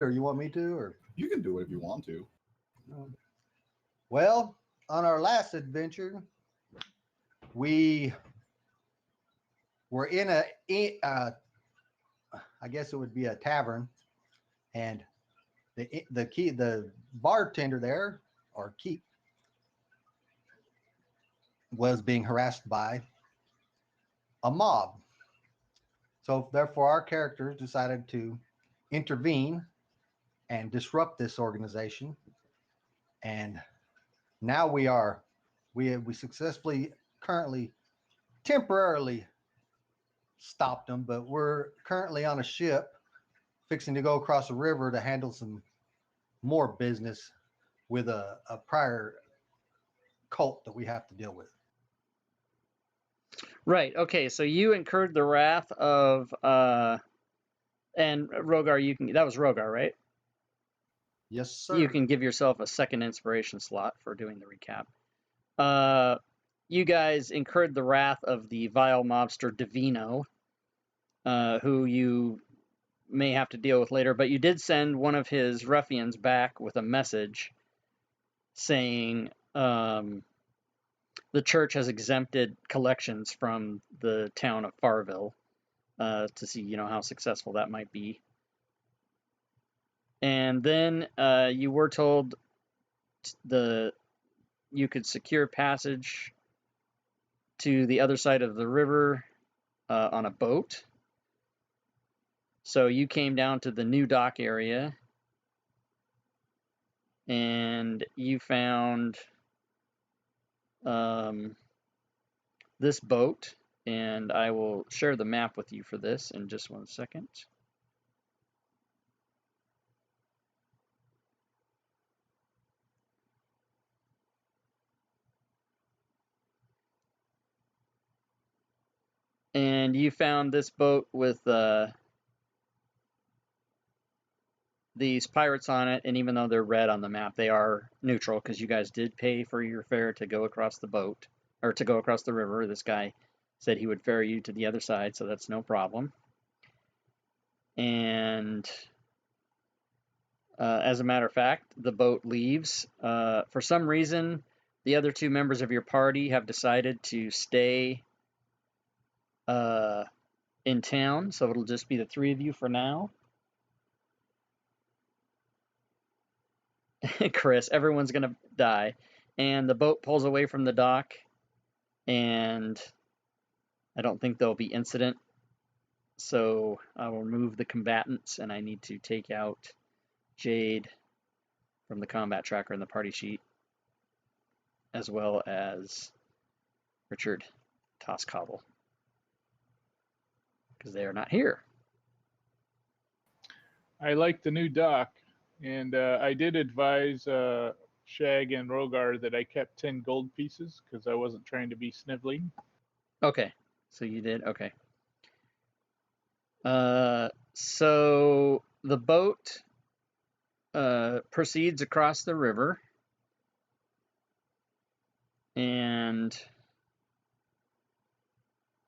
Or you want me to? Or You can do it if you want to. well, on our last adventure, we were in I guess it would be a tavern, and the bartender there, or keep, was being harassed by a mob. So therefore, our characters decided to intervene and disrupt this organization. And now we successfully currently temporarily stopped them, but we're currently on a ship fixing to go across the river to handle some more business with a prior cult that we have to deal with. Right. Okay. So you incurred the wrath of, and Rogar. That was Rogar, right? Yes, sir. You can give yourself a second inspiration slot for doing the recap. You guys incurred the wrath of the vile mobster Divino, who you may have to deal with later, but you did send one of his ruffians back with a message saying the church has exempted collections from the town of Farville to see, how successful that might be. And then you were told you could secure passage to the other side of the river on a boat. So you came down to the new dock area, and you found this boat, and I will share the map with you for this in just 1 second. And you found this boat with these pirates on it, and even though they're red on the map, they are neutral because you guys did pay for your fare to go across the boat, or to go across the river. This guy said he would ferry you to the other side, so that's no problem. And as a matter of fact, the boat leaves. For some reason, the other two members of your party have decided to stay in town, so it'll just be the three of you for now. Chris, everyone's going to die. And the boat pulls away from the dock, and I don't think there'll be incident. So I will remove the combatants, and I need to take out Jade from the combat tracker in the party sheet, as well as Richard Toscobble, because they are not here. I like the new dock, and I did advise Shag and Rogar that I kept 10 gold pieces because I wasn't trying to be sniveling. Okay, so you did? Okay. So the boat proceeds across the river, and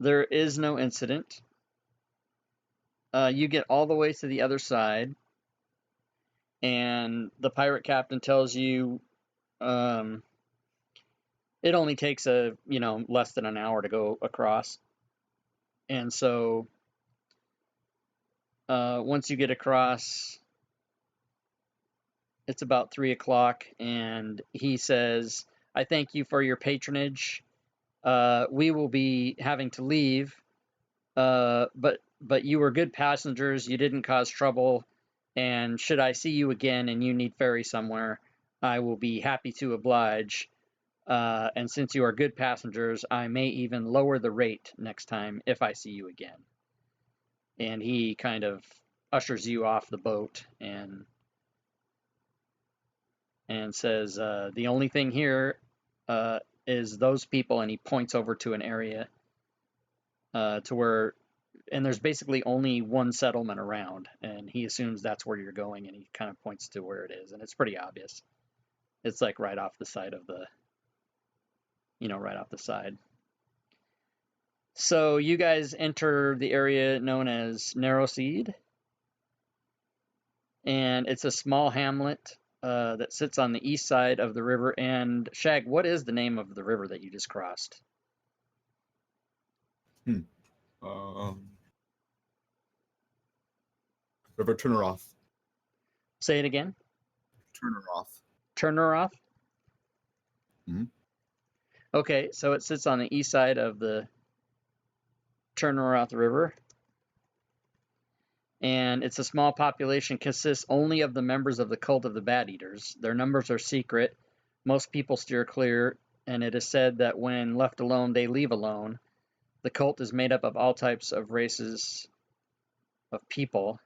there is no incident. You get all the way to the other side, and the pirate captain tells you it only takes less than an hour to go across. And so once you get across, it's about 3 o'clock, and he says, I thank you for your patronage. We will be having to leave, but you were good passengers. You didn't cause trouble, and should I see you again and you need ferry somewhere, I will be happy to oblige. And since you are good passengers, I may even lower the rate next time if I see you again. And he kind of ushers you off the boat and says, the only thing here is those people, and he points over to an area to where, and there's basically only one settlement around, and he assumes that's where you're going, and he kind of points to where it is, and it's pretty obvious. It's like right off the side of the, right off the side. So you guys enter the area known as Narrow Seed, and it's a small hamlet that sits on the east side of the river. And Shag, what is the name of the river that you just crossed? River Turneroff. Say it again. Turneroff. Turneroff? Mhm. Okay, so it sits on the east side of the Turneroff River. And it's a small population, consists only of the members of the cult of the Bat Eaters. Their numbers are secret. Most people steer clear, and it is said that when left alone, they leave alone. The cult is made up of all types of races of people.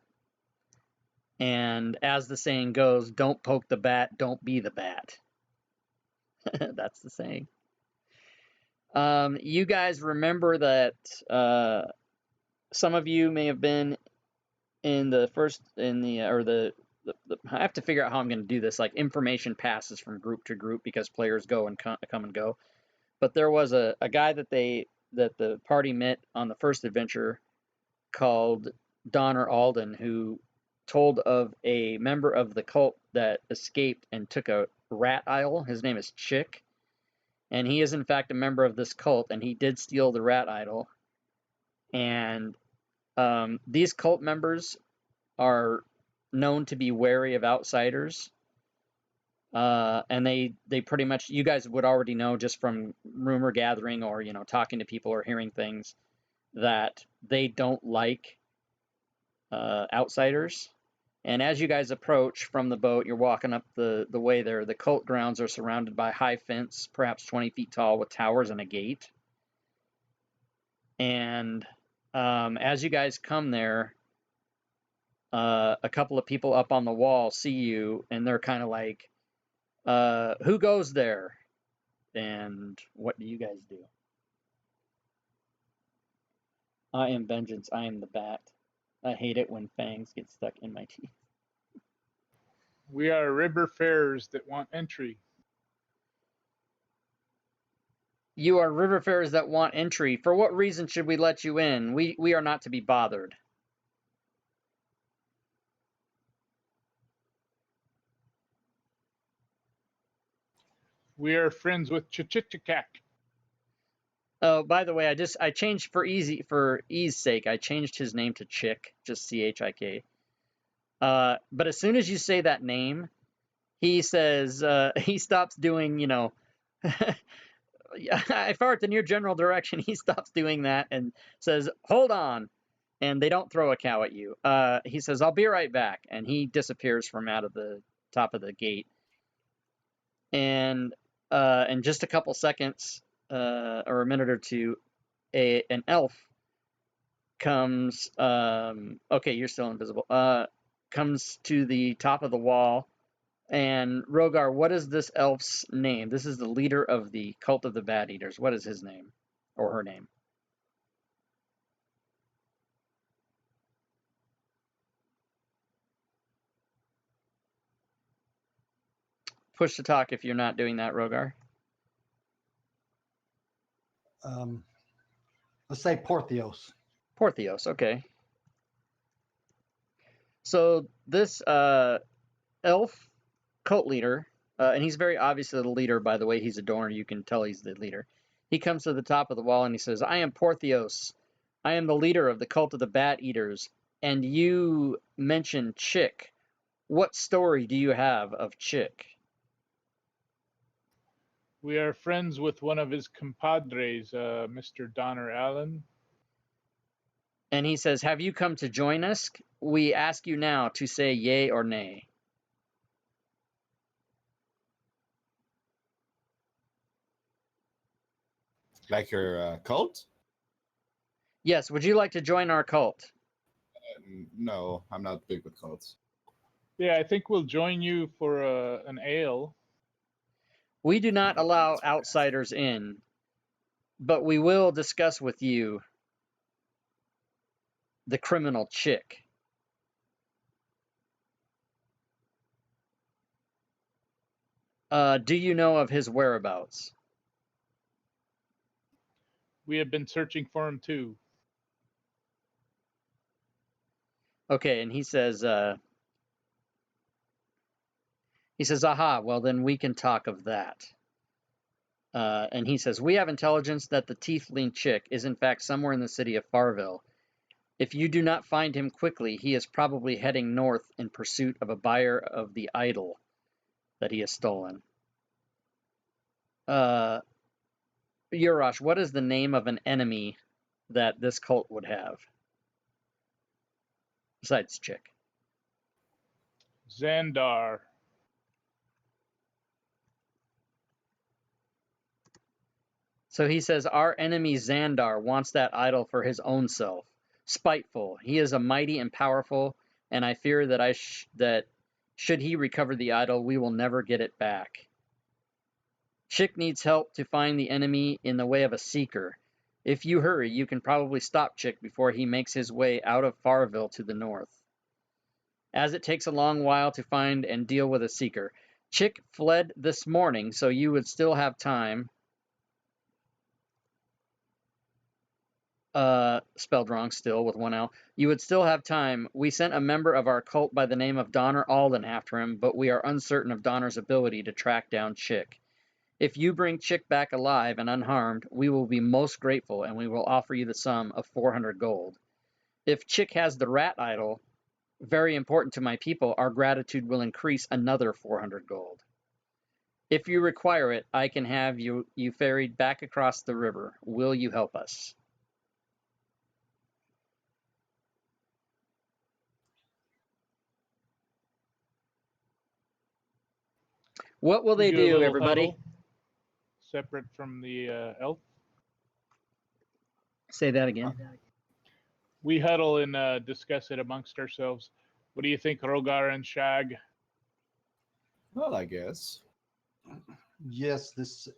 And as the saying goes, don't poke the bat, don't be the bat. That's the saying. You guys remember that some of you may have been in the first, I have to figure out how I'm going to do this. Like, information passes from group to group because players go and come and go. But there was a guy that the party met on the first adventure called Donner Alden, who told of a member of the cult that escaped and took a rat idol. His name is Chick, and he is in fact a member of this cult, and he did steal the rat idol. And these cult members are known to be wary of outsiders, and they pretty much, you guys would already know just from rumor gathering or talking to people or hearing things, that they don't like outsiders. And as you guys approach from the boat, you're walking up the way there. The cult grounds are surrounded by high fence, perhaps 20 feet tall, with towers and a gate. And as you guys come there, a couple of people up on the wall see you, and they're kind of like, who goes there? And what do you guys do? I am vengeance. I am the bat. I hate it when fangs get stuck in my teeth. We are river farers that want entry. You are riverfarers that want entry. For what reason should we let you in? We are not to be bothered. We are friends with Chichichikak. Oh, by the way, I changed for ease sake. I changed his name to Chick, just CHIK. But as soon as you say that name, he says he stops doing, if I were in your general direction, he stops doing that and says, "Hold on," and they don't throw a cow at you. He says, "I'll be right back," and he disappears from out of the top of the gate. And in just a couple seconds, or a minute or two, an elf comes. Okay, you're still invisible. Comes to the top of the wall. And Rogar, what is this elf's name? This is the leader of the cult of the Bat Eaters. What is his name or her name? Push to talk if you're not doing that, Rogar. Let's say Porthios. Porthios, okay. So this elf cult leader, and he's very obviously the leader by the way he's adorned. You can tell he's the leader. He comes to the top of the wall and he says, "I am Porthios. I am the leader of the cult of the Bat Eaters. And you mentioned Chick. What story do you have of Chick?" We are friends with one of his compadres, Mr. Donner Allen. And he says, "Have you come to join us? We ask you now to say yay or nay." Like your cult? Yes, would you like to join our cult? No, I'm not big with cults. Yeah, I think we'll join you for an ale. We do not allow outsiders in, but we will discuss with you the criminal Chick. Do you know of his whereabouts? We have been searching for him too. Okay, and he says, He says, aha, well, then we can talk of that. And he says, we have intelligence that the tiefling chick is in fact somewhere in the city of Farville. If you do not find him quickly, he is probably heading north in pursuit of a buyer of the idol that he has stolen. Urash, what is the name of an enemy that this cult would have? Besides Chick. Xandar. So he says, our enemy Xandar wants that idol for his own self. Spiteful. He is a mighty and powerful, and I fear that that should he recover the idol, we will never get it back. Chick needs help to find the enemy in the way of a seeker. If you hurry, you can probably stop Chick before he makes his way out of Farville to the north. As it takes a long while to find and deal with a seeker. Chick fled this morning, so you would still have time. Spelled wrong still with one L. You would still have time. We sent a member of our cult by the name of Donner Alden after him, but we are uncertain of Donner's ability to track down Chick. If you bring Chick back alive and unharmed, we will be most grateful, and we will offer you the sum of 400 gold. If Chick has the rat idol, very important to my people, our gratitude will increase another 400 gold. If you require it, I can have you ferried back across the river. Will you help us? What will they a do, little everybody? huddle, separate from the elf. Say that again. We huddle and discuss it amongst ourselves. What do you think, Rogar and Shag? Well, I guess. Yes, this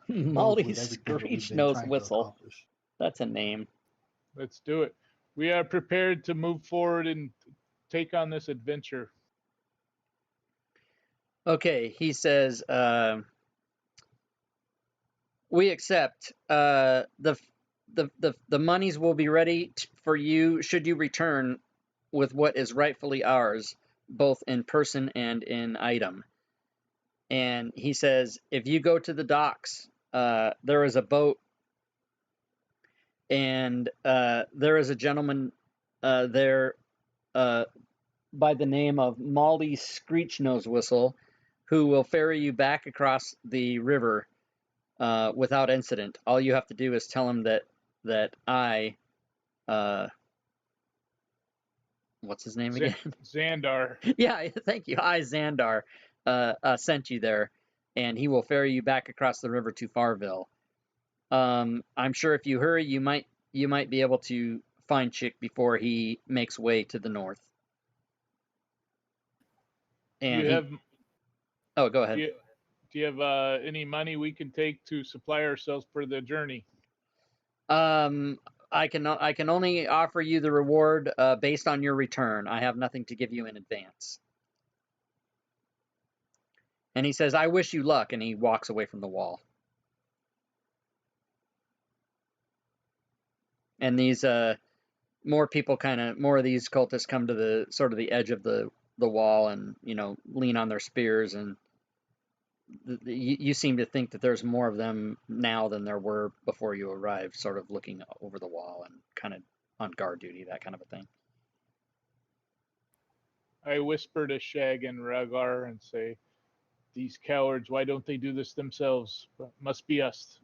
Molly with everything that we've Screech been Nose trying to Whistle. accomplish. That's a name. Let's do it. We are prepared to move forward and take on this adventure. Okay, he says, we accept. The monies will be ready for you should you return with what is rightfully ours, both in person and in item. And he says, if you go to the docks, there is a boat, and there is a gentleman there by the name of Molly Screech Nose Whistle, who will ferry you back across the river without incident. All you have to do is tell him that I, what's his name again? Xandar. Yeah, thank you. I, Xandar, sent you there, and he will ferry you back across the river to Farville. I'm sure if you hurry, you might be able to find Chick before he makes way to the north. And oh, go ahead. Do you have any money we can take to supply ourselves for the journey? I can only offer you the reward based on your return. I have nothing to give you in advance. And he says, I wish you luck, and he walks away from the wall. And these more of these cultists come to the sort of the edge of the wall and, lean on their spears, and you seem to think that there's more of them now than there were before you arrived, sort of looking over the wall and kind of on guard duty, that kind of a thing. I whisper to Shag and Ragar and say, these cowards, why don't they do this themselves? But must be us.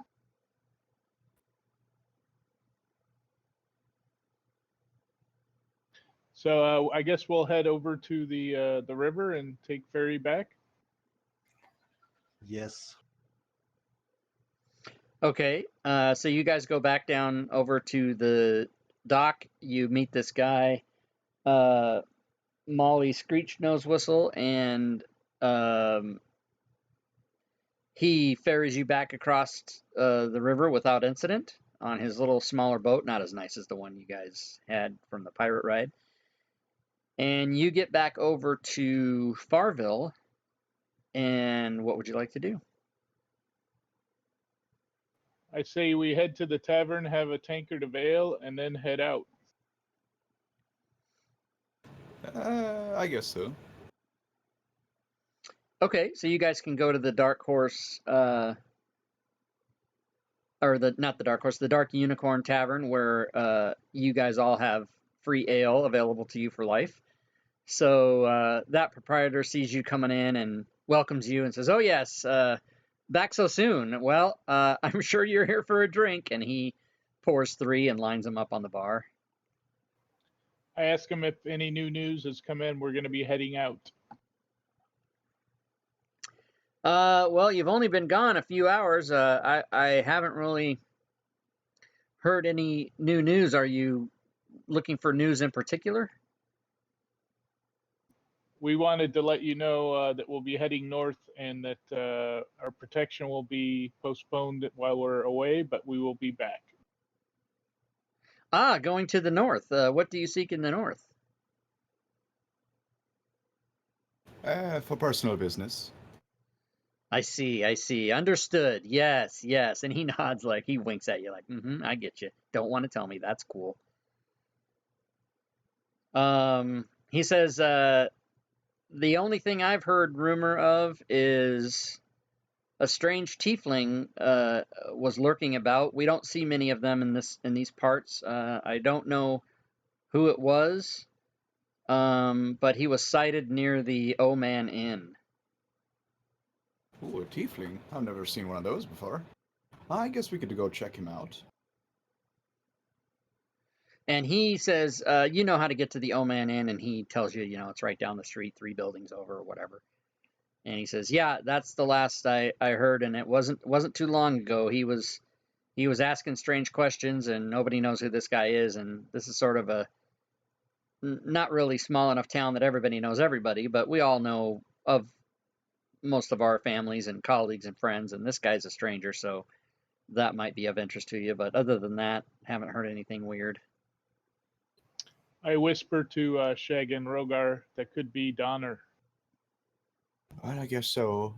So I guess we'll head over to the river and take ferry back. Yes. Okay, so you guys go back down over to the dock. You meet this guy, Molly Screech Nose Whistle, and he ferries you back across the river without incident on his little smaller boat, not as nice as the one you guys had from the pirate ride. And you get back over to Farville, and what would you like to do? I say we head to the tavern, have a tankard of ale, and then head out. I guess so. Okay, so you guys can go to the Dark Horse, or not the Dark Horse, the Dark Unicorn Tavern, where you guys all have free ale available to you for life. So that proprietor sees you coming in and welcomes you and says, "Oh yes, back so soon. Well, I'm sure you're here for a drink." And he pours 3 and lines them up on the bar. I ask him if any new news has come in. We're going to be heading out. Well, you've only been gone a few hours. I haven't really heard any new news. Are you looking for news in particular? We wanted to let you know that we'll be heading north and that our protection will be postponed while we're away, but we will be back. Ah, going to the north. What do you seek in the north? For personal business. I see, I see. Understood. Yes, yes. And he nods, like he winks at you like, I get you. Don't want to tell me. That's cool. He says, the only thing I've heard rumor of is a strange tiefling was lurking about. We don't see many of them in these parts. I don't know who it was, but he was sighted near the O-Man Inn. Ooh, a tiefling. I've never seen one of those before. I guess we could go check him out. And he says, you know how to get to the O-Man Inn, and he tells you, it's right down the street, 3 buildings over or whatever. And he says, yeah, that's the last I heard, and it wasn't too long ago. He was asking strange questions, and nobody knows who this guy is, and this is sort of a not really small enough town that everybody knows everybody, but we all know of most of our families and colleagues and friends, and this guy's a stranger, so that might be of interest to you. But other than that, haven't heard anything weird. I whisper to Shag and Rogar that could be Donner. Well, I guess so.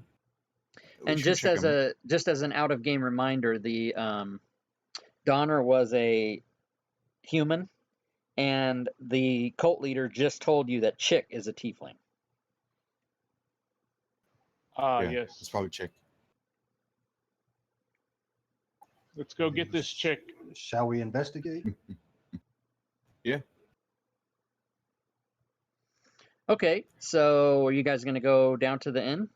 We And should check him. just as an out of game reminder, the Donner was a human, and the cult leader just told you that Chick is a tiefling. Ah, Yeah, yes. let's probably check. Let's go get this chick. Shall we investigate? Yeah. Okay, so are you guys going to go down to the inn?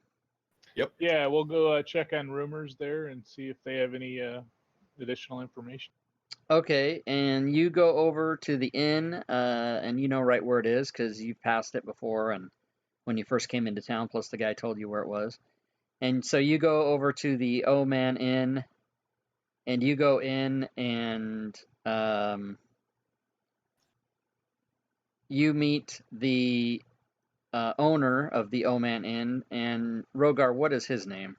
Yep. Yeah, we'll go check on rumors there and see if they have any additional information. Okay, and you go over to the inn, and you know right where it is because you've passed it before, and when you first came into town, plus the guy told you where it was. And so you go over to the O-Man Inn, and you go in, and you meet the owner of the O-Man Inn, and Rogar, what is his name?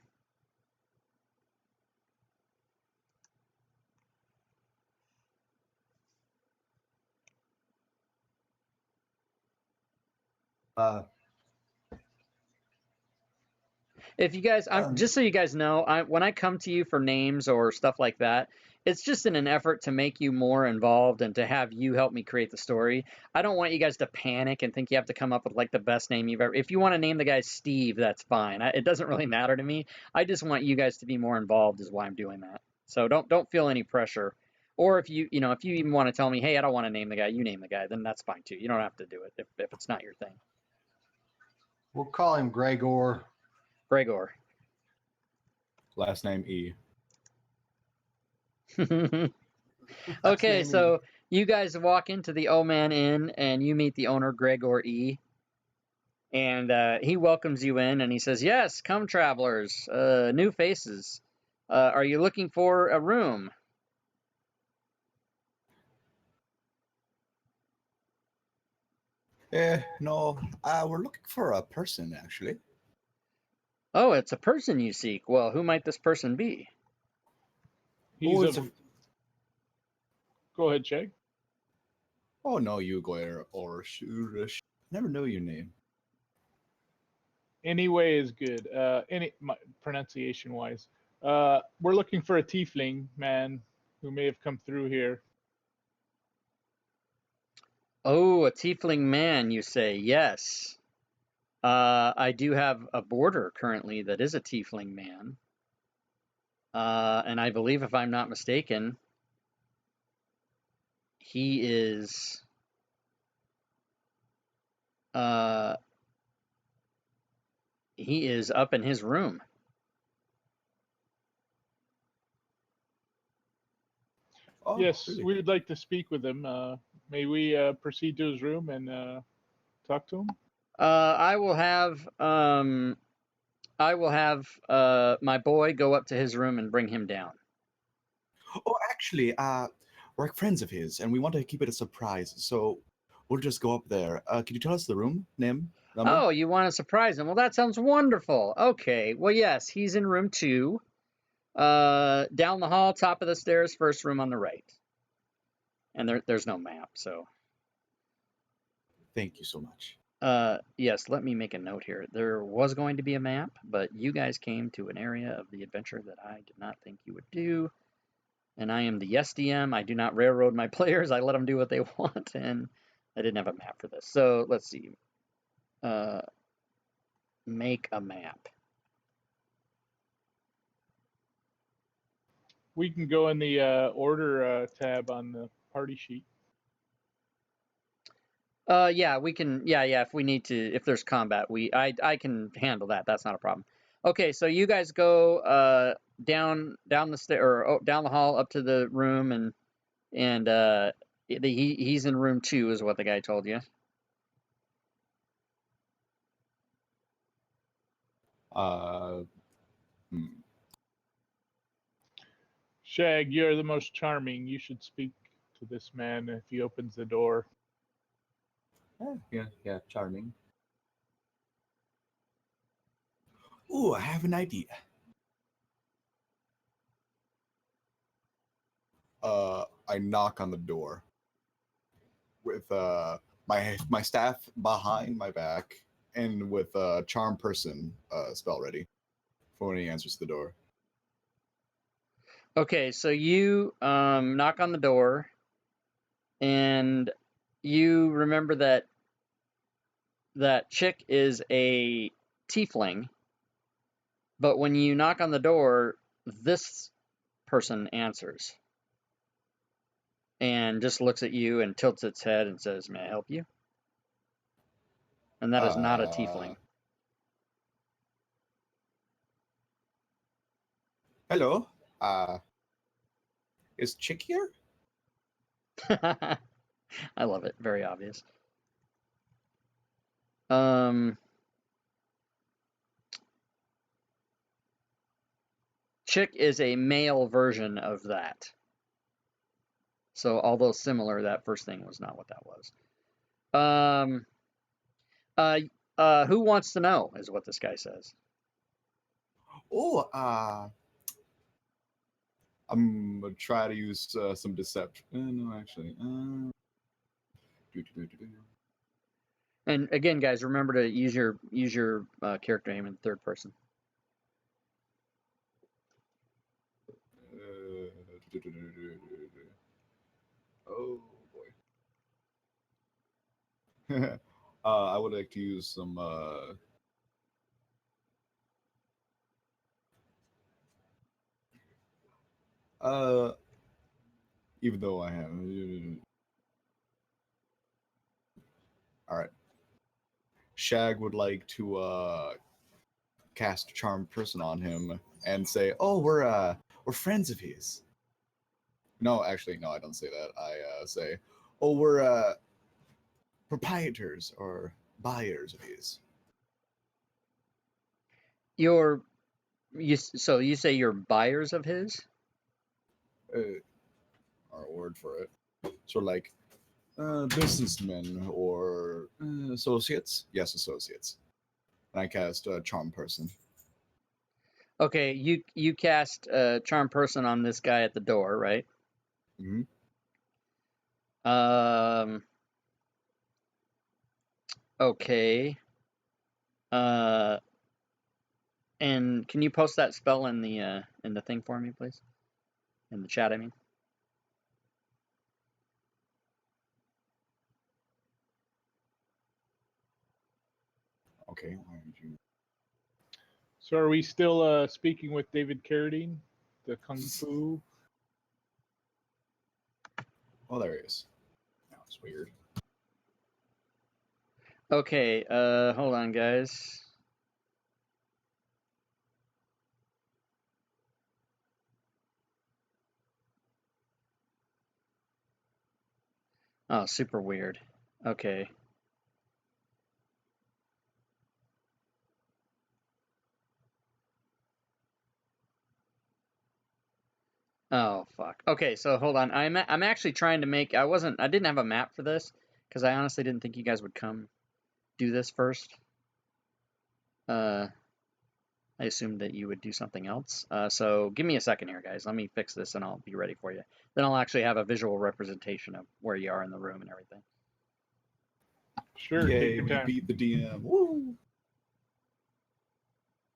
If you guys, just so you guys know, when I come to you for names or stuff like that, it's just in an effort to make you more involved and to have you help me create the story. I don't want you guys to panic and think you have to come up with like the best name you've ever. If you want to name the guy Steve, that's fine. It doesn't really matter to me. I just want you guys to be more involved, is why I'm doing that. So don't feel any pressure. Or if you even want to tell me, hey, I don't want to name the guy, you name the guy, then that's fine too. You don't have to do it if it's not your thing. We'll call him Gregor. Gregor. Last name E. Okay, so you guys walk into the O-Man Inn and you meet the owner, Gregor E. And he welcomes you in and he says, yes, come travelers, new faces. Are you looking for a room? No, we're looking for a person, actually. Oh, it's a person you seek. Well, who might this person be? He's Go ahead, Shag. Oh, no, you go or never know your name. Anyway is good. Pronunciation wise. We're looking for a tiefling man who may have come through here. Oh, a tiefling man, you say. Yes. I do have a boarder currently that is a tiefling man. And I believe, if I'm not mistaken, he is up in his room. Oh, Yes, really? we would like to speak with him. May we proceed to his room and talk to him? I will have my boy go up to his room and bring him down. Oh, actually, we're friends of his, and we want to keep it a surprise. So we'll just go up there. Can you tell us the room, name, number? Oh, you want to surprise him? Well, that sounds wonderful. Okay. Well, yes, he's in room 2. Down the hall, top of the stairs, first room on the right. And there's no map, so. Thank you so much. Yes, let me make a note here. There was going to be a map, but you guys came to an area of the adventure that I did not think you would do. And I am the SDM. I do not railroad my players. I let them do what they want, and I didn't have a map for this. So let's see. Make a map. We can go in the order tab on the party sheet. Yeah, we can. Yeah. If we need to, if there's combat, I can handle that. That's not a problem. Okay, so you guys go down the stair or down the hall up to the room, and he's in room 2 is what the guy told you. Uh, hmm. Shag, you're the most charming. You should speak to this man if he opens the door. Yeah, charming. Ooh, I have an idea. I knock on the door with my staff behind my back and with charm person spell ready for when he answers the door. Okay, so you knock on the door, and you remember that chick is a tiefling, but when you knock on the door, this person answers and just looks at you and tilts its head and says, "May I help you?" And that is not a tiefling. Hello. Is Chick here? I love it. Very obvious. Chick is a male version of that. So although similar, that first thing was not what that was. Who wants to know is what this guy says. Oh, I'm gonna try to use some deception. No, actually. And again, guys, remember to use your character name in third person. Oh boy. I would like to use some. Even though I have. All right. Shag would like to cast charm person on him and say, "Oh, we're friends of his." No, actually, no, I don't say that. I say, "Oh, we're proprietors or buyers of his." So you say you're buyers of his? Our word for it. So like businessmen or associates. Yes, associates. And I cast charm person. Okay, you cast charm person on this guy at the door, right? Mm-hmm. Okay. And can you post that spell in the thing for me, please? In the chat, I mean. Okay. Why would you? So are we still speaking with David Carradine, the Kung Fu? Oh, there he is. That was weird. Okay, hold on, guys. Oh, super weird. Okay. Oh, fuck. Okay, so hold on. I'm actually trying to make... I didn't have a map for this, because I honestly didn't think you guys would come do this first. I assumed that you would do something else. So give me a second here, guys. Let me fix this, and I'll be ready for you. Then I'll actually have a visual representation of where you are in the room and everything. Sure, take Yay, your we time. beat the DM. Woo!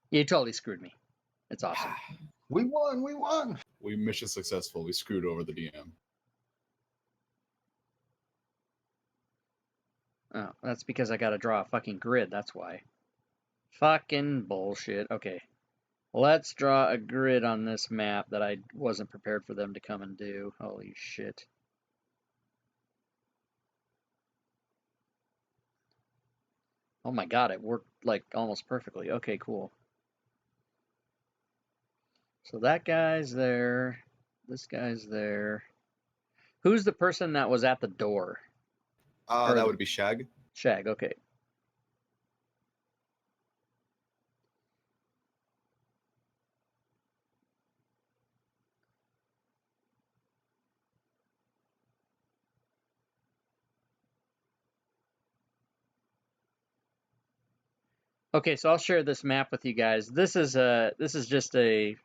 You totally screwed me. It's awesome. We won. We won. We mission successful. We screwed over the DM. Oh, that's because I gotta draw a fucking grid, that's why. Fucking bullshit. Okay. Let's draw a grid on this map that I wasn't prepared for them to come and do. Holy shit. Oh my god, it worked like almost perfectly. Okay, cool. So that guy's there. This guy's there. Who's the person that was at the door? Or That the- would be Shag. Shag, okay. Okay, so I'll share this map with you guys. This is just a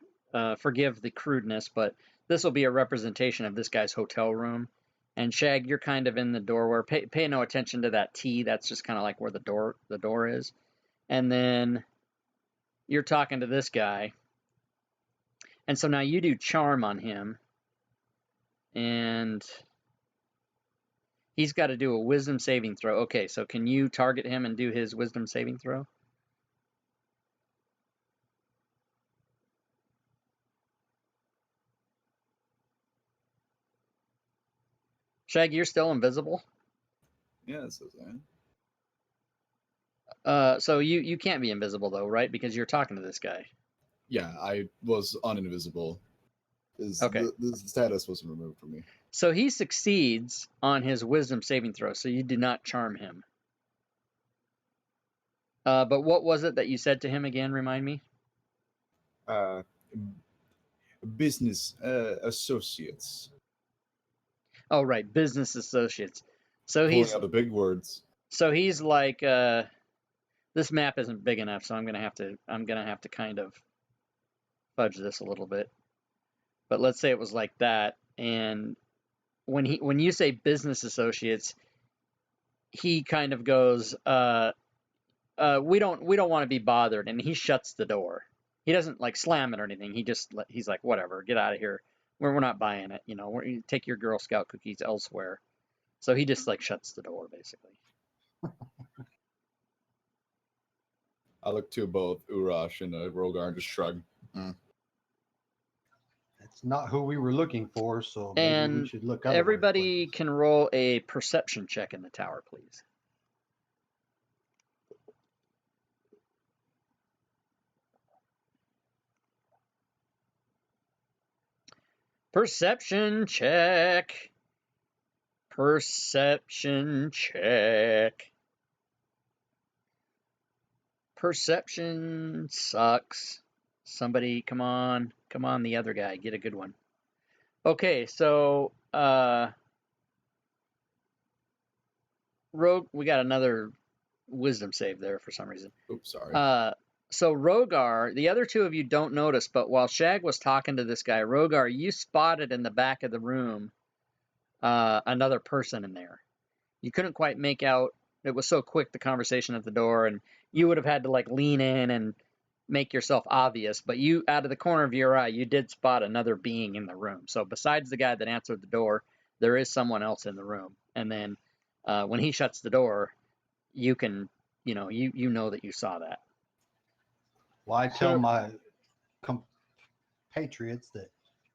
forgive the crudeness, but this will be a representation of this guy's hotel room. And Shag, you're kind of in the doorway. Pay no attention to that T. That's just kind of like where the door is. And then you're talking to this guy. And so now you do charm on him. And he's got to do a wisdom saving throw. Okay, so can you target him and do his wisdom saving throw? Shag, you're still invisible. Yeah, it says that. So you can't be invisible though, right? Because you're talking to this guy. Yeah, I was uninvisible. Okay. The status wasn't removed from me. So he succeeds on his wisdom saving throw, so you do not charm him. But what was it that you said to him again? Remind me. Business associates. Oh, right, business associates. So Pulling out the big words. So he's like, this map isn't big enough, so I'm gonna have to kind of fudge this a little bit. But let's say it was like that, and when you say business associates, he kind of goes, we don't want to be bothered, and he shuts the door. He doesn't like slam it or anything. He's like, whatever, get out of here. We're not buying it. You take your Girl Scout cookies elsewhere. So he just like shuts the door basically. I look to both Urash and Rogar and just shrug. That's not who we were looking for, so maybe And we should look other everybody places. can roll a perception check in the tower, please. Perception check. Perception check. Perception sucks. Somebody, come on, the other guy, get a good one. Okay, so Rogue, we got another wisdom save there for some reason. Oops, sorry. So Rogar, the other two of you don't notice, but while Shag was talking to this guy, Rogar, you spotted in the back of the room another person in there. You couldn't quite make out. It was so quick, the conversation at the door, and you would have had to like lean in and make yourself obvious. But you, out of the corner of your eye, you did spot another being in the room. So besides the guy that answered the door, there is someone else in the room. And then when he shuts the door, you can you know that you saw that. Well, I tell So- my compatriots that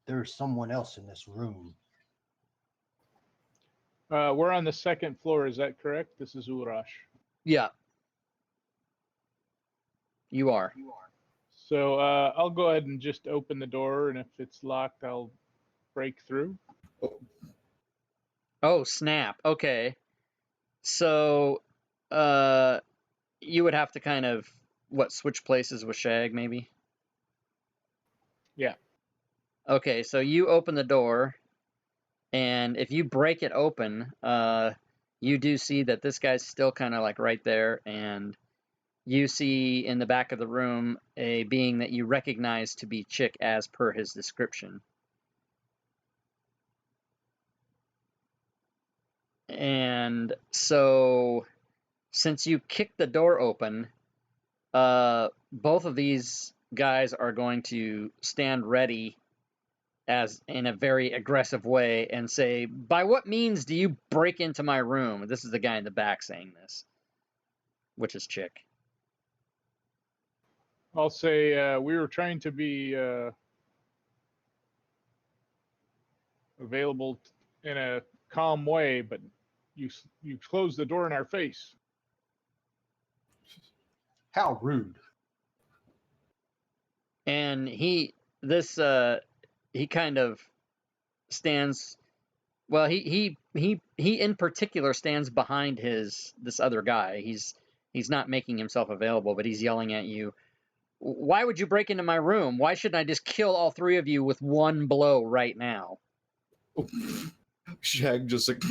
there's someone else in this room. We're on the second floor. Is that correct? This is Urash. Yeah. You are. So I'll go ahead and just open the door, and if it's locked, I'll break through. Oh, snap. Okay. So, you would have to kind of, switch places with Shag, maybe? Yeah. Okay, so you open the door, and if you break it open, you do see that this guy's still kind of like right there, and you see in the back of the room a being that you recognize to be Chick as per his description. And so, since you kicked the door open, both of these guys are going to stand ready as in a very aggressive way and say, "By what means do you break into my room?" This is the guy in the back saying this, which is Chick. I'll say we were trying to be available in a calm way, but you closed the door in our face. How rude. And he kind of stands, well, he in particular stands behind this other guy. He's not making himself available, but he's yelling at you. "Why would you break into my room? Why shouldn't I just kill all three of you with one blow right now?" Shag just like.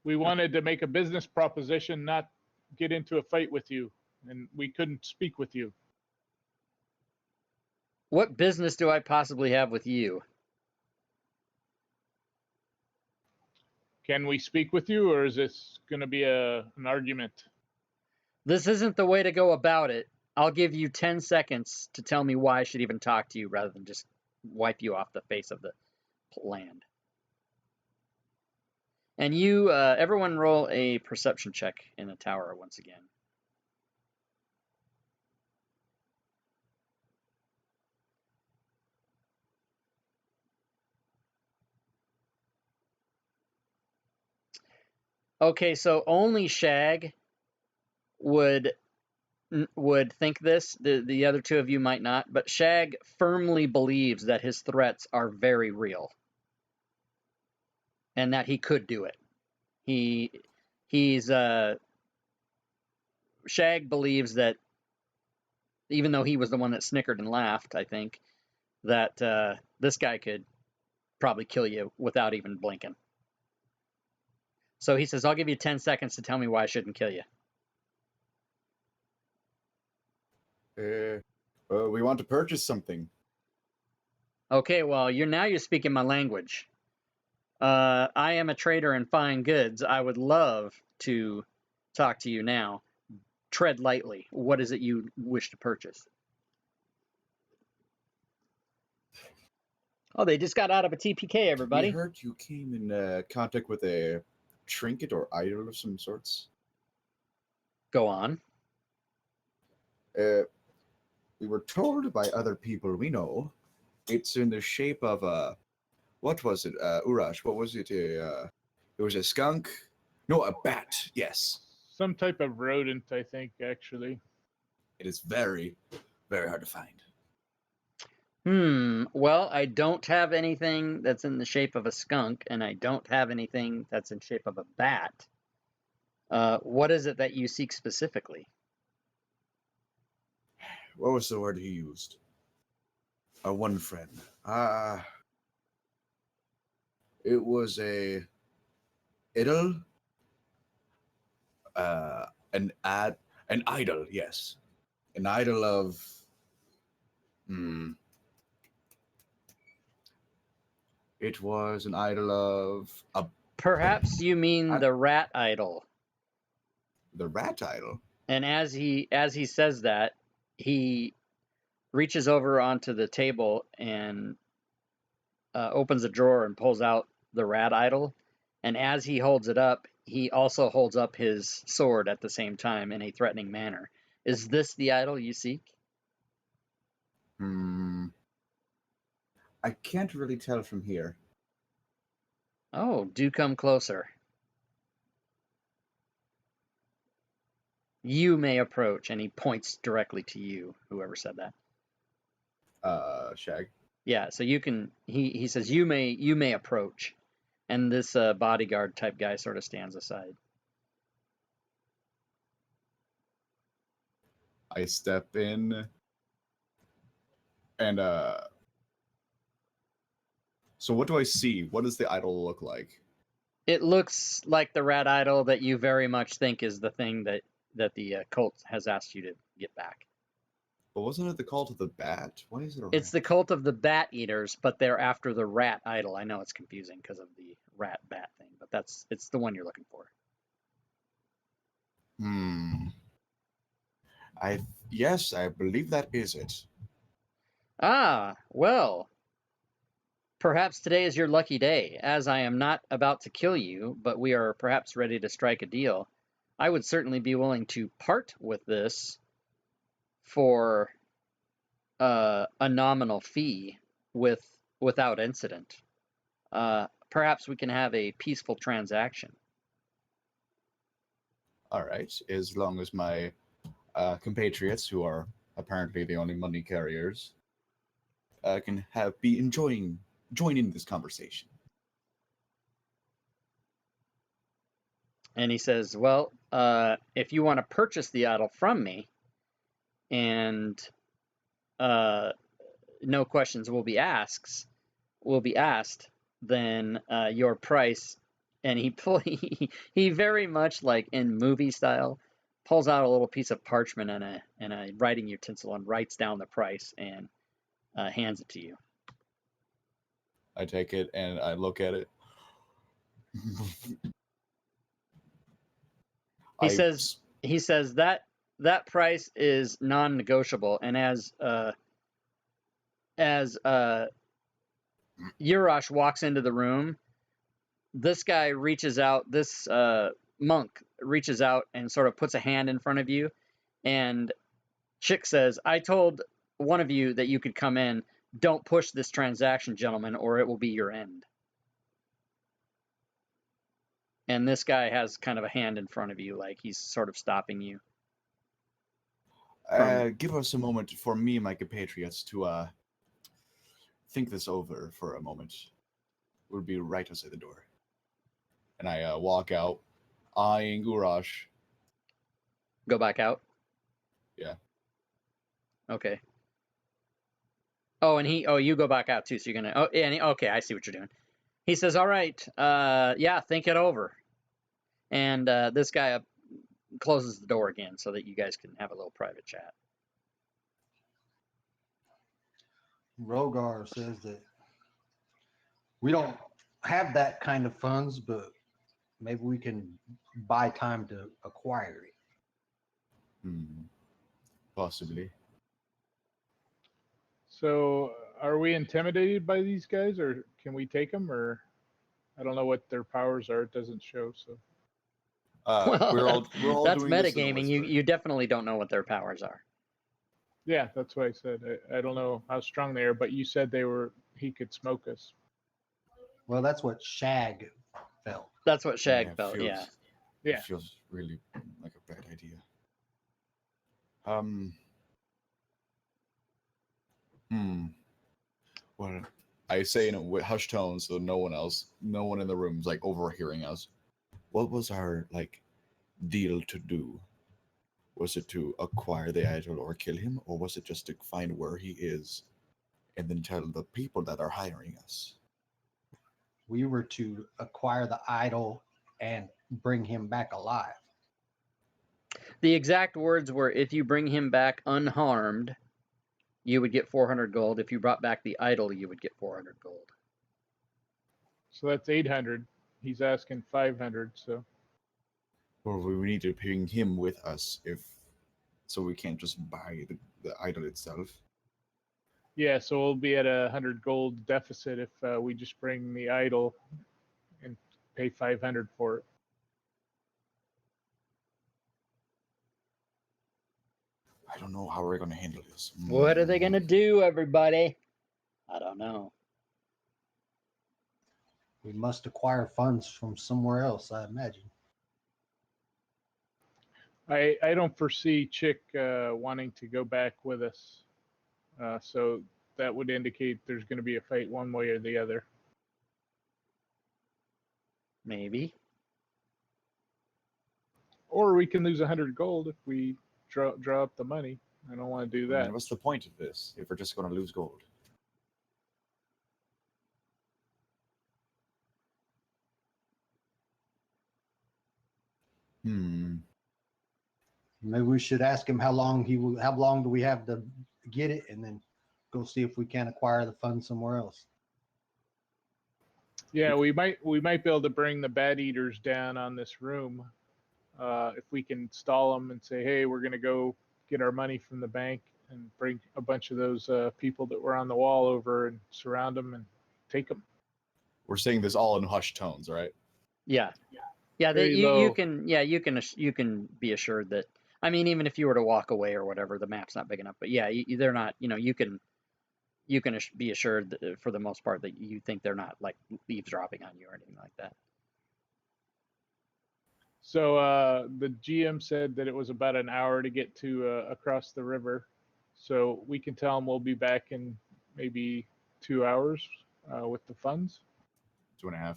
We wanted to make a business proposition, not get into a fight with you, and we couldn't speak with you. What business do I possibly have with you? Can we speak with you, or is this going to be an argument? This isn't the way to go about it. I'll give you 10 seconds to tell me why I should even talk to you rather than just wipe you off the face of the land. And you, everyone roll a perception check in the tower once again. Okay, so only Shag would think this. The other two of you might not, but Shag firmly believes that his threats are very real and that he could do it. He's Shag believes that even though he was the one that snickered and laughed, I think that this guy could probably kill you without even blinking. So he says, "I'll give you 10 seconds to tell me why I shouldn't kill you." We want to purchase something. Okay, well, you're speaking my language. I am a trader in fine goods. I would love to talk to you now. Tread lightly. What is it you wish to purchase? Oh, they just got out of a TPK, everybody. We heard you came in contact with a trinket or idol of some sorts. Go on. We were told by other people we know it's in the shape of a. What was it? Urash, what was it? It was a skunk? No, a bat, yes. Some type of rodent, I think, actually. It is very, very hard to find. Well, I don't have anything that's in the shape of a skunk, and I don't have anything that's in shape of a bat. What is it that you seek specifically? What was the word he used? Our one friend. It was a idol. An idol, yes. An idol of It was an idol of Perhaps you mean the rat idol. the rat idol. And as he says that, he reaches over onto the table and opens a drawer and pulls out the rat idol. And as he holds it up, he also holds up his sword at the same time in a threatening manner. Is this the idol you seek? Hmm. I can't really tell from here. Oh, do come closer. You may approach, and he points directly to you, whoever said that. Shag. Yeah, so you can. He says you may approach, and this bodyguard type guy sort of stands aside. I step in, and so what do I see? What does the idol look like? It looks like the rat idol that you very much think is the thing that the cult has asked you to get back. But wasn't it the call to the bat? Why is it a rat? It's the cult of the bat eaters, but they're after the rat idol. I know it's confusing because of the rat bat thing, but it's the one you're looking for. Yes, I believe that is it. Ah, well, perhaps today is your lucky day, as I am not about to kill you, but we are perhaps ready to strike a deal. I would certainly be willing to part with this for a nominal fee without incident. Perhaps we can have a peaceful transaction. All right, as long as my compatriots, who are apparently the only money carriers, can be joining this conversation. And he says, well, if you want to purchase the idol from me, and no questions will be asked, then your price. And he very much like in movie style pulls out a little piece of parchment and a writing utensil and writes down the price and hands it to you. I take it and I look at it. He says that price is non-negotiable, and as Urash walks into the room, this guy reaches out, this monk reaches out and sort of puts a hand in front of you, and Chick says, I told one of you that you could come in. Don't push this transaction, gentlemen, or it will be your end. And this guy has kind of a hand in front of you, like he's sort of stopping you. Give us a moment for me and my compatriots to think this over for a moment. We'll be right outside the door. And I walk out, eyeing Urash. Go back out? Yeah. Okay. Oh, and you go back out too, so you're gonna, oh, yeah, okay, I see what you're doing. He says, all right, yeah, think it over. And this guy closes the door again so that you guys can have a little private chat. Rogar says that we don't have that kind of funds, but maybe we can buy time to acquire it. Possibly. So, are we intimidated by these guys, or can we take them? Or I don't know what their powers are. It doesn't show. So, Well, we're all that's doing this in a metagaming. whisper. You definitely don't know what their powers are. yeah, that's what I said. I don't know how strong they are, but you said he could smoke us. Well, that's what Shag felt. That's what Shag it felt, yeah. Yeah. It feels really like a bad idea. Well, I say in a hushed tone so no one in the room is like overhearing us. What was our deal to do? Was it to acquire the idol or kill him, or was it just to find where he is and then tell the people that are hiring us? We were to acquire the idol and bring him back alive. The exact words were, if you bring him back unharmed, you would get 400 gold. If you brought back the idol, you would get 400 gold. So that's 800. He's asking 500. So. Or we need to bring him with us so we can't just buy the idol itself. Yeah, so we'll be at 100 gold deficit if we just bring the idol and pay 500 for it. I don't know how we're going to handle this. What are they gonna do, everybody? I don't know. We must acquire funds from somewhere else, I imagine. I don't foresee Chick wanting to go back with us. So that would indicate there's going to be a fight one way or the other. Maybe. Or we can lose 100 gold if we draw up the money. I don't want to do I that. mean, what's the point of this if we're just going to lose gold? Hmm. Maybe we should ask him how long how long do we have to get it, and then go see if we can acquire the funds somewhere else. Yeah, we might be able to bring the bad eaters down on this room if we can stall them and say, hey, we're going to go get our money from the bank and bring a bunch of those people that were on the wall over and surround them and take them. We're saying this all in hushed tones, right? Yeah. Yeah, Very you low. can you can be assured that, I mean, even if you were to walk away or whatever, the map's not big enough. But yeah, they're not, you can be assured that, for the most part, that you think they're not like eavesdropping on you or anything like that. So the GM said that it was about an hour to get to across the river. So we can tell them we'll be back in maybe 2 hours with the funds. 2.5.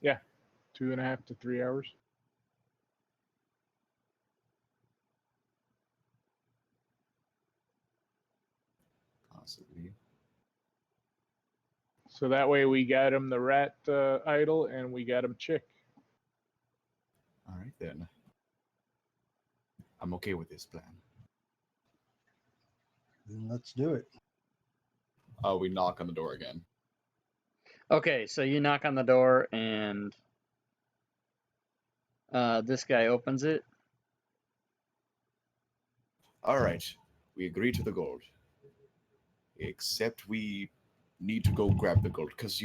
Yeah, 2.5 to 3 hours. Possibly. So that way we got him the rat idol and we got him Chick. All right, then. I'm okay with this plan. Then let's do it. We knock on the door again. Okay, so you knock on the door and this guy opens it. All right, we agree to the gold. Except we need to go grab the gold, because,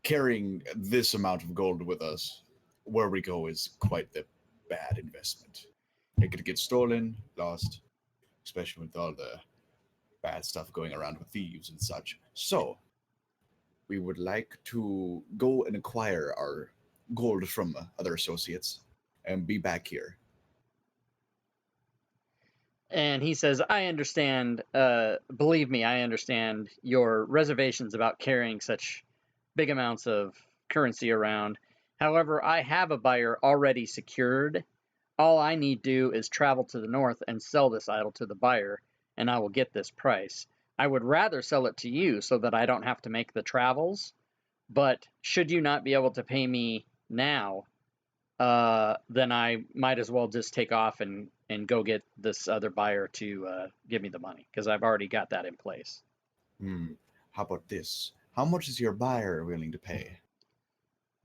carrying this amount of gold with us where we go is quite the bad investment. It could get stolen, lost, especially with all the bad stuff going around with thieves and such. So, we would like to go and acquire our gold from other associates and be back here. And he says, I understand, believe me, I understand your reservations about carrying such big amounts of currency around. However, I have a buyer already secured. All I need do is travel to the north and sell this idol to the buyer, and I will get this price. I would rather sell it to you so that I don't have to make the travels, but should you not be able to pay me now, then I might as well just take off and go get this other buyer to give me the money, because I've already got that in place. How about this? How much is your buyer willing to pay?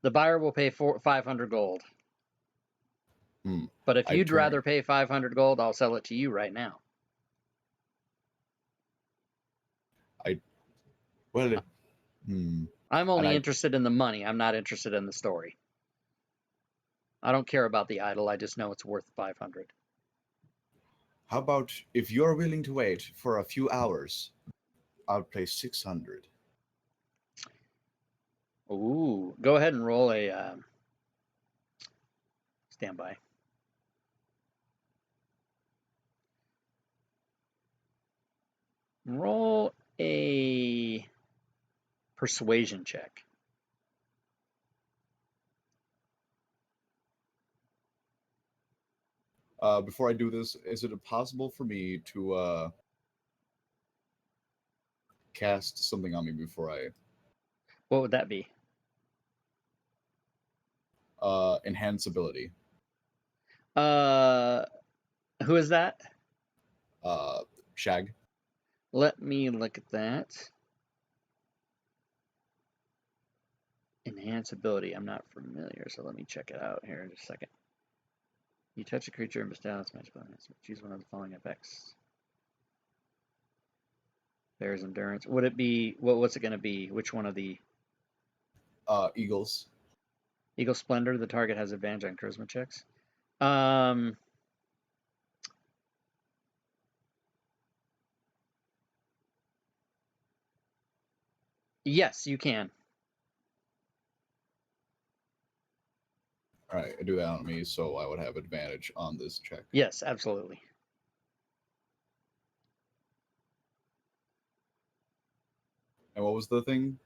The buyer will pay 500 gold. But if you'd rather pay 500 gold, I'll sell it to you right now. I'm only interested in the money. I'm not interested in the story. I don't care about the idol. I just know it's worth 500. How about if you're willing to wait for a few hours, I'll pay 600. Ooh, go ahead and roll a standby. Roll a persuasion check. Before I do this, is it possible for me to cast something on me before I... What would that be? Enhance ability. Who is that? Shag. Let me look at that. Enhance ability. I'm not familiar, so let me check it out here in just a second. You touch a creature and bestow its magical enhancement. Choose one of the following effects. Bear's endurance. Would it be what's it going to be? Which one of the Eagles. Eagle Splendor? The target has advantage on charisma checks. Yes, you can. All right, I do that on me, so I would have advantage on this check. Yes, absolutely. And what was the thing?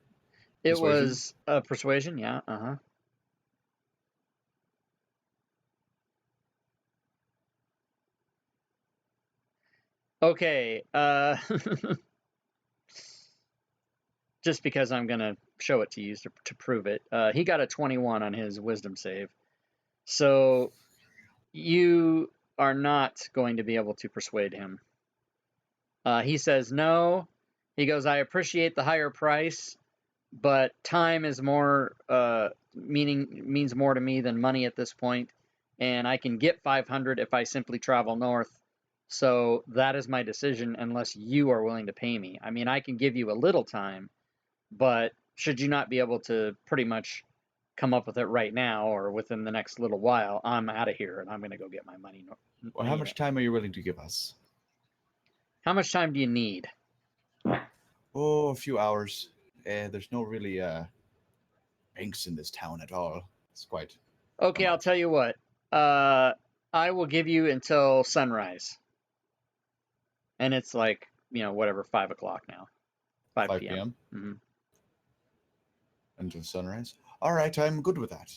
It Persuasion? was persuasion, yeah. Uh-huh. Okay, just because I'm going to show it to you to prove it. He got a 21 on his wisdom save. So you are not going to be able to persuade him. He says no. He goes, I appreciate the higher price, but time is more means more to me than money at this point, and I can get 500 if I simply travel north. So that is my decision unless you are willing to pay me. I mean, I can give you a little time, but should you not be able to pretty much come up with it right now or within the next little while, I'm out of here and I'm going to go get my money. Well, how much time are you willing to give us? How much time do you need? Oh, a few hours. There's no really banks in this town at all. It's quite. Okay, I'll tell you what. I will give you until sunrise. And it's like, whatever, 5 o'clock now. 5 5 p.m. p.m. Mm-hmm. Until sunrise. All right, I'm good with that.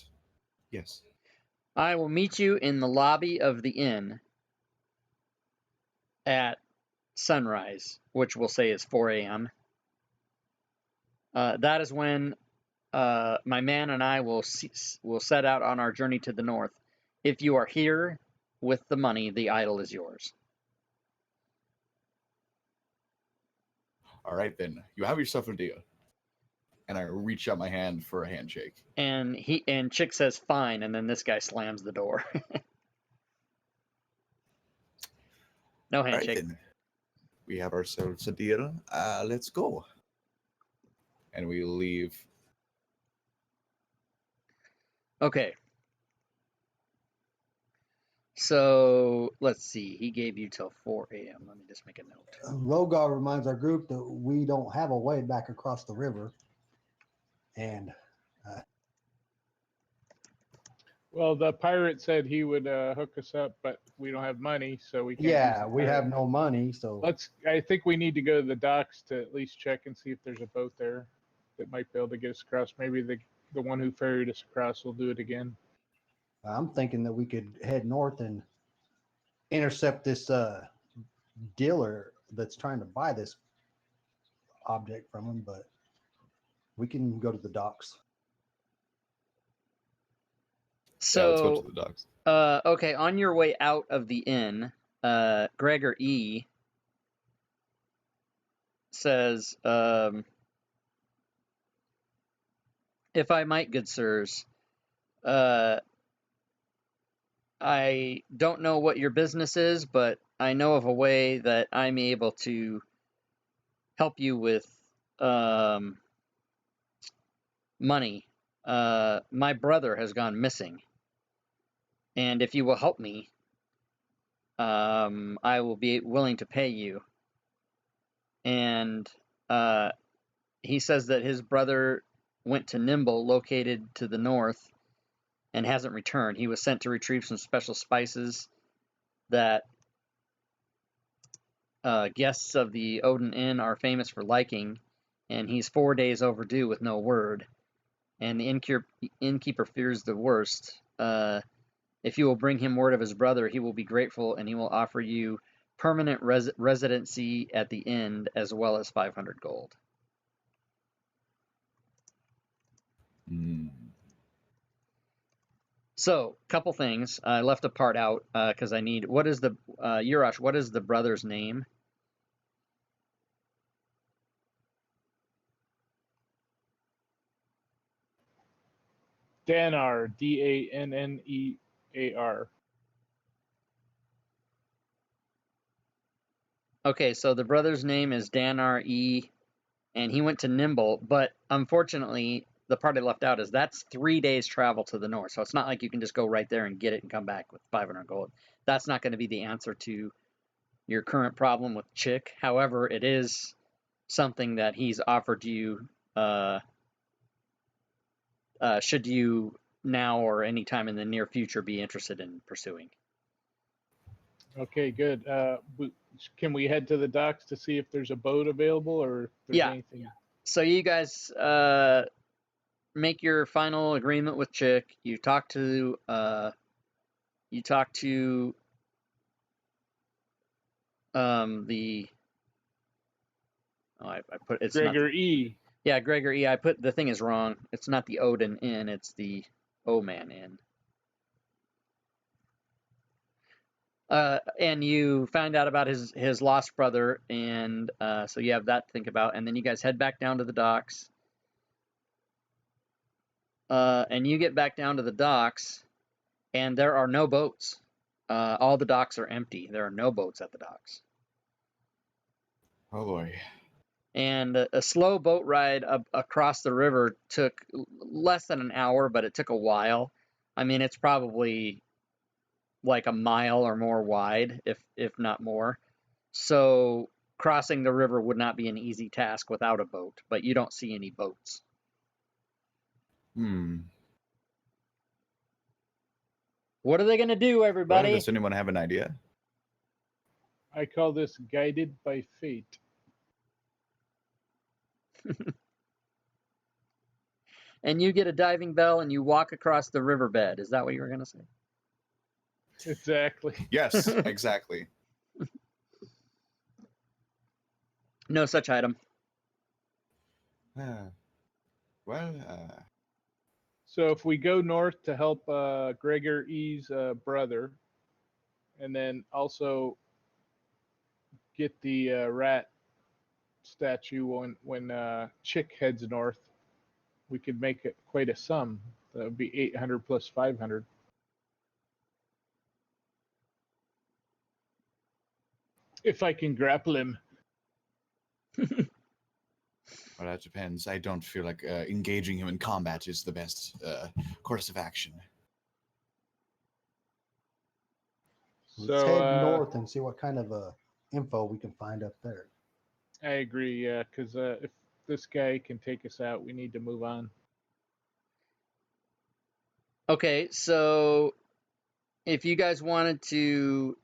Yes. I will meet you in the lobby of the inn at sunrise, which we'll say is 4 a.m. That is when my man and I will set out on our journey to the north. If you are here with the money, the idol is yours. All right, then. You have yourself a deal. And I reach out my hand for a handshake. And Chick says fine, and then this guy slams the door. No handshake. All right, then. We have ourselves a deal. Let's go. And we leave. Okay. So let's see. He gave you till 4 a.m. Let me just make a note. Rogar reminds our group that we don't have a way back across the river. And Well, the pirate said he would hook us up, but we don't have money, so we can't. yeah, we have no money. So I think we need to go to the docks to at least check and see if there's a boat there that might be able to get us across. Maybe the one who ferried us across will do it again. I'm thinking that we could head north and intercept this dealer that's trying to buy this object from him, but we can go to the docks. Yeah, let's go So, to the docks. okay, on your way out of the inn, Gregor E. says, if I might, good sirs, I don't know what your business is, but I know of a way that I'm able to help you with money. My brother has gone missing, and if you will help me, I will be willing to pay you. And he says that his brother went to Nimble, located to the north, and hasn't returned. He was sent to retrieve some special spices that guests of the Odin Inn are famous for liking, and he's 4 days overdue with no word. And the innkeeper fears the worst. If you will bring him word of his brother, he will be grateful, and he will offer you permanent residency at the inn as well as 500 gold. So, couple things. I left a part out because I need. What is the Urash? What is the brother's name? Dannar, Dannear. Okay, so the brother's name is Dannar E, and he went to Nimble, but unfortunately, the part I left out is that's 3 days travel to the north. So it's not like you can just go right there and get it and come back with 500 gold. That's not going to be the answer to your current problem with Chick. However, it is something that he's offered you should you now or any time in the near future be interested in pursuing. Okay, good. Can we head to the docks to see if there's a boat available or if there's Yeah. anything? So you guys make your final agreement with Chick. You talk to the I put it's Gregor not E. yeah Gregor E. I put the thing is wrong. It's not the Odin Inn. It's the O-Man Inn. And you find out about his lost brother, and so you have that to think about. And then you guys head back down to the docks. And you get back down to the docks, and there are no boats. All the docks are empty. There are no boats at the docks. Oh boy. And a slow boat ride across the river took less than an hour, but it took a while. I mean, it's probably like a mile or more wide, if not more. So crossing the river would not be an easy task without a boat, but you don't see any boats. What are they going to do, everybody? Well, does anyone have an idea? I call this guided by fate. And you get a diving bell and you walk across the riverbed. Is that what you were going to say? Exactly. Yes, exactly. No such item. So if we go north to help Gregor E.'s brother, and then also get the rat statue when Chick heads north, we could make it quite a sum. That would be 800 plus 500. If I can grapple him. Well, that depends. I don't feel like engaging him in combat is the best course of action. Let's head north and see what kind of info we can find up there. I agree, yeah, because if this guy can take us out, we need to move on. Okay, so if you guys wanted to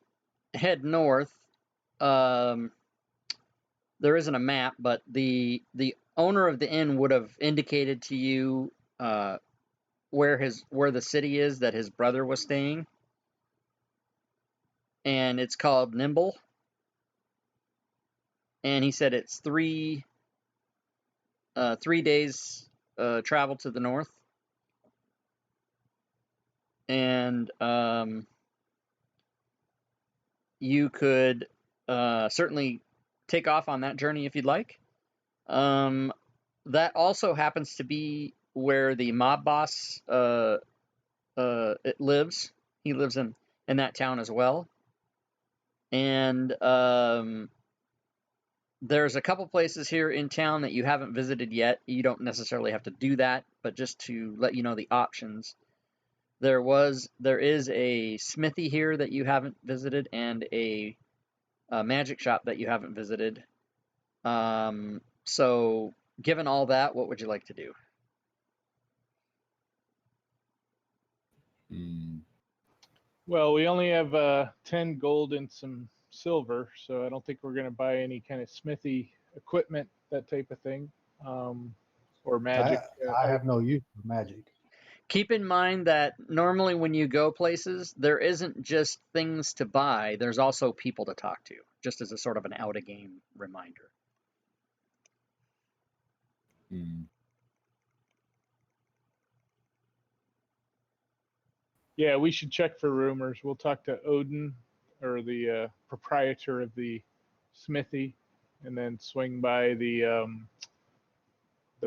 head north, there isn't a map, but the owner of the inn would have indicated to you where the city is that his brother was staying, and it's called Nimble. And he said it's 3 days travel to the north, and you could certainly take off on that journey if you'd like. That also happens to be where the mob boss it lives. He lives in that town as well. And there's a couple places here in town that you haven't visited yet. You don't necessarily have to do that, but just to let you know the options. There is a smithy here that you haven't visited, and a magic shop that you haven't visited. So given all that, what would you like to do? Well, we only have 10 gold and some silver, so I don't think we're going to buy any kind of smithy equipment, that type of thing, or magic. I have no use for magic. Keep in mind that normally when you go places, there isn't just things to buy, there's also people to talk to, just as a sort of an out-of-game reminder. Yeah, we should check for rumors. We'll talk to Odin, or the proprietor of the smithy, and then swing by the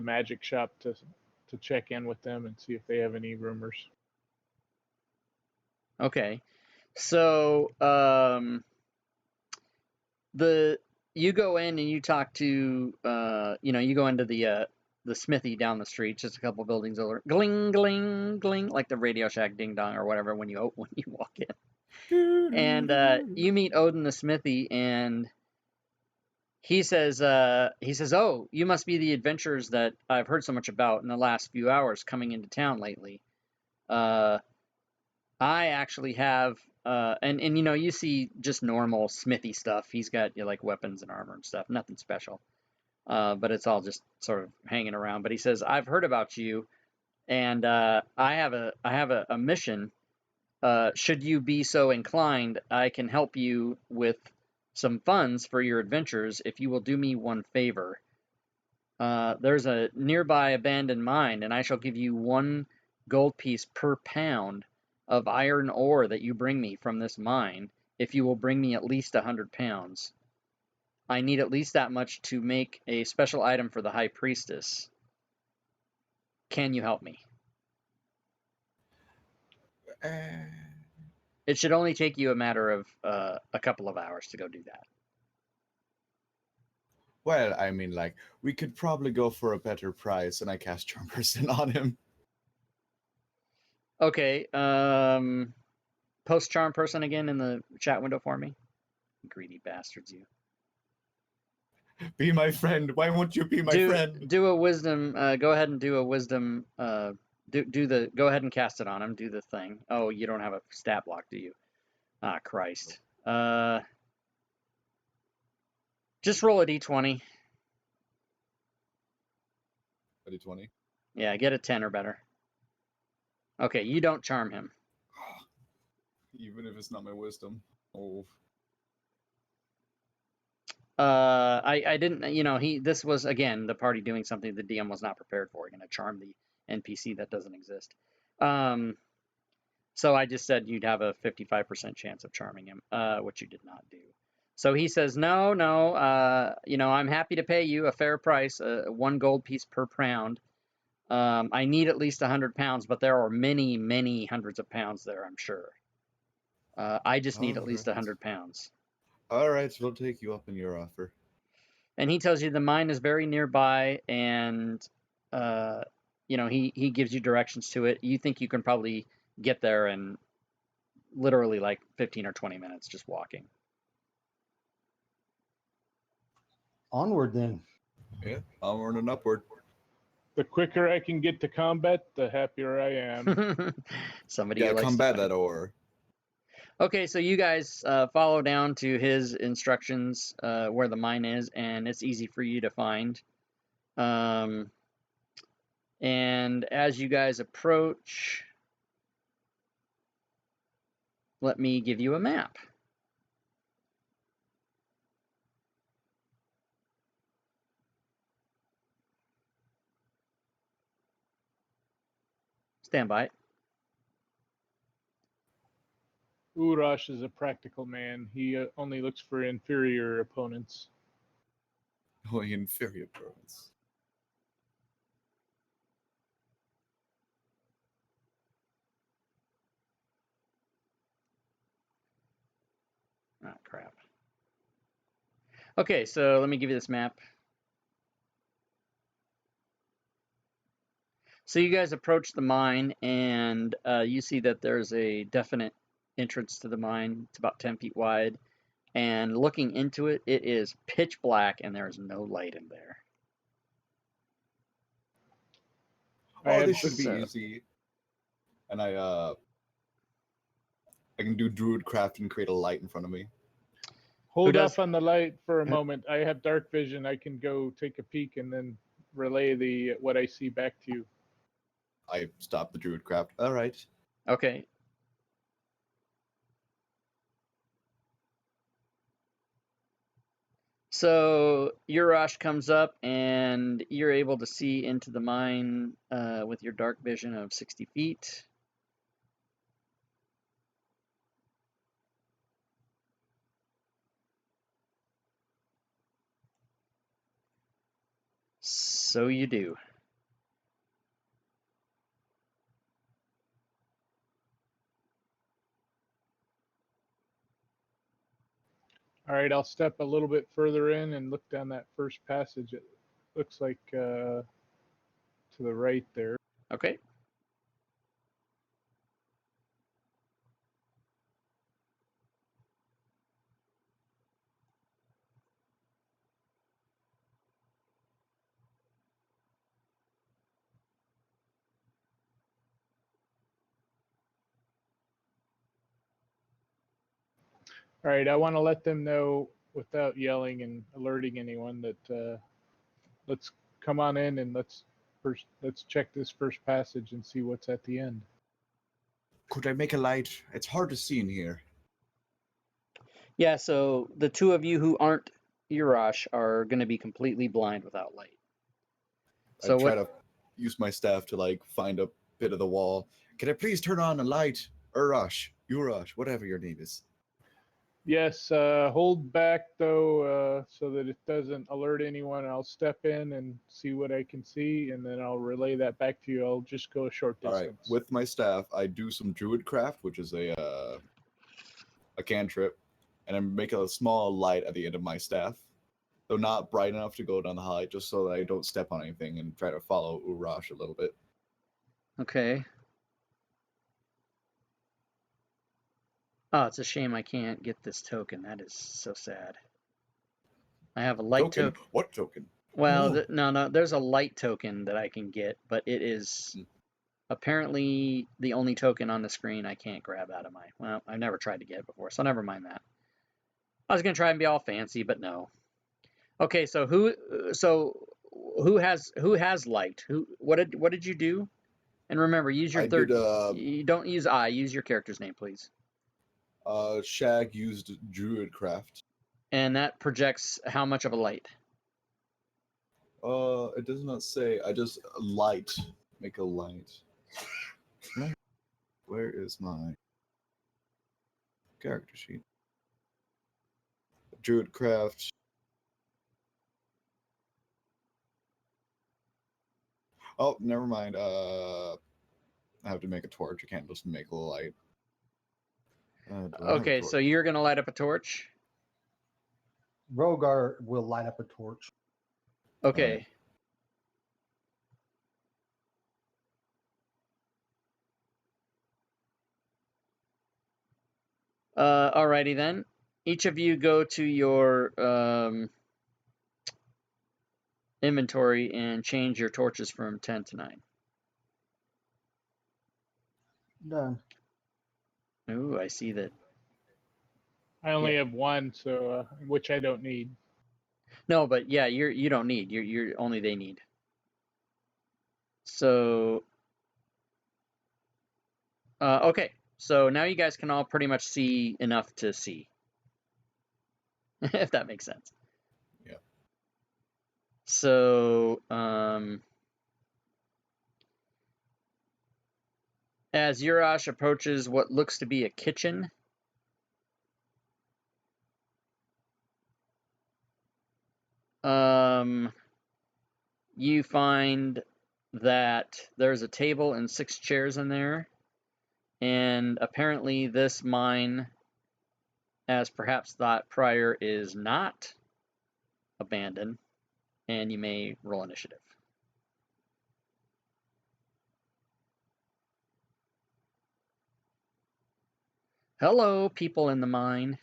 magic shop to check in with them and see if they have any rumors. Okay, so you go in and you talk to you go into the smithy down the street, just a couple buildings over, gling gling gling, like the Radio Shack ding dong or whatever when you walk in, and you meet Odin the smithy, and he says, "Oh, you must be the adventurers that I've heard so much about in the last few hours coming into town lately. I actually have, and you know, you see just normal smithy stuff. He's got like weapons and armor and stuff, nothing special, but it's all just sort of hanging around. But he says, I've heard about you, and I have a mission. Should you be so inclined, I can help you with some funds for your adventures if you will do me one favor. There's a nearby abandoned mine, and I shall give you 1 gold piece per pound of iron ore that you bring me from this mine if you will bring me at least 100 pounds. I need at least that much to make a special item for the High Priestess. Can you help me? It should only take you a matter of a couple of hours to go do that. Well, I mean, like, we could probably go for a better price, and I cast Charm Person on him. Okay, post charm person again in the chat window for me. Greedy bastards, you. Be my friend. Why won't you be my friend? Do a wisdom. Go ahead and do a wisdom. Go ahead and cast it on him. Do the thing. Oh, you don't have a stat block, do you? Ah, Christ. Just roll a d20. A D20. Yeah, get a 10 or better. Okay, you don't charm him. Even if it's not my wisdom. Oh. I didn't, you know, this was, again, the party doing something the DM was not prepared for. You're going to charm the NPC that doesn't exist. So I just said you'd have a 55% chance of charming him, which you did not do. So he says, no, you know, I'm happy to pay you a fair price, 1 gold piece per pound. I need at least 100 pounds, but there are many, many hundreds of pounds there, I'm sure. I just need at least 100 pounds. All right, we'll take you up on your offer. And he tells you the mine is very nearby, and you know, he gives you directions to it. You think you can probably get there in literally like 15 or 20 minutes just walking. Onward then. Yeah, onward and upward. The quicker I can get to combat, the happier I am. Somebody Yeah, who likes to combat fight. that ore. Okay, so you guys follow down to his instructions where the mine is, and it's easy for you to find. And as you guys approach, let me give you a map. Stand by it. Urash is a practical man. He only looks for inferior opponents. Oh, inferior province. Oh, crap. Okay, so let me give you this map. So you guys approach the mine, and you see that there's a definite entrance to the mine. It's about 10 feet wide. And looking into it, it is pitch black, and there is no light in there. Oh, this should be so- easy. And I can do Druidcraft and create a light in front of me. Hold does? off on the light for a moment. I have dark vision. I can go take a peek and then relay what I see back to you. I stopped the Druidcraft. All right. Okay. So Urash comes up, and you're able to see into the mine with your dark vision of 60 feet. So you do. All right, I'll step a little bit further in and look down that first passage. It looks like to the right there. Okay. All right, I want to let them know without yelling and alerting anyone that let's come on in and let's check this first passage and see what's at the end. Could I make a light? It's hard to see in here. Yeah, so the two of you who aren't Urash are going to be completely blind without light. I So try what? to use my staff to like find a bit of the wall. Can I please turn on a light? Urash, whatever your name is. Yes, hold back though, so that it doesn't alert anyone. I'll step in and see what I can see, and then I'll relay that back to you. I'll just go a short All distance. right, with my staff, I do some druid craft, which is a cantrip, and I make a small light at the end of my staff, though not bright enough to go down the height, just so that I don't step on anything and try to follow Urash a little bit. Okay. Oh, it's a shame I can't get this token. That is so sad. I have a light Token? token. What token? Well, Oh. no, there's a light token that I can get, but it is apparently the only token on the screen I can't grab out of my. Well, I've never tried to get it before, so never mind that. I was gonna try and be all fancy, but no. Okay, so who has light? What did you do? And remember, use your I third. did You don't use I. Use your character's name, please. Shag used druid craft. And that projects how much of a light? It does not say. I just light. Make a light. Where is my character sheet? Druid craft. Oh, never mind. I have to make a torch. I can't just make a light. Do I have a Okay, so torch? you're gonna light up a torch. Rogar will light up a torch. Okay. Alright. Alrighty then. Each of you go to your inventory and change your torches from 10 to 9. Done. Ooh, I see that. I only Yeah. have one, so which I don't need. No, but yeah, you don't need. You're only they need. So okay. So now you guys can all pretty much see enough to see. If that makes sense. Yeah. So as Urash approaches what looks to be a kitchen, you find that there's a table and 6 chairs in there, and apparently this mine, as perhaps thought prior, is not abandoned, and you may roll initiative. Hello, people in the mine.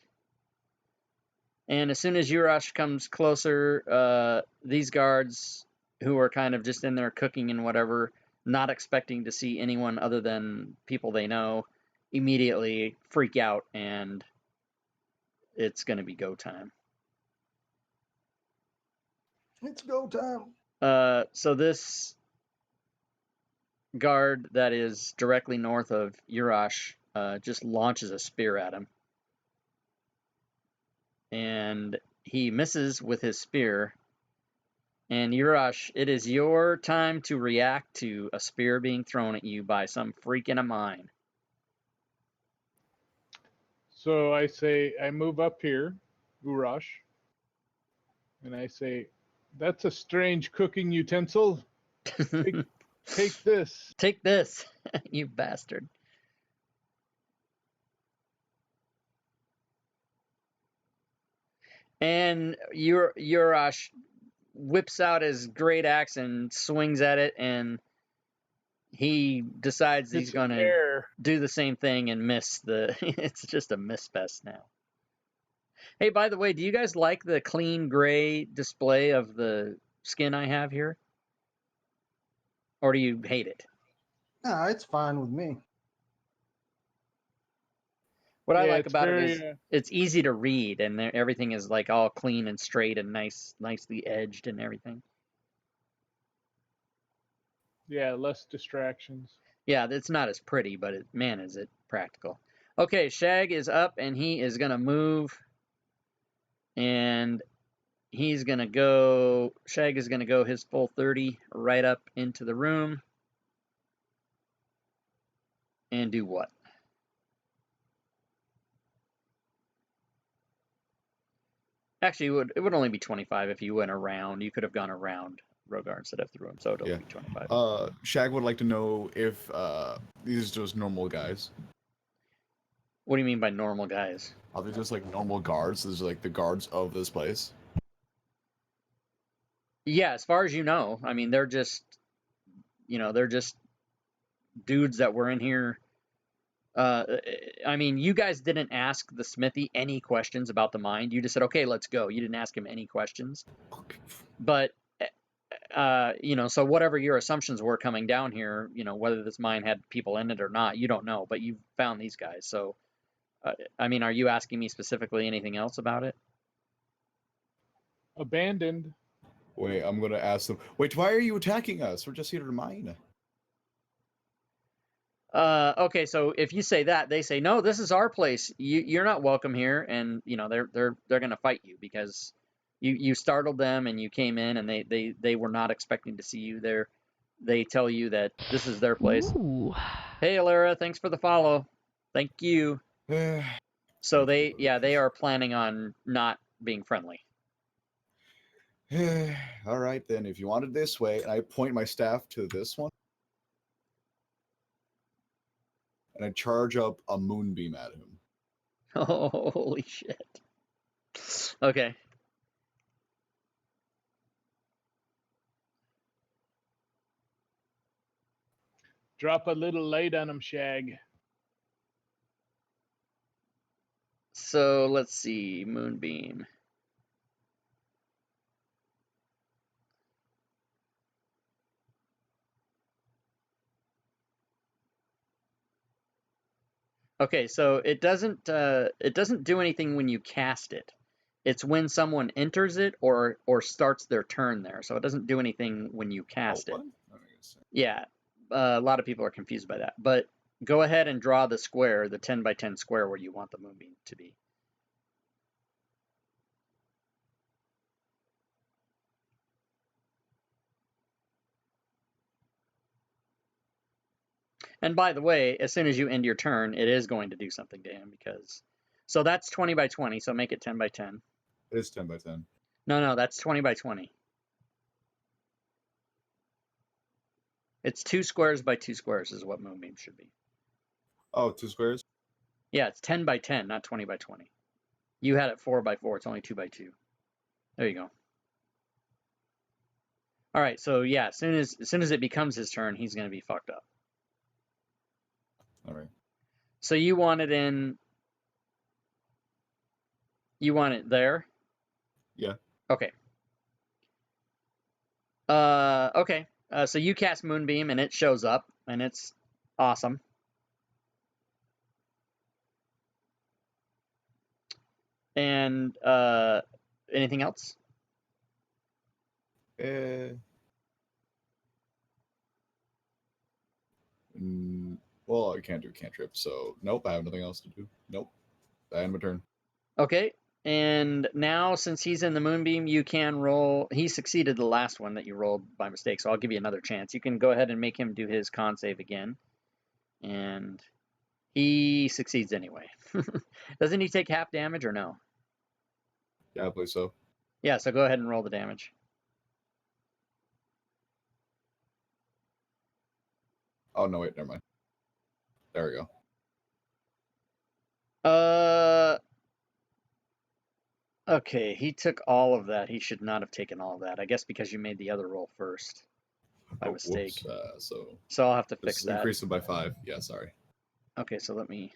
And as soon as Urash comes closer, these guards, who are kind of just in there cooking and whatever, not expecting to see anyone other than people they know, immediately freak out, and it's going to be go time. It's go time. So this guard that is directly north of Urash just launches a spear at him. And he misses with his spear. And Urash, it is your time to react to a spear being thrown at you by some freak in a mine. So I say, I move up here, Urash, and I say, that's a strange cooking utensil. Take this. Take this, you bastard. And Urash whips out his great axe and swings at it, and he decides he's It's going to air. do the same thing and miss the... It's just a miss fest now. Hey, by the way, do you guys like the clean gray display of the skin I have here? Or do you hate it? No, it's fine with me. What I Yeah, like it's about it very. is it's easy to read, and everything is like all clean and straight and nicely edged and everything. Yeah, less distractions. Yeah, it's not as pretty, but man, is it practical. Okay, Shag is up, and he is gonna move, and he's gonna go. Shag is gonna go his full 30 right up into the room, and do what? Actually, it would only be 25 if you went around. You could have gone around Rogar instead of through him, so it'll Yeah. be 25. Shag would like to know if these are just normal guys. What do you mean by normal guys? Are they just like normal guards? These are like the guards of this place. Yeah, as far as you know, I mean, they're just dudes that were in here. I mean, you guys didn't ask the smithy any questions about the mine. You just said, okay, let's go. You didn't ask him any questions. But, so whatever your assumptions were coming down here, whether this mine had people in it or not, you don't know. But you found these guys. So, I mean, are you asking me specifically anything else about it? Abandoned. Wait, I'm gonna ask them. Wait, why are you attacking us? We're just here to mine. Okay, so if you say that, they say, no, this is our place. You're not welcome here, and they're gonna fight you because you startled them and you came in and they were not expecting to see you there. They tell you that this is their place. Ooh. Hey, Alara, thanks for the follow. Thank you. So they are planning on not being friendly. All right, then, if you want it this way, and I point my staff to this one, and I charge up a moonbeam at him. Holy shit. Okay. Drop a little light on them, Shag. So let's see, Moonbeam. Okay, so it doesn't do anything when you cast it. It's when someone enters it or starts their turn there. So it doesn't do anything when you cast it. What? Let me see. Yeah, a lot of people are confused by that. But go ahead and draw the square, the 10 by 10 square where you want the moonbeam to be. And by the way, as soon as you end your turn, it is going to do something to him because. So that's 20 by 20. So make it 10 by 10. It is 10 by 10. No, that's 20 by 20. It's 2 squares by 2 squares is what moonbeam should be. Oh, 2 squares? Yeah, it's 10 by 10, not 20 by 20. You had it 4 by 4. It's only 2 by 2. There you go. All right, so yeah, as soon as it becomes his turn, he's going to be fucked up. All right. So you want it there? Yeah. Okay. Okay. So you cast Moonbeam and it shows up and it's awesome. And anything else? Well, I can't do cantrip, so nope, I have nothing else to do. Nope. I end my turn. Okay. And now, since he's in the Moonbeam, you can roll. He succeeded the last one that you rolled by mistake, so I'll give you another chance. You can go ahead and make him do his con save again. And he succeeds anyway. Doesn't he take half damage or no? Yeah, I believe so. Yeah, so go ahead and roll the damage. Oh, no, wait, never mind. There we go. Okay, he took all of that. He should not have taken all of that. I guess because you made the other roll first by mistake. Whoops. So I'll have to fix Just that. increase it by 5. Yeah, sorry. Okay, so let me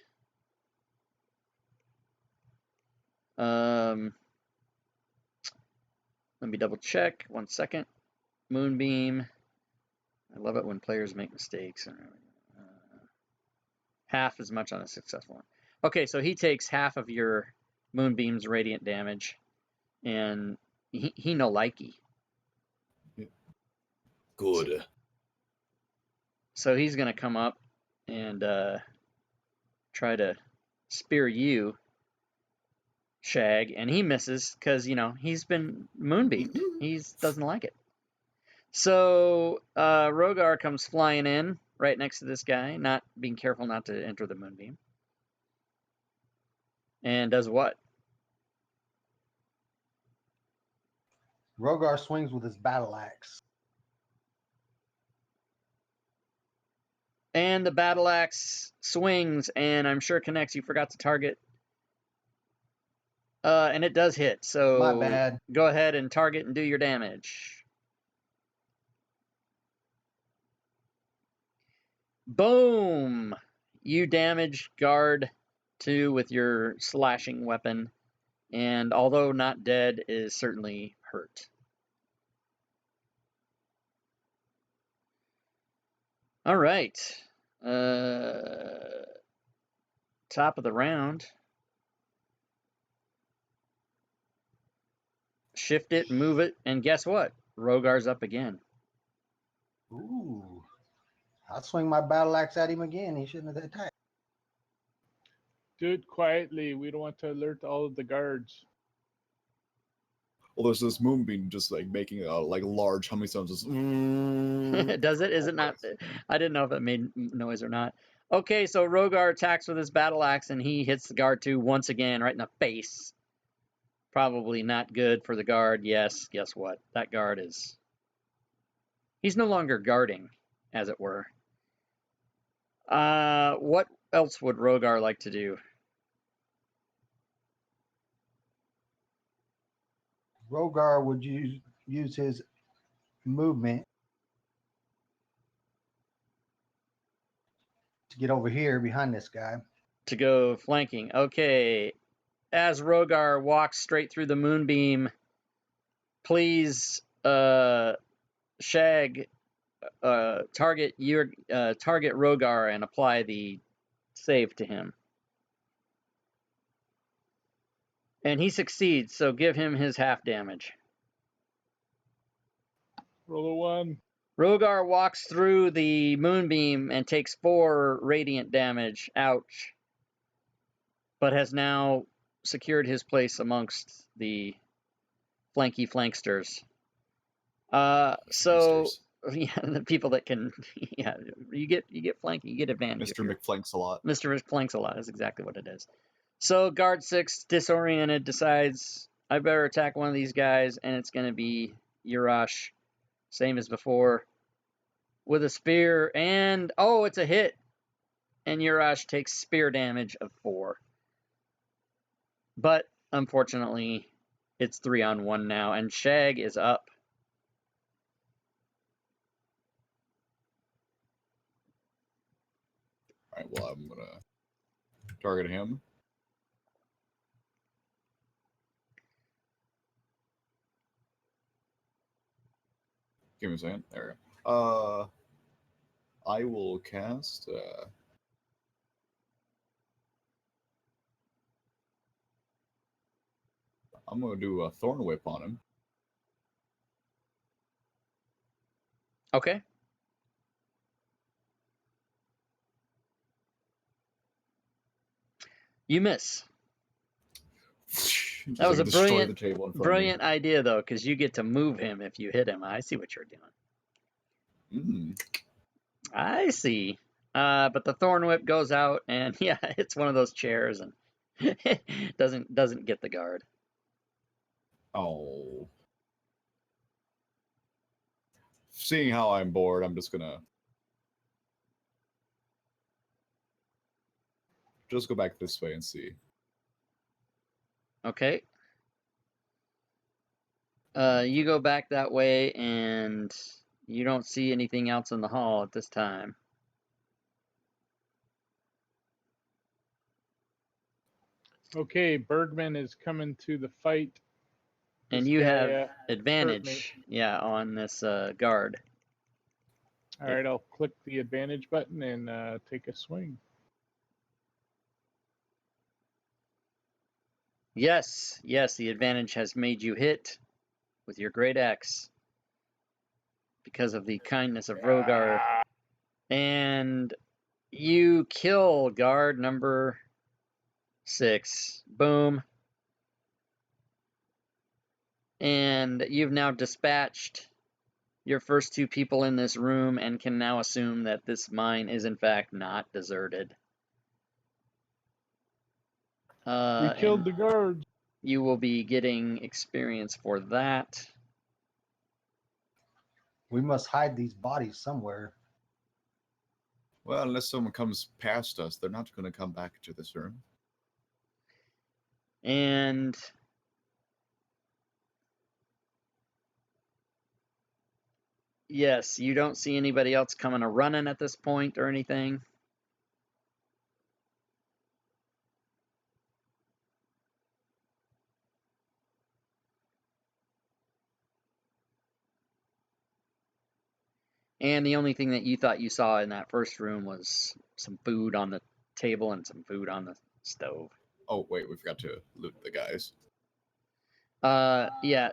double check. 1 second. Moonbeam. I love it when players make mistakes. Half as much on a successful one. Okay, so he takes half of your moonbeam's radiant damage, and he no likey. Good. So he's gonna come up and try to spear you, Shag, and he misses because he's been moonbeamed. He doesn't like it. So Rogar comes flying in right next to this guy, not being careful not to enter the moonbeam, and does what? Rogar swings with his battle axe. And the battle axe swings, and I'm sure connects. You forgot to target. And it does hit. So My bad. go ahead and target and do your damage. Boom! You damage guard 2 with your slashing weapon, and although not dead, is certainly hurt. All right. Top of the round. Shift it, move it, and guess what? Rogar's up again. Ooh. I'll swing my battle axe at him again. He shouldn't have attacked. Do it quietly. We don't want to alert all of the guards. Well, there's this moonbeam just like making like large humming sounds. Just, Does it? Is it not? I didn't know if it made noise or not. Okay, so Rogar attacks with his battle axe, and he hits the guard 2 once again, right in the face. Probably not good for the guard. Yes, guess what? That guard is... He's no longer guarding, as it were. What else would Rogar like to do? Rogar would use his movement to get over here behind this guy. To go flanking. Okay. As Rogar walks straight through the moonbeam, please, Shag, target Rogar and apply the save to him. And he succeeds, so give him his half damage. Roll a 1. Rogar walks through the moonbeam and takes 4 radiant damage. Ouch. But has now secured his place amongst the flanky flanksters. So yeah, the people that can, yeah, you get flank, you get advantage. Mr. McFlanks a lot. Mr. McFlanks a lot is exactly what it is. So guard 6, disoriented, decides I better attack one of these guys, and it's going to be Urash, same as before, with a spear, and oh, it's a hit, and Urash takes spear damage of 4. But unfortunately, it's 3-on-1 now, and Shag is up. All right, well, I'm gonna target him. Give me a second. There. I will cast. I'm gonna do a Thorn Whip on him. Okay. You miss. Just, That was like, a destroy brilliant, the table in front brilliant idea, though, because you get to move him if you hit him. I see what you're doing. of me. I see. But the Thorn Whip goes out, and yeah, it's one of those chairs, and doesn't get the guard. Oh. Seeing how I'm bored, I'm just gonna just go back this way and see. Okay. You go back that way, and you don't see anything else in the hall at this time. Okay, Bergman is coming to the fight. And This you guy, have hurt me. advantage, yeah, on this guard. All right, I'll click the advantage button and take a swing. Yes, yes, the advantage has made you hit with your great axe because of the kindness of Rogar. Ah, And you kill guard number 6. Boom. And you've now dispatched your first 2 people in this room and can now assume that this mine is in fact not deserted. we killed And the guards. you will be getting experience for that. We must hide these bodies somewhere. Well, unless someone comes past us, they're not going to come back to this room. And yes, you don't see anybody else coming a running at this point or anything. And the only thing that you thought you saw in that first room was some food on the table and some food on the stove. Oh, wait, we forgot to loot the guys. Yeah,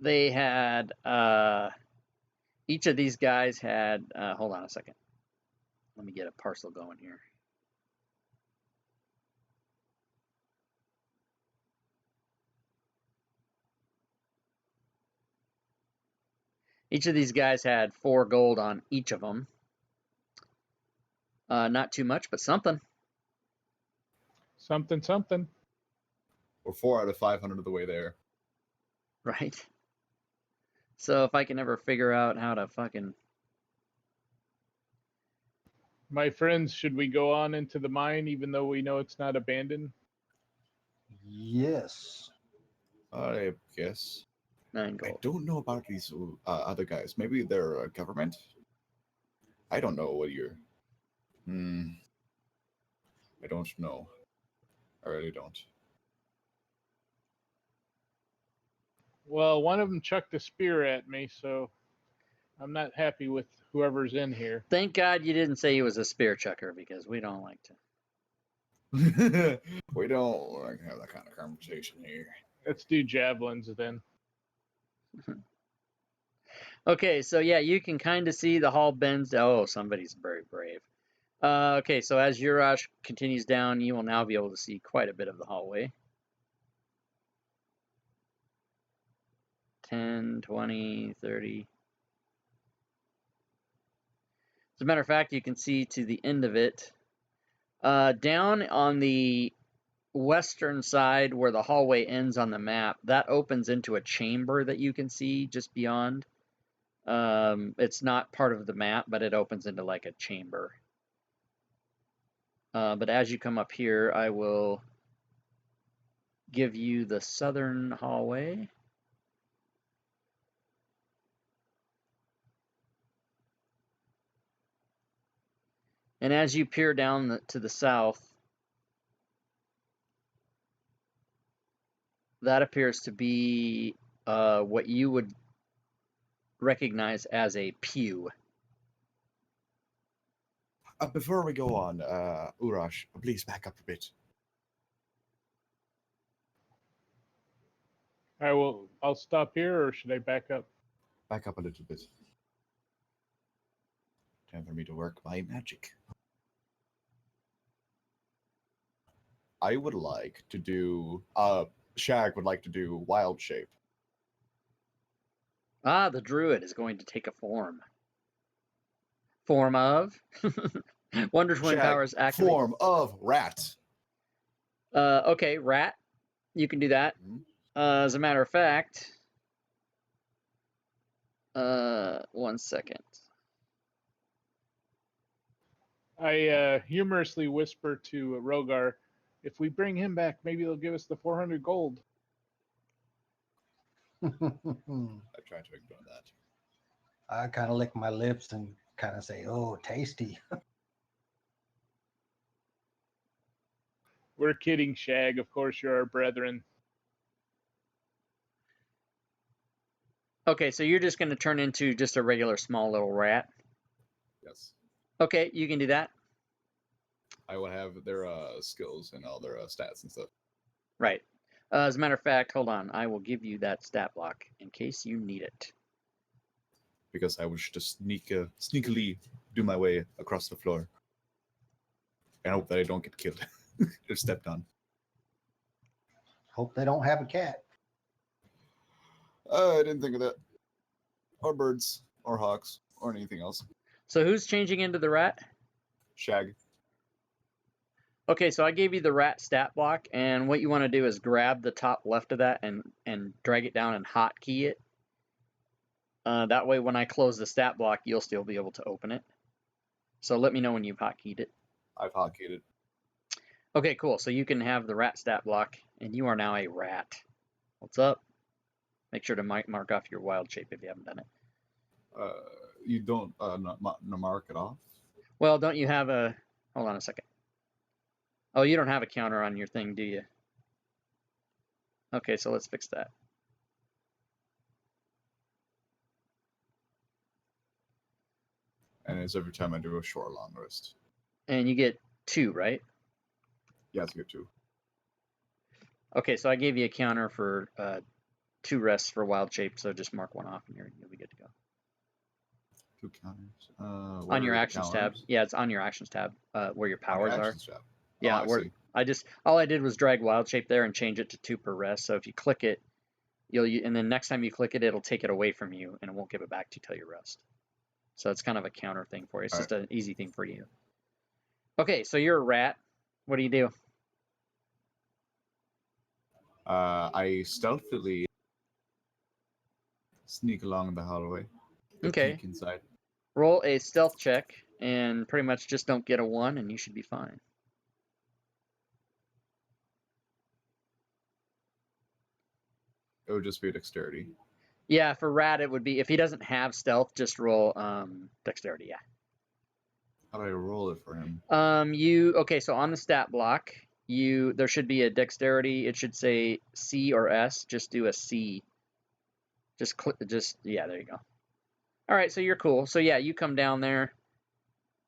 they had, each of these guys had, hold on a second. Let me get a parcel going here. Each of these guys had 4 gold on each of them. Not too much, but something. Something, something. We're 4 out of 500 of the way there. Right? So if I can ever figure out how to fucking... My friends, should we go on into the mine even though we know it's not abandoned? Yes. I guess. 9 I gold. don't know about these other guys. Maybe they're government? I don't know what you're... I don't know. I really don't. Well, one of them chucked a spear at me, so I'm not happy with whoever's in here. Thank God you didn't say he was a spear chucker, because we don't like to. We don't have that kind of conversation here. Let's do javelins then. Okay, so yeah, you can kind of see the hall bends. Oh, somebody's very brave. Okay, so as Urash continues down, you will now be able to see quite a bit of the hallway. 10, 20, 30. As a matter of fact, you can see to the end of it. Down on the western side where the hallway ends on the map, that opens into a chamber that you can see just beyond. It's not part of the map, but it opens into like a chamber. But as you come up here, I will give you the southern hallway. And as you peer down to the south, that appears to be what you would recognize as a pew. Before we go on, Urash, please back up a bit. I'll stop here, or should I back up? Back up a little bit. Time for me to work my magic. I would like to do... Shag would like to do Wild Shape. Ah, the druid is going to take a form. Form of? Wonder Twin Shag, powers activate. form of rat. Okay, rat. You can do that. As a matter of fact, 1 second. I humorously whisper to Rogar, if we bring him back, maybe they'll give us the 400 gold. I try to ignore that. I kind of lick my lips and kind of say, "Oh, tasty." We're kidding, Shag. Of course, you're our brethren. Okay, so you're just going to turn into just a regular small little rat. Yes. Okay, you can do that. I will have their skills and all their stats and stuff. Right. As a matter of fact, hold on. I will give you that stat block in case you need it. Because I wish to sneakily do my way across the floor. And hope that I don't get killed or stepped on. Hope they don't have a cat. I didn't think of that. Or birds, or hawks, or anything else. So who's changing into the rat? Shag. Okay, so I gave you the rat stat block, and what you want to do is grab the top left of that and drag it down and hotkey it. That way, when I close the stat block, you'll still be able to open it. So let me know when you've hotkeyed it. I've hotkeyed it. Okay, cool. So you can have the rat stat block, and you are now a rat. What's up? Make sure to mark off your wild shape if you haven't done it. You don't mark it off? Well, don't you have a... Hold on a second. Oh, you don't have a counter on your thing, do you? Okay, so let's fix that. And it's every time I do a short or long rest. And you get 2, right? Yeah, it's good too. Okay, so I gave you a counter for 2 rests for wild shape, so just mark 1 off and you'll be good to go. 2 counters. On your actions tab. Yeah, it's on your actions tab where your powers are. Tab. Yeah, I where see. all I did was drag wild shape there and change it to 2 per rest. So if you click it, and then next time you click it, it'll take it away from you and it won't give it back to you till you rest. So it's kind of a counter thing for you. It's just an easy thing for you. Okay, so you're a rat. What do you do? I stealthily sneak along the hallway. Okay. Peek inside. Roll a stealth check and pretty much just don't get a 1 and you should be fine. It would just be dexterity. Yeah, for rat it would be, if he doesn't have stealth, just roll dexterity, yeah. How do I roll it for him? Okay, so on the stat block, there should be a dexterity. It should say C or S. Just do a C. Yeah, there you go. All right, so you're cool. So yeah, you come down there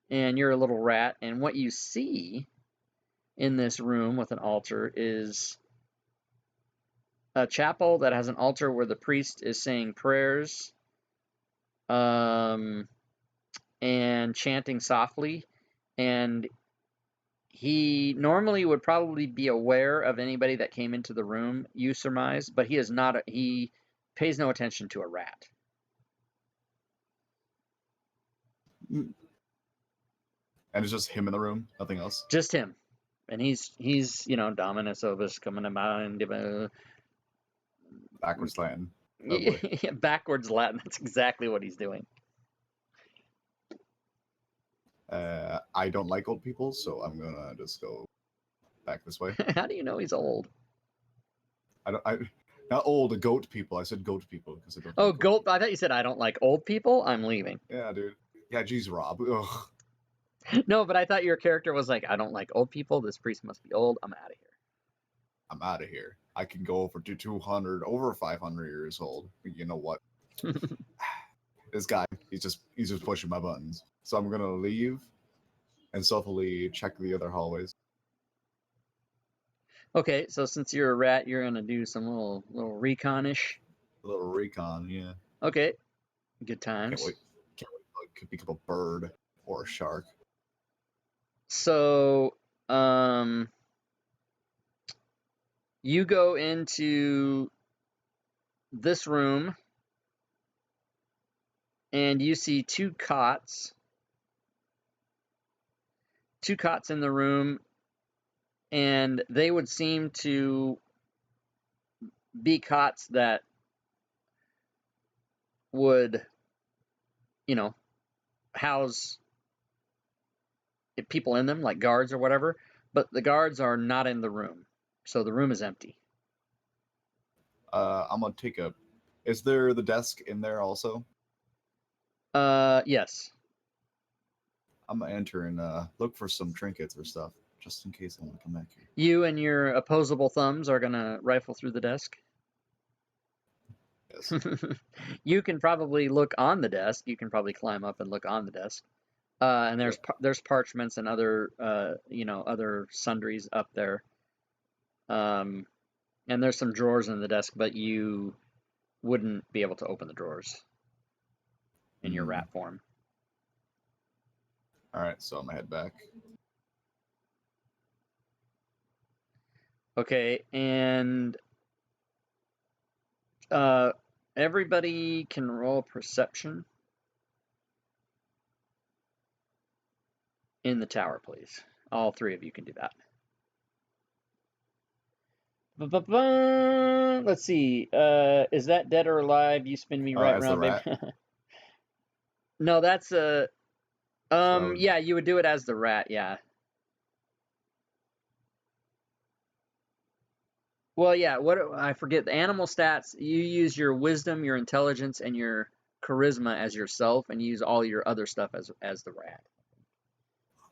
and you're a little rat. And what you see in this room with an altar is a chapel that has an altar where the priest is saying prayers and chanting softly. And he normally would probably be aware of anybody that came into the room, you surmise, but he is not. He pays no attention to a rat. And it's just him in the room, nothing else. Just him, and he's Dominus Obis coming about. Backwards Latin. Oh, Yeah, backwards Latin. That's exactly what he's doing. I don't like old people, so I'm gonna just go back this way. How do you know he's old? Not old, goat people. I said goat people because I don't. Oh, like goat. I thought you said I don't like old people. I'm leaving. Yeah, dude. Yeah, geez, Rob. Ugh. No, but I thought your character was like, I don't like old people. This priest must be old. I'm out of here. I'm out of here. I can go over to 200, over 500 years old. You know what? This guy, he's just pushing my buttons. So I'm gonna leave and stealthily check the other hallways. Okay, so since you're a rat, you're gonna do some little recon-ish. A little recon, yeah. Okay, good times. Can't wait. Could become a bird or a shark. So, you go into this room and you see 2 cots. 2 cots in the room, and they would seem to be cots that would, house people in them, like guards or whatever, but the guards are not in the room, so the room is empty. I'm gonna take a. Is there the desk in there also? Yes. I'm gonna enter and look for some trinkets or stuff, just in case I want to come back here. You and your opposable thumbs are gonna rifle through the desk. Yes. You can probably look on the desk. You can probably climb up and look on the desk. And there's parchments and other other sundries up there. And there's some drawers in the desk, but you wouldn't be able to open the drawers in your rat form. All right, so I'm gonna head back. Okay, and everybody can roll perception in the tower, please. All three of you can do that. Ba-ba-ba. Let's see. Is that dead or alive? You spin me right As the around, baby. rat. No, that's a. So would- Yeah, you would do it as the rat. Yeah. Well, yeah. What I forget the animal stats. You use your wisdom, your intelligence, and your charisma as yourself, and you use all your other stuff as the rat.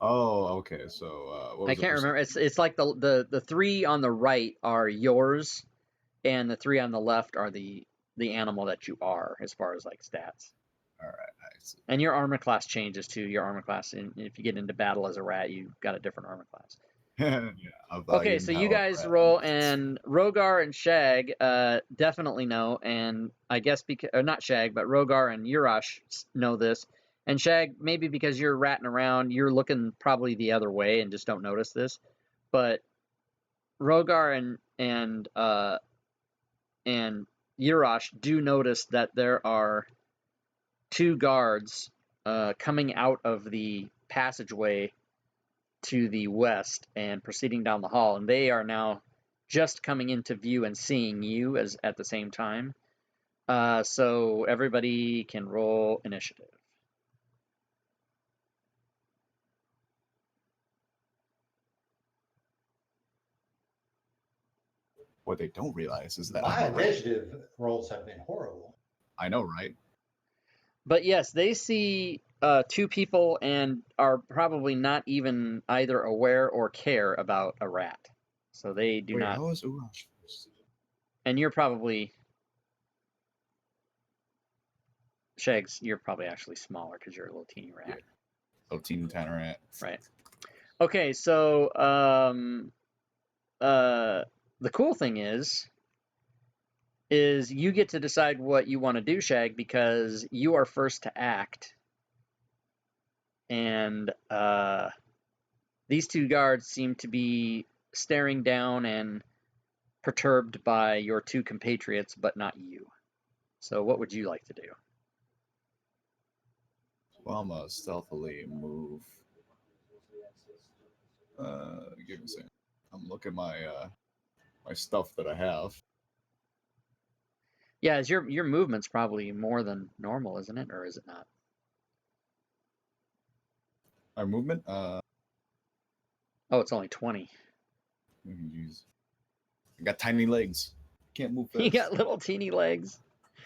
Oh, okay. So what I was the can't remember. It's like the three on the right are yours, and the three on the left are the animal that you are as far as like stats. All right, I see. And your armor class changes too. Your armor class, and if you get into battle as a rat, you've got a different armor class. Yeah, Okay, so you guys roll, and Rogar and Shag definitely know, and I guess because not Shag, but Rogar and Urash know this, and Shag maybe because you're ratting around, you're looking probably the other way and just don't notice this, but Rogar and Urash do notice that there are two guards coming out of the passageway to the west and proceeding down the hall, and they are now just coming into view and seeing you as at the same time. So everybody can roll initiative. What they don't realize is that My I'm a rat. initiative rolls have been horrible. I know, right? But yes, they see two people and are probably not even either aware or care about a rat. So they do Wait, not. how is Urash first? And you're probably Shags. You're probably actually smaller because you're a little teeny rat. Yeah. Oh, Teeny Tiny Rat. Right. Okay, so the cool thing is you get to decide what you want to do, Shag, because you are first to act. And these two guards seem to be staring down and perturbed by your two compatriots, but not you. So what would you like to do? Well, I'm gonna stealthily move. Give me a second. I'm looking my my stuff that I have. Yeah, is your movement's probably more than normal, isn't it? Or is it not? My movement. Oh, it's only 20. Jeez. I got tiny legs. Can't move fast. You got little teeny legs.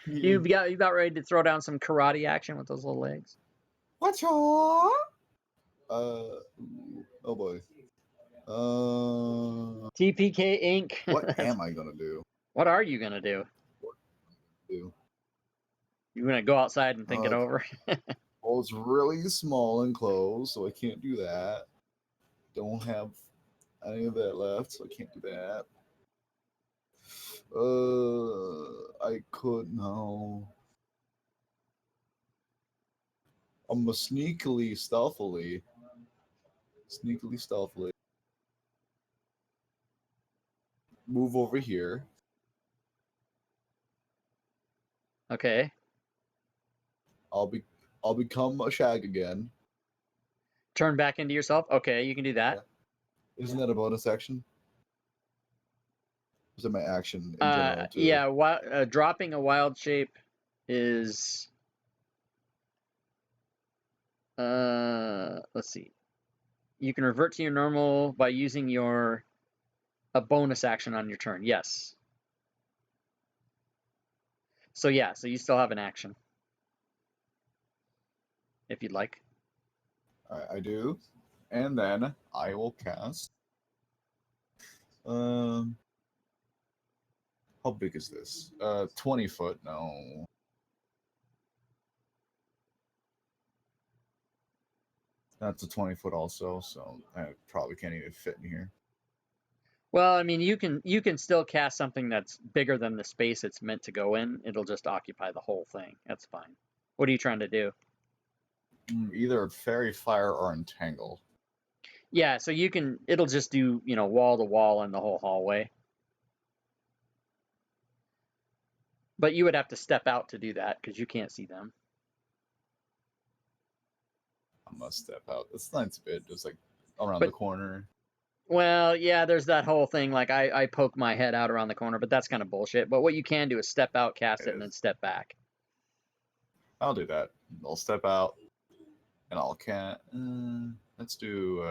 You about ready to throw down some karate action with those little legs. What's wrong? Oh boy. TPK Inc. What am I gonna do? What are you gonna do? Do? You gonna go outside and think it over? Well, it's really small and closed, so I can't do that. Don't have any of that left, so I can't do that. I could no. I'm gonna sneakily, stealthily, move over here. Okay. I'll become a shag again. Turn back into yourself. Okay, you can do that. Yeah. Isn't that a bonus action? Is it my action in general too? Yeah. Dropping a wild shape is. Let's see. You can revert to your normal by using a bonus action on your turn. Yes. So yeah, so you still have an action. If you'd like. I do, and then I will cast. How big is this? 20 foot. No. That's a 20 foot also, so I probably can't even fit in here. Well, I mean, you can still cast something that's bigger than the space it's meant to go in. It'll just occupy the whole thing. That's fine. What are you trying to do? Either Fairy Fire or Entangle. Yeah, so you can. It'll just do wall to wall in the whole hallway. But you would have to step out to do that because you can't see them. I must step out. It's nice bit, just like around But- the corner. Well, yeah, there's that whole thing. Like I poke my head out around the corner, but that's kind of bullshit. But what you can do is step out, cast it, and then step back. I'll do that. I'll step out, and I'll can't. Let's do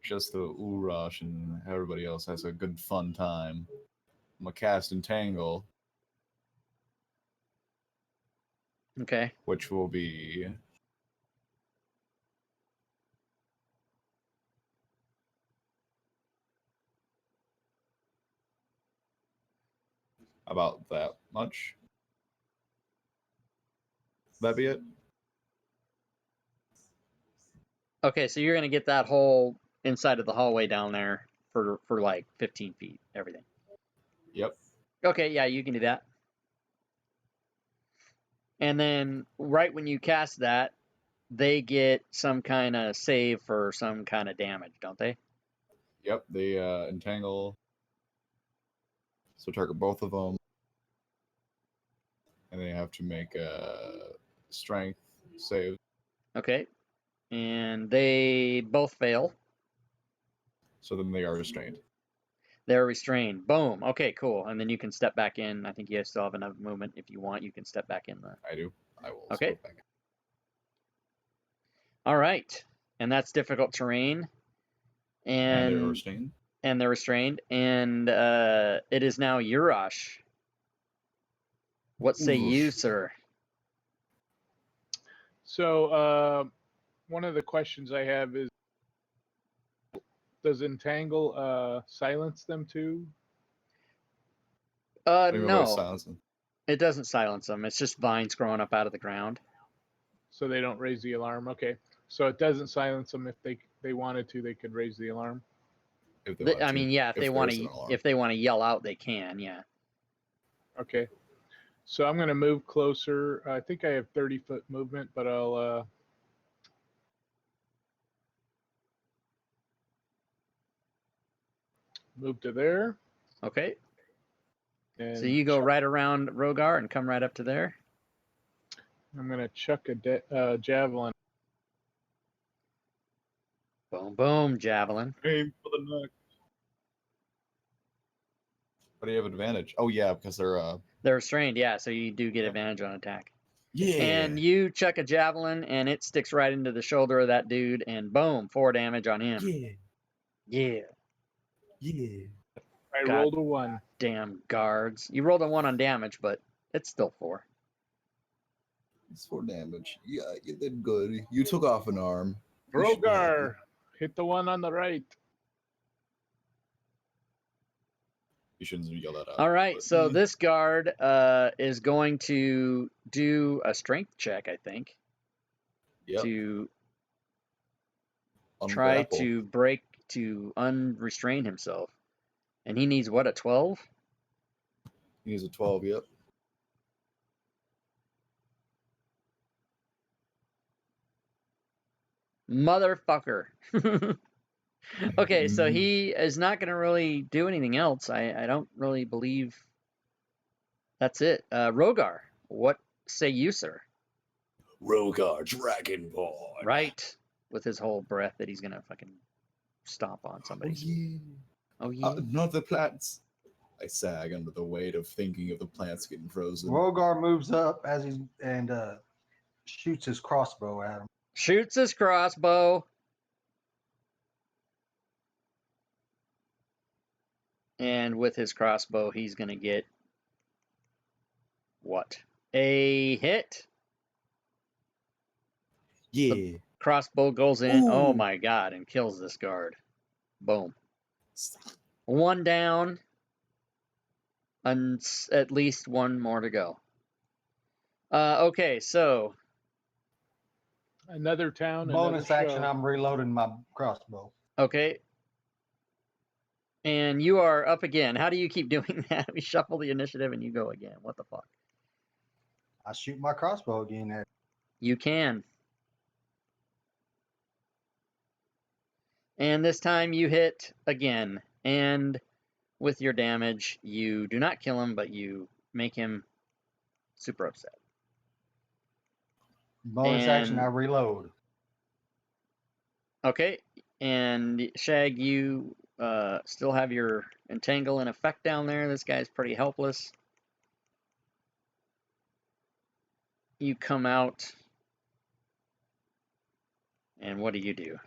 just the Urash, and everybody else has a good fun time. I'm gonna cast Entangle, Okay. which will be about that much. That be it? Okay, so you're gonna get that whole inside of the hallway down there for like 15 feet, everything. Yep. Okay, yeah, you can do that. And then right when you cast that, they get some kind of save for some kind of damage, don't they? Yep. They entangle. So target both of them, and they have to make a strength save. Okay. And they both fail. So then they are restrained. They're restrained. Boom. Okay, cool. And then you can step back in. I think you still have enough movement. If you want, you can step back in the. I do. I will. Okay. Step back. All right. And that's difficult terrain. And they're And restrained. they're restrained. And it is now Urash. What say you, Oof. sir? So one of the questions I have is, does Entangle silence them too? What do you mean by No, silencing? it doesn't silence them. It's just vines growing up out of the ground. So they don't raise the alarm. Okay. So it doesn't silence them. If they wanted to, they could raise the alarm. If they want I to. mean, yeah, if they want there's an to, alarm. if they want to yell out, they can. Yeah. Okay. So I'm going to move closer. I think I have 30-foot movement, but I'll move to there. Okay. And So you go right around Rogar and come right up to there. I'm going to chuck a javelin. Boom, boom, javelin. Aim for the neck. But do you have advantage? Oh yeah, because they're They're restrained, yeah. So you do get Yep. advantage on attack. yeah. And you chuck a javelin, and it sticks right into the shoulder of that dude, and boom, 4 damage on him. Yeah. Yeah. Yeah. I God. rolled a 1. Damn guards. You rolled a 1 on damage, but it's still 4. It's 4 damage. Yeah, you did good. You took off an arm. You should be happy. Rogar, hit the one on the right. You shouldn't yell that out. All right, but- so this guard is going to do a strength check, I think, Yep. to try Ungrapple. to unrestrain himself. And he needs what, a 12? He needs a 12. Yep. Motherfucker. Okay, so Mhm. he is not going to really do anything else. I don't really believe that's it. Rogar, what say you, sir? Rogar Dragonborn. Right, with his whole breath that he's going to fucking stomp on Oh somebody. yeah. Oh, yeah. Not the plants. I sag under the weight of thinking of the plants getting frozen. Rogar moves up as he and shoots his crossbow at him. Shoots his crossbow. And with his crossbow, he's going to get what? A hit. Yeah. Crossbow goes in. Oh Ooh. my god, and kills this guard. Boom. Stop. 1 down. And at least 1 more to go. Okay, so Another town. Bonus another action, show. I'm reloading my crossbow. okay. And you are up again. How do you keep doing that? We shuffle the initiative and you go again. What the fuck? I shoot my crossbow again at You can. And this time you hit again. And with your damage, you do not kill him, but you make him super upset. bonus action. I And reload. okay, and Shag, you still have your entangle in effect down there. This guy's pretty helpless. You come out, and what do?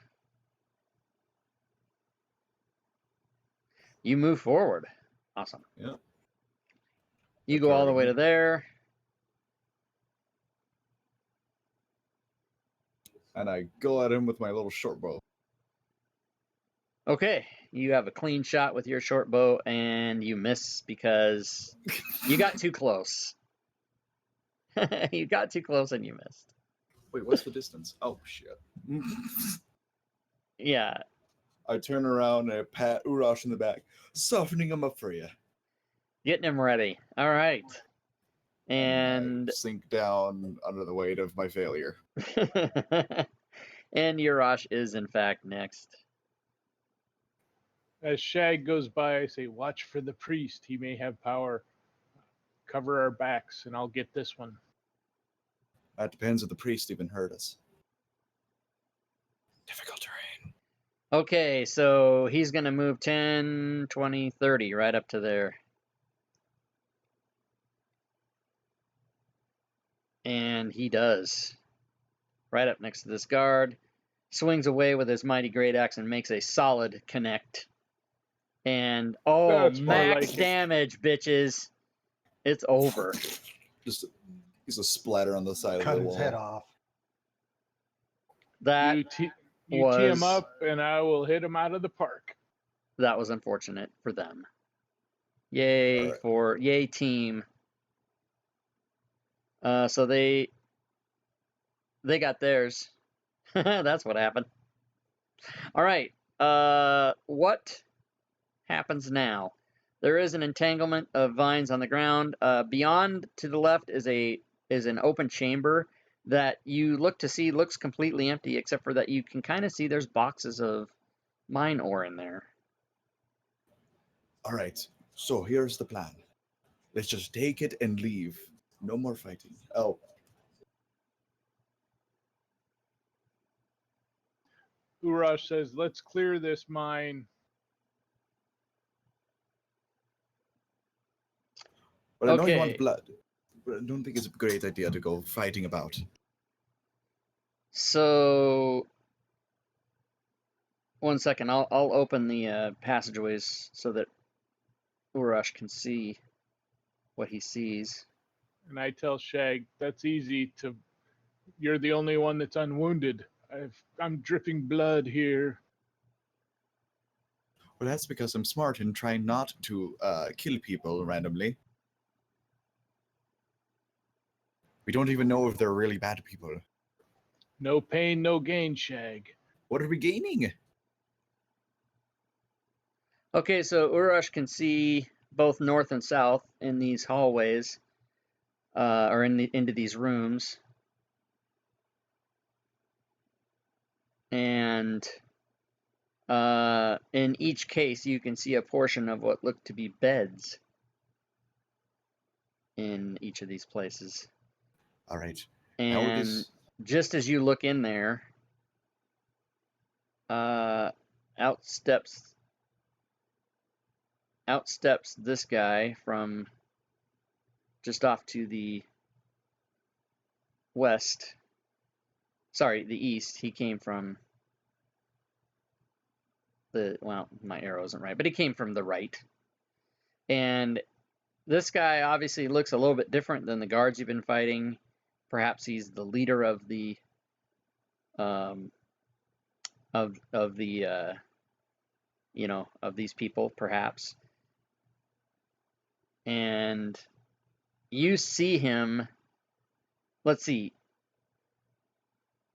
You move forward. Awesome. Yeah. You go all the way to According. there. And I go at him with my little short bow. Okay, you have a clean shot with your short bow, and you miss because you got too close. You got too close and you missed. Wait, what's the distance? Oh, shit. Yeah, I turn around and I pat Urash in the back, softening him up for you. getting him ready. All right. And And I sink down under the weight of my failure. and Urash is in fact next. As Shag goes by, I say, "Watch for the priest. He may have power. Cover our backs, and I'll get this one." That depends if the priest even heard us. Difficult terrain. Okay, so he's going to move 10, 20, 30 right up to there. And he does. Right up next to this guard. Swings away with his mighty great axe and makes a solid connect. And That's more max like it. damage, bitches. It's over. Just he's a splatter on the side Cut of the his wall. head off. That You tee was him up, and I will hit him out of the park. that was unfortunate for them. Yay All right. yay team. So they got theirs. That's what happened. All right. What happens now? There is an entanglement of vines on the ground. Beyond to the left is an open chamber that you look to see looks completely empty, except for that you can kind of see there's boxes of mine ore in there. All right. So here's the plan. Let's just take it and leave. No more fighting. Oh, Urash says, "Let's clear this mine." but I know you Okay. want blood. But I don't think it's a great idea to go fighting about. So, one second. I'll open the passageways so that Urash can see what he sees. And I tell Shag, "That's easy to. You're the only one that's unwounded. I'm dripping blood here." Well, that's because I'm smart and try not to kill people randomly. We don't even know if they're really bad people. No pain, no gain, Shag. What are we gaining? Okay, so Urash can see both north and south in these hallways, or into these rooms, and in each case you can see a portion of what look to be beds in each of these places. All right. Now with And this, just as you look in there, out steps this guy from just off to the west. Sorry, the east. He came from my arrow isn't right, but he came from the right. And this guy obviously looks a little bit different than the guards you've been fighting. Perhaps he's the leader of the of the of these people, perhaps. And you see him. Let's see.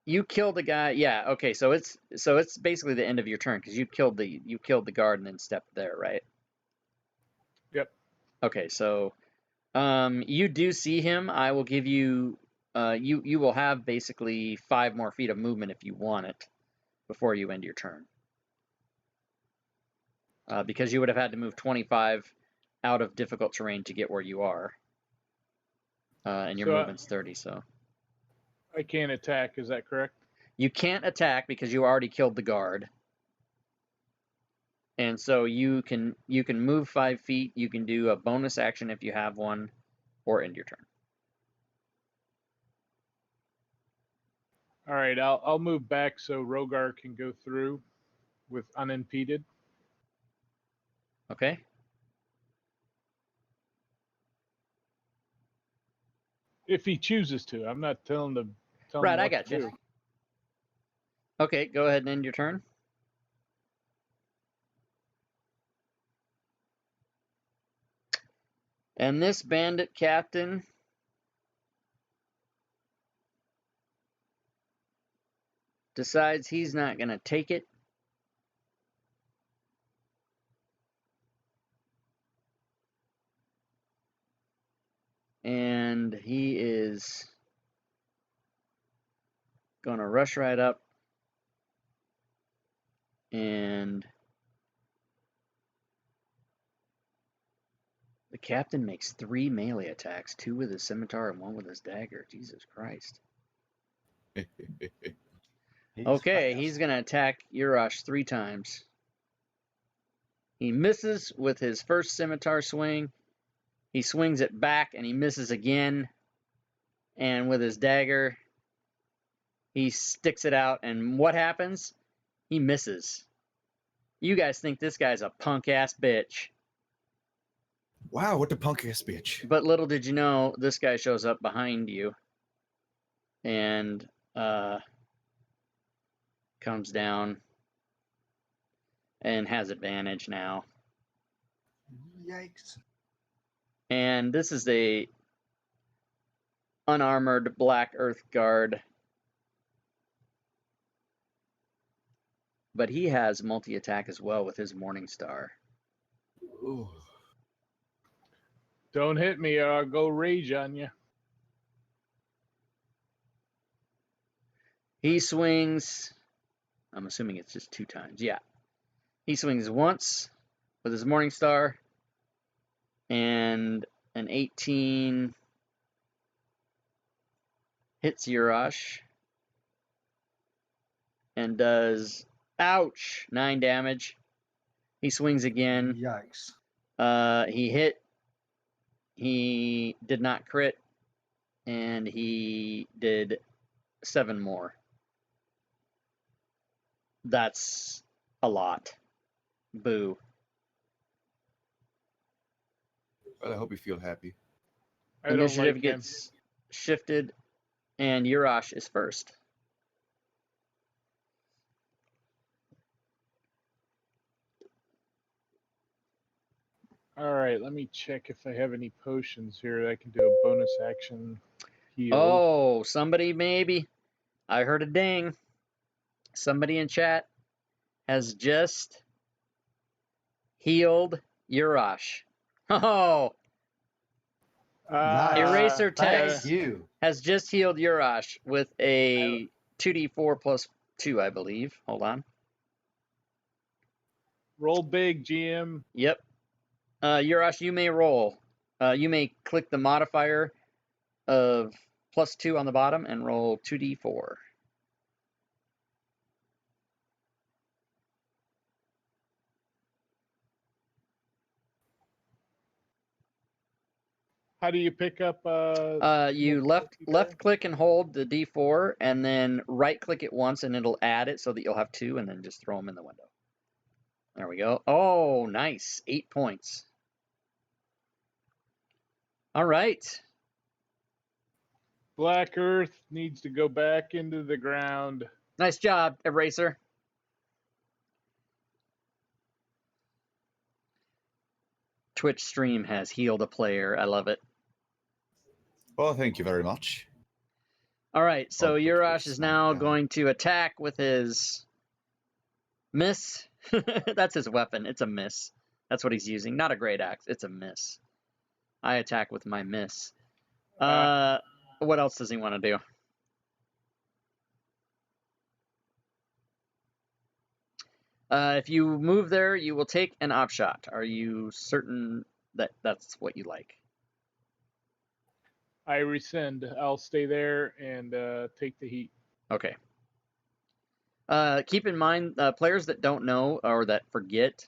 you killed the guy. Yeah. Okay. So it's basically the end of your turn because you killed the guard and then stepped there, right? Yep. Okay. So you do see him. I will give you. You will have basically 5 more feet of movement if you want it before you end your turn. Because you would have had to move 25 out of difficult terrain to get where you are. And your So, movement's 30, so. I can't attack, is that correct? You can't attack because you already killed the guard. And so you can move 5 feet, you can do a bonus action if you have one, or end your turn. All right, I'll move back so Rogar can go through with unimpeded. Okay? If he chooses to. I'm not telling him Right, I what got to you. do. Okay, go ahead and end your turn. And this bandit captain decides he's not going to take it. And he is going to rush right up and the captain makes 3 melee attacks, 2 with his scimitar and 1 with his dagger. Jesus Christ. Okay, fast. he's going to attack Urash 3 times. He misses with his first scimitar swing. He swings it back and he misses again. And with his dagger, he sticks it out. And what happens? He misses. You guys think this guy's a punk ass bitch. Wow, what the punk ass bitch. But little did you know, this guy shows up behind you and comes down and has advantage now. Yikes. And this is a unarmored black earth guard. But he has multi-attack as well with his Morning Star. Ooh. Don't hit me or I'll go rage on you. He swings, I'm assuming it's just 2 times. Yeah. He swings once with his Morning Star, and an 18 hits Urash and does, ouch, 9 damage. He swings again. Yikes. He hit. He did not crit, and he did 7 more. That's a lot. Boo. Well, I hope you feel happy. I don't Initiative like him. gets shifted, and Urash is first. All right, let me check if I have any potions here that I can do a bonus action heal. Oh, somebody maybe. I heard a ding. Somebody in chat has just healed Urash. Oh, Nice. Eraser Thank Text you. has just healed Urash with a 2d4 plus 2, I believe. Hold on. Roll big, GM. Yep. Urash, you may roll. You may click the modifier of plus 2 on the bottom and roll 2d4. How do you pick up? You left click and hold the d4, and then right click it once, and it'll add it so that you'll have 2, and then just throw them in the window. There we go. Oh, nice. 8 points. All right. Black Earth needs to go back into the ground. Nice job, Eraser. Twitch stream has healed a player. I love it. Well, thank you very much. All right, so quickly Urash is smack now down. going to attack with his miss. That's his weapon. It's a miss. That's what he's using. Not a great axe. It's a miss. I attack with my miss. What else does he want to do? If you move there, you will take an op shot. Are you certain that that's what you like? I rescind. I'll stay there and take the heat. Okay. Keep in mind, players that don't know or that forget,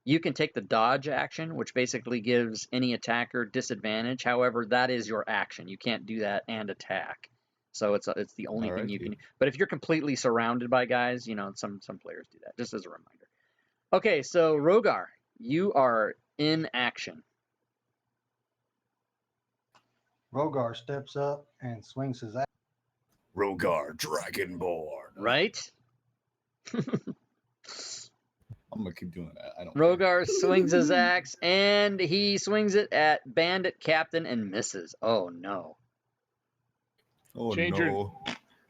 you can take the dodge action, which basically gives any attacker disadvantage. However, that is your action. You can't do that and attack. So it's the only thing you can. But if you're completely surrounded by guys, you know, some players do that. Just as a reminder. Okay, so Rogar, you are in action. Rogar steps up and swings his axe. Rogar Dragonborn. Right? I'm gonna keep doing that. I don't. Rogar swings his axe, and he swings it at Bandit Captain and misses. Oh no! Oh Change no.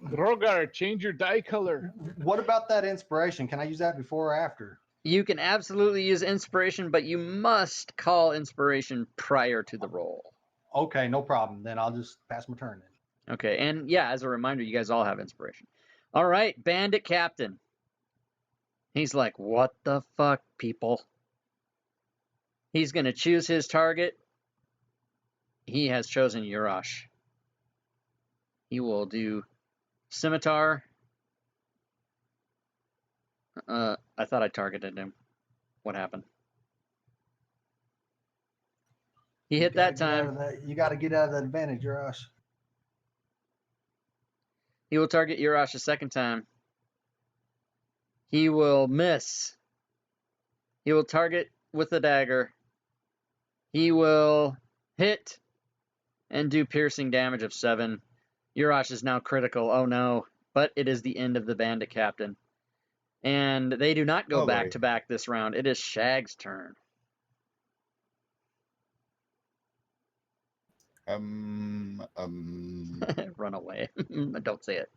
Rogar, change your dye color. What about that inspiration? Can I use that before or after? You can absolutely use inspiration, but you must call inspiration prior to the roll. Okay, no problem. Then I'll just pass my turn then. Okay, and yeah, as a reminder, you guys all have inspiration. All right, Bandit Captain. He's like, what the fuck, people? He's going to choose his target. He has chosen Urash. He will do Scimitar. I thought I targeted him. What happened? He hit that time. You got to get out of that advantage, Rush. He will target Urash a second time. He will miss. He will target with the dagger. He will hit and do piercing damage of 7. Urash is now critical. Oh no. But it is the end of the Bandit Captain. And they do not go back to back this round. It is Shag's turn. Run away. Don't say it.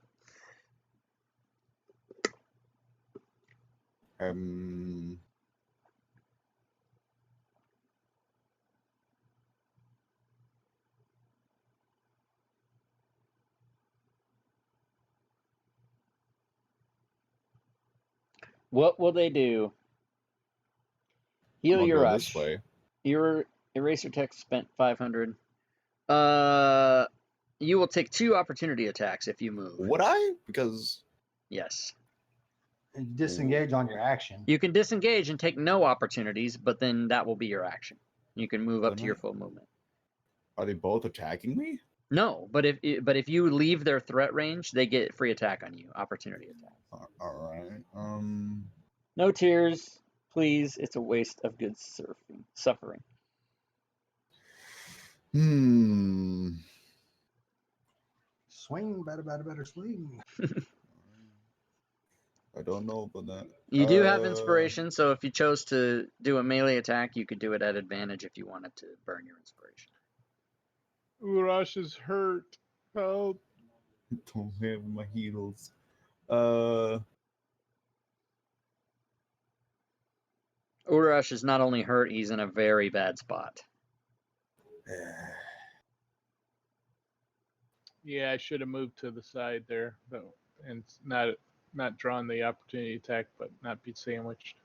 What will they do? Heal your rush. This way. Your eraser tech spent 500. You will take 2 opportunity attacks if you move. Would I? Because yes. And you disengage on your action. You can disengage and take no opportunities, but then that will be your action. You can move up to your full movement. Are they both attacking me? No, but if you leave their threat range, they get free attack on you, opportunity attack. All right. No tears, please. It's a waste of good suffering. Swing, better swing. I don't know about that. You do have inspiration, so if you chose to do a melee attack, you could do it at advantage if you wanted to burn your inspiration. Urash is hurt. Help. Don't have my heals. Urash is not only hurt, he's in a very bad spot. Yeah, I should have moved to the side there, though, and not drawn the opportunity attack, but not be sandwiched.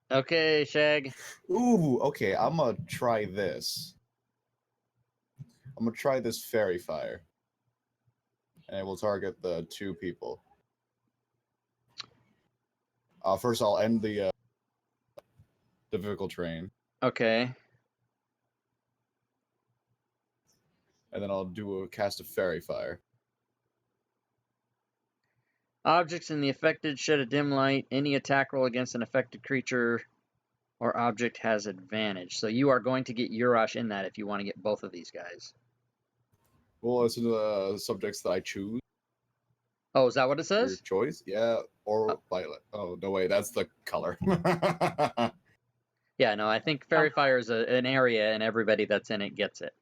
Okay, Shag. Ooh, okay. I'm gonna try this. I'm gonna try this fairy fire, and it will target the 2 people. First, I'll end the vehicle train. Okay. And then I'll do a cast of fairy fire. Objects in the affected shed a dim light. Any attack roll against an affected creature or object has advantage. So you are going to get Urash in that if you want to get both of these guys. Well, it's the subjects that I choose. Oh, is that what it Your says? choice, yeah, or violet. Oh no, wait, that's the color. Yeah, no, I think Fairy Fire is an area, and everybody that's in it gets it.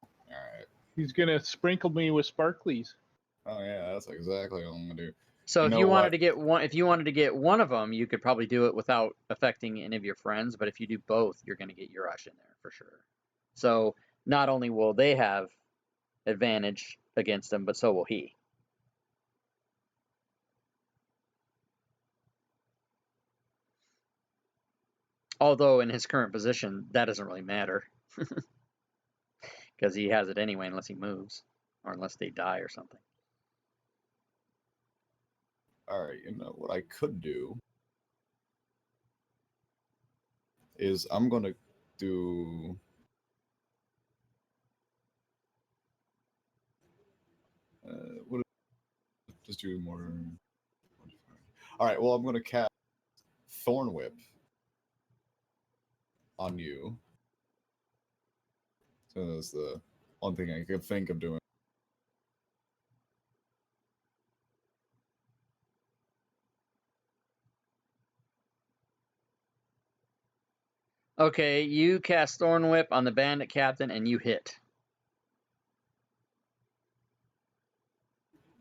All right. He's gonna sprinkle me with sparklies. Oh yeah, that's exactly what I'm gonna do. So You if know you wanted what? to get one, if you wanted to get one of them, you could probably do it without affecting any of your friends. But if you do both, you're going to get Urash in there for sure. So not only will they have advantage against him, but so will he. Although in his current position, that doesn't really matter because he has it anyway, unless he moves or unless they die or something. All right, you know what I could do is I'm gonna do. What? Just do more. All right. Well, I'm gonna cast Thorn Whip on you. So that's the one thing I could think of doing. Okay, you cast Thorn Whip on the bandit captain and you hit.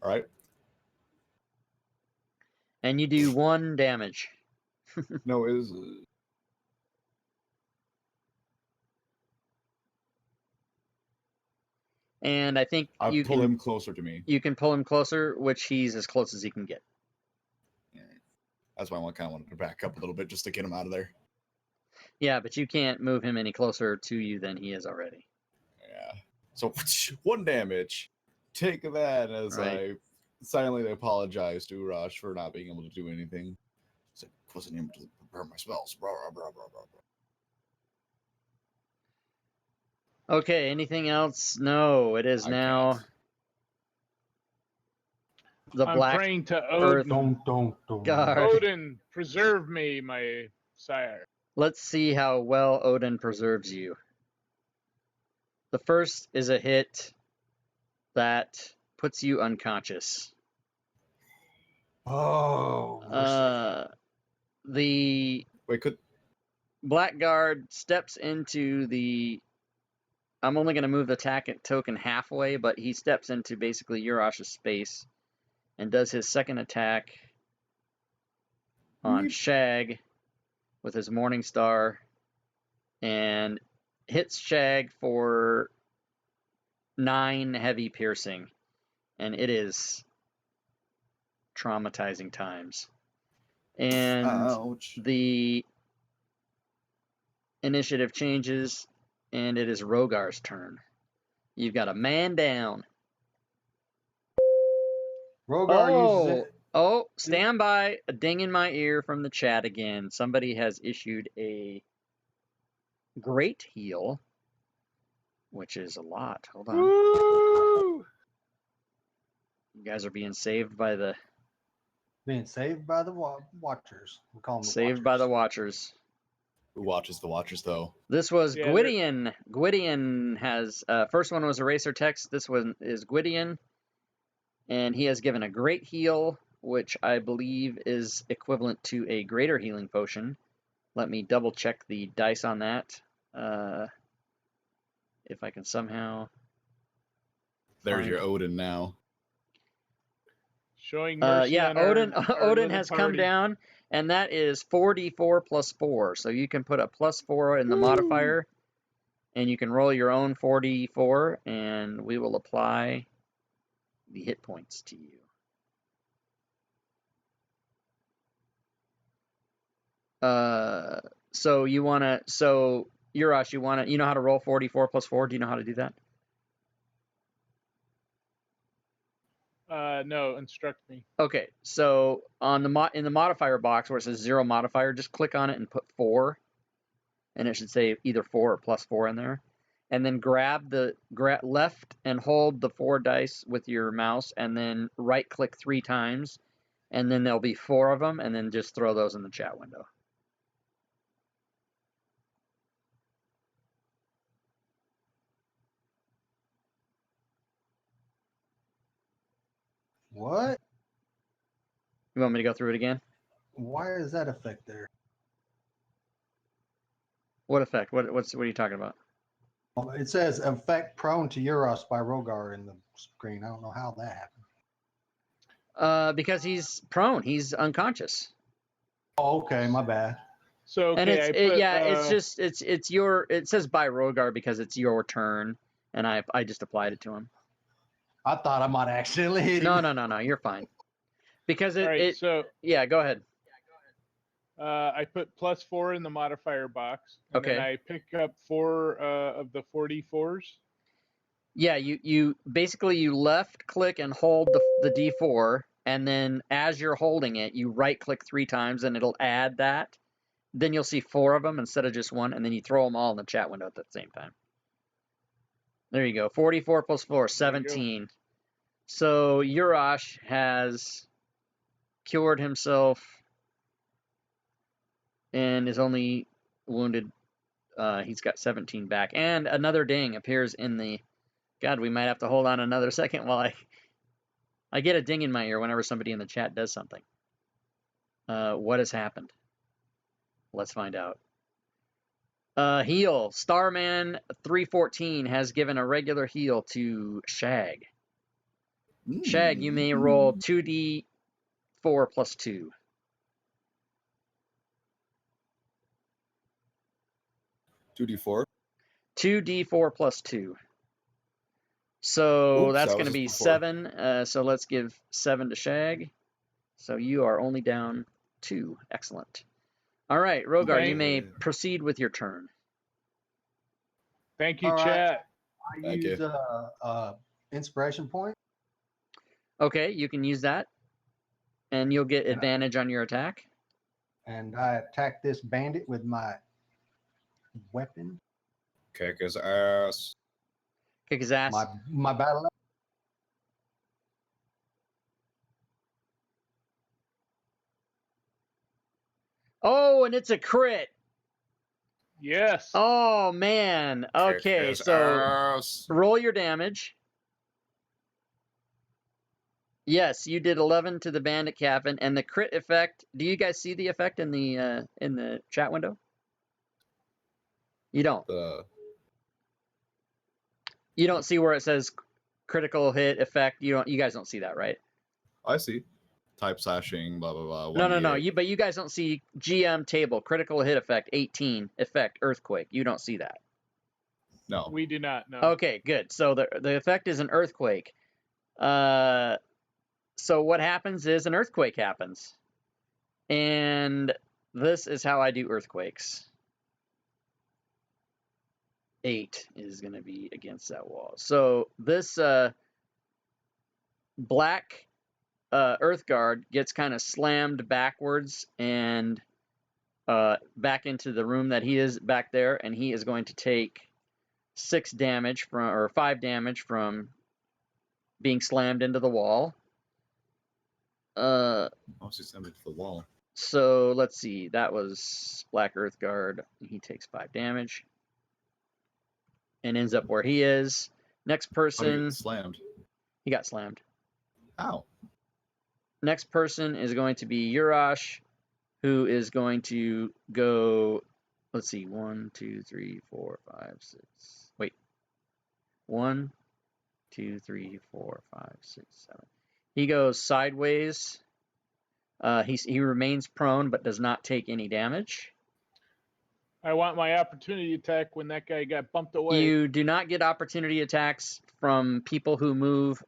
All right. And you do 1 damage. No, is And I think I you pull can him closer to me. you can pull him closer, which he's as close as he can get. Yeah. That's why I kind of wanted to back up a little bit just to get him out of there. Yeah, but you can't move him any closer to you than he is already. Yeah. So 1 damage. Take that as Right. I silently apologize to Urash for not being able to do anything. So I wasn't able to prepare my spells. Blah, blah, blah, blah, blah. Okay, anything else? No, it is I now can't. the I'm Black praying to Earth Odin. Don't. Guard. Odin, preserve me, my sire. Let's see how well Odin preserves you. The first is a hit that puts you unconscious. Oh, mercy. The Wait, could Blackguard steps into the. I'm only going to move the attack token halfway, but he steps into basically Urash's space and does his second attack on Shag with his Morning Star and hits Shag for 9 heavy piercing, and it is traumatizing times. And ouch. the initiative changes, and it is Rogar's turn. You've got a man down. Rogar uses it. Oh, stand by. A ding in my ear from the chat again. Somebody has issued a great heal, which is a lot. Hold on. Woo! You guys are being saved by the Being saved by the Watchers. We call them the saved by Watchers. the Watchers. Who watches the Watchers, though? This was Yeah, Gwydion. Gwydion has first one was Eraser Text. This one is Gwydion, and he has given a great heal, which I believe is equivalent to a greater healing potion. Let me double check the dice on that. If I can somehow. There's find- your Odin now. Showing mercy Yeah, on Odin. our Odin little has come party. down, and that is 4d4 plus 4. So you can put a plus 4 in the Woo! modifier, and you can roll your own 4d4, and we will apply the hit points to you. So you wanna, so Urash, you know how to roll 4d4 plus 4? Do you know how to do that? No, instruct me. Okay, so on the in the modifier box where it says 0 modifier, just click on it and put 4, and it should say either 4 or plus 4 in there. And then grab left and hold the 4 dice with your mouse, and then right click 3 times, and then there'll be 4 of them, and then just throw those in the chat window. What? You want me to go through it again? Why is that effect there? What effect? What are you talking about? Well, it says effect prone to Euros by Rogar in the screen. I don't know how that happened. Because he's prone. He's unconscious. Oh, okay, my bad. So And okay, I put it's just it's your, it says by Rogar because it's your turn, and I just applied it to him. I thought I might accidentally hit him. No, you're fine. Because all right. So yeah, go ahead. I put +4 in the modifier box, and then Okay. I pick up 4 of the 4d4s. Yeah, you basically you left click and hold the D4, and then as you're holding it, you right click 3 times and it'll add that. Then you'll see 4 of them instead of just 1, and then you throw them all in the chat window at the same time. There you go. 44 plus 4, 17. So Urash has cured himself and is only wounded. He's got 17 back. And another ding appears in the... God, we might have to hold on another second while I get a ding in my ear whenever somebody in the chat does something. What has happened? Let's find out. Heal. Starman 314 has given a regular heal to Shag. Shag, you may roll 2d4 plus 2. 2d4. 2d4 plus 2. So Oops, that's that going to was be just before. 7. So let's give 7 to Shag. So you are only down 2. Excellent. All right, Rogar, you may proceed with your turn. Thank you, All right. chat. I Thank use you. inspiration point, Okay, you can use that, and you'll get advantage on your attack. and I attack this bandit with my weapon, Kick his ass. Kick his ass. my battle axe. Oh, and it's a crit. Yes. Oh, man. Okay, Kick his so ass. roll your damage. Yes, you did 11 to the bandit captain, and the crit effect. Do you guys see the effect in the chat window? You don't. You don't see where it says critical hit effect. You guys don't see that, right? I see. Type slashing, blah blah blah. No. But you guys don't see GM table critical hit effect 18 effect earthquake. You don't see that. No. We do not know. Okay, good. So the effect is an earthquake. So what happens is an earthquake happens, and this is how I do earthquakes. 8 is going to be against that wall. So this black earth guard gets kind of slammed backwards and back into the room that he is back there, and he is going to take 5 damage from being slammed into the wall. Mostly slammed into the wall. So let's see. That was Black Earth Guard. He takes 5 damage and ends up where he is. Next How do you person. get slammed? He got slammed. Ow. Next person is going to be Urash, who is going to go. Let's see. 1, 2, 3, 4, 5, 6. Wait. 1, 2, 3, 4, 5, 6, 7. He goes sideways. He remains prone but does not take any damage. I want my opportunity attack when that guy got bumped away. You do not get opportunity attacks from people who move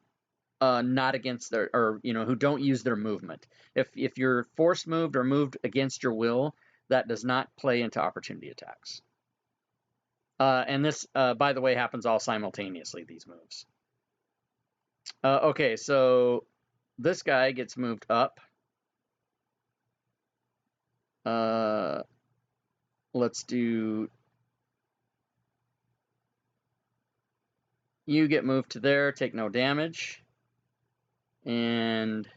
not against their, or who don't use their movement. If you're force moved or moved against your will, that does not play into opportunity attacks. And this, by the way, happens all simultaneously, these moves. Okay, so this guy gets moved up. Let's do... You get moved to there, take no damage. And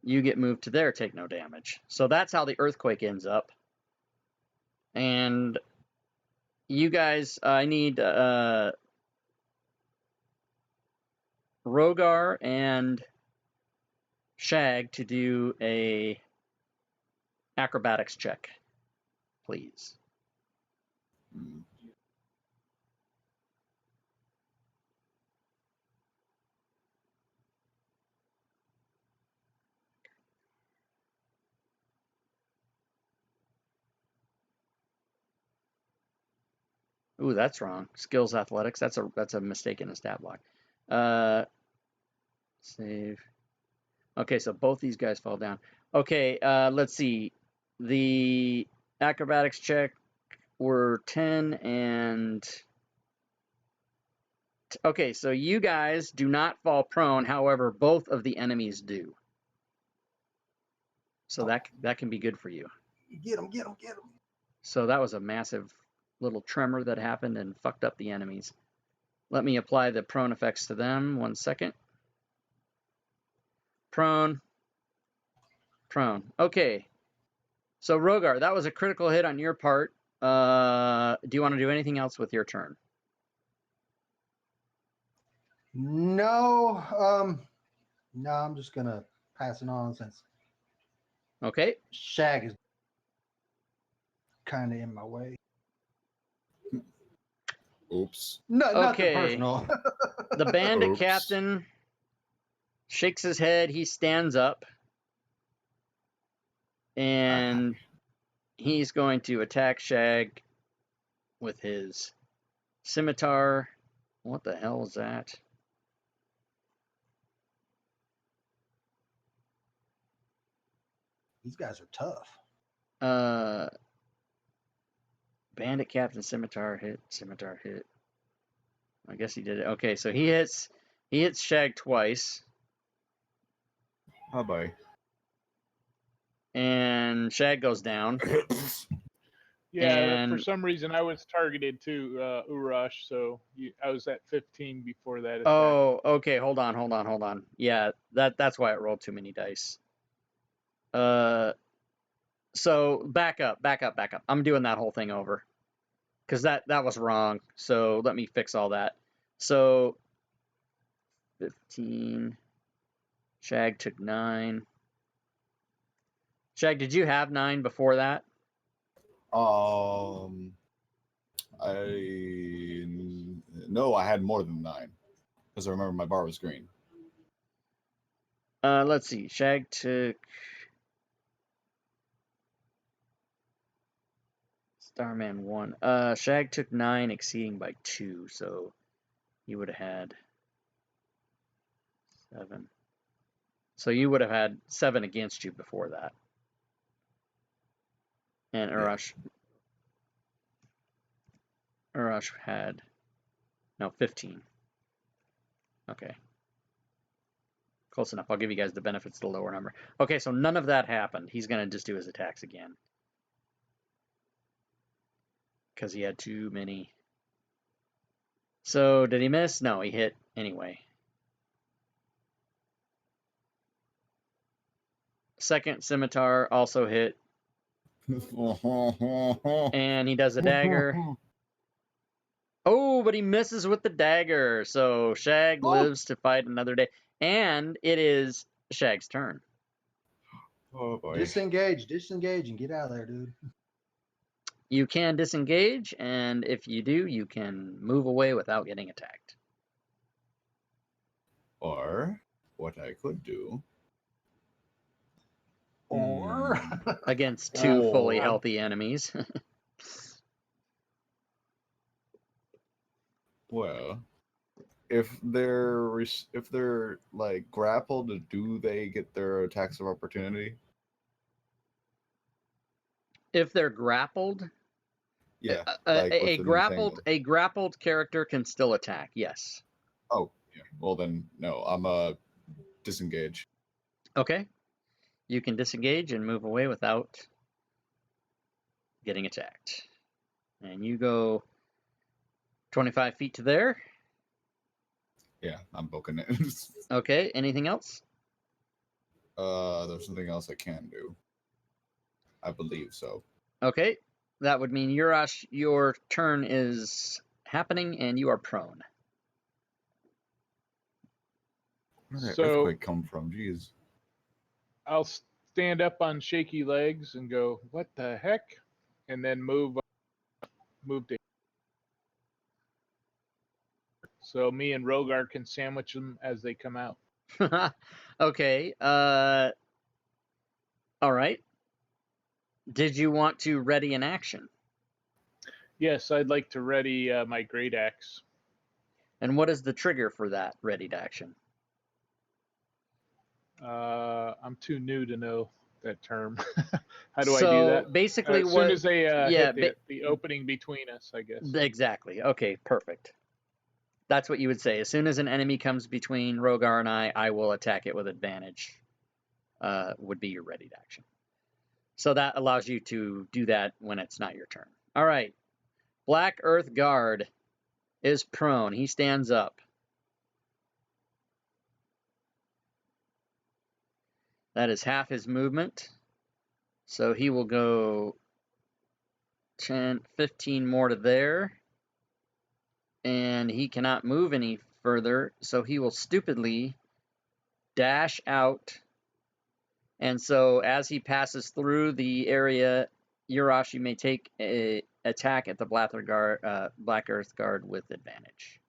you get moved to there, take no damage. So that's how the earthquake ends up. And you guys, I need Rogar and Shag to do a acrobatics check, please. Hmm. Ooh, that's wrong. Skills athletics. That's a mistake in the stat block. Save. Okay, so both these guys fall down. Okay, let's see. The acrobatics check were 10 and... Okay, so you guys do not fall prone. However, both of the enemies do. So that can be good for you. Get him, get him, get him. So that was a massive little tremor that happened and fucked up the enemies. Let me apply the prone effects to them. 1 second. Prone. Prone. Okay. So Rogar, that was a critical hit on your part. Do you want to do anything else with your turn? No, no, I'm just gonna pass it on since Okay. Shag is kind of in my way. Oops. No, nothing Okay. personal. The bandit Oops. captain shakes his head. He stands up. And he's going to attack Shag with his scimitar. What the hell is that? These guys are tough. Bandit captain scimitar hit. I guess he did it. Okay, so he hits Shag twice, Bye bye. and Shag goes down. Yeah, for And some reason I was targeted too, Urash. So I was at 15 before that attack. oh, okay, hold on. Yeah, that's why it rolled too many dice. So back up. I'm doing that whole thing over. Because that was wrong. So let me fix all that. So 15. Shag took 9. Shag, did you have 9 before that? No, I had more than 9 because I remember my bar was green. Let's see. Shag took... Starman 1. Shag took 9, exceeding by 2, so you would have had 7. So you would have had 7 against you before that. And Urash had 15. Okay. Close enough. I'll give you guys the benefits of the lower number. Okay, so none of that happened. He's going to just do his attacks again. Because he had too many. So, did he miss? No, he hit anyway. Second scimitar also hit. And he does a dagger. Oh, but he misses with the dagger. So, Shag lives to fight another day. And it is Shag's turn. Oh boy. Disengage, and get out of there, dude. You can disengage, and if you do, you can move away without getting attacked. Or what I could do. Or Against 2 fully Or- healthy enemies. Well, if they're like grappled, do they get their attacks of opportunity? If they're grappled, Yeah, like with a the grappled character can still attack. Yes. Oh, yeah. Well then, no. I'm disengage. Okay. You can disengage and move away without getting attacked. And you go 25 feet to there. Yeah, I'm booking it. Okay. Anything else? There's something else I can do. I believe so. Okay. That would mean Urash, your turn is happening and you are prone. Where did So- earthquake come from? Jeez. I'll stand up on shaky legs and go, "What the heck?" and then move to. So me and Rogar can sandwich them as they come out. Okay. All right. Did you want to ready an action? Yes, I'd like to ready my great axe. And what is the trigger for that readied action? I'm too new to know that term. How do I do So that? basically, As soon what? as they Yeah, hit the opening between us, I guess. exactly. Okay, perfect. That's what you would say. As soon as an enemy comes between Rogar and I will attack it with advantage. Would be your readied action. So that allows you to do that when it's not your turn. All right. Black Earth Guard is prone. He stands up. That is half his movement. So he will go 10, 15 more to there. And he cannot move any further. So he will stupidly dash out. And so as he passes through the area, Urashi may take a attack at the Black Earth Guard with advantage.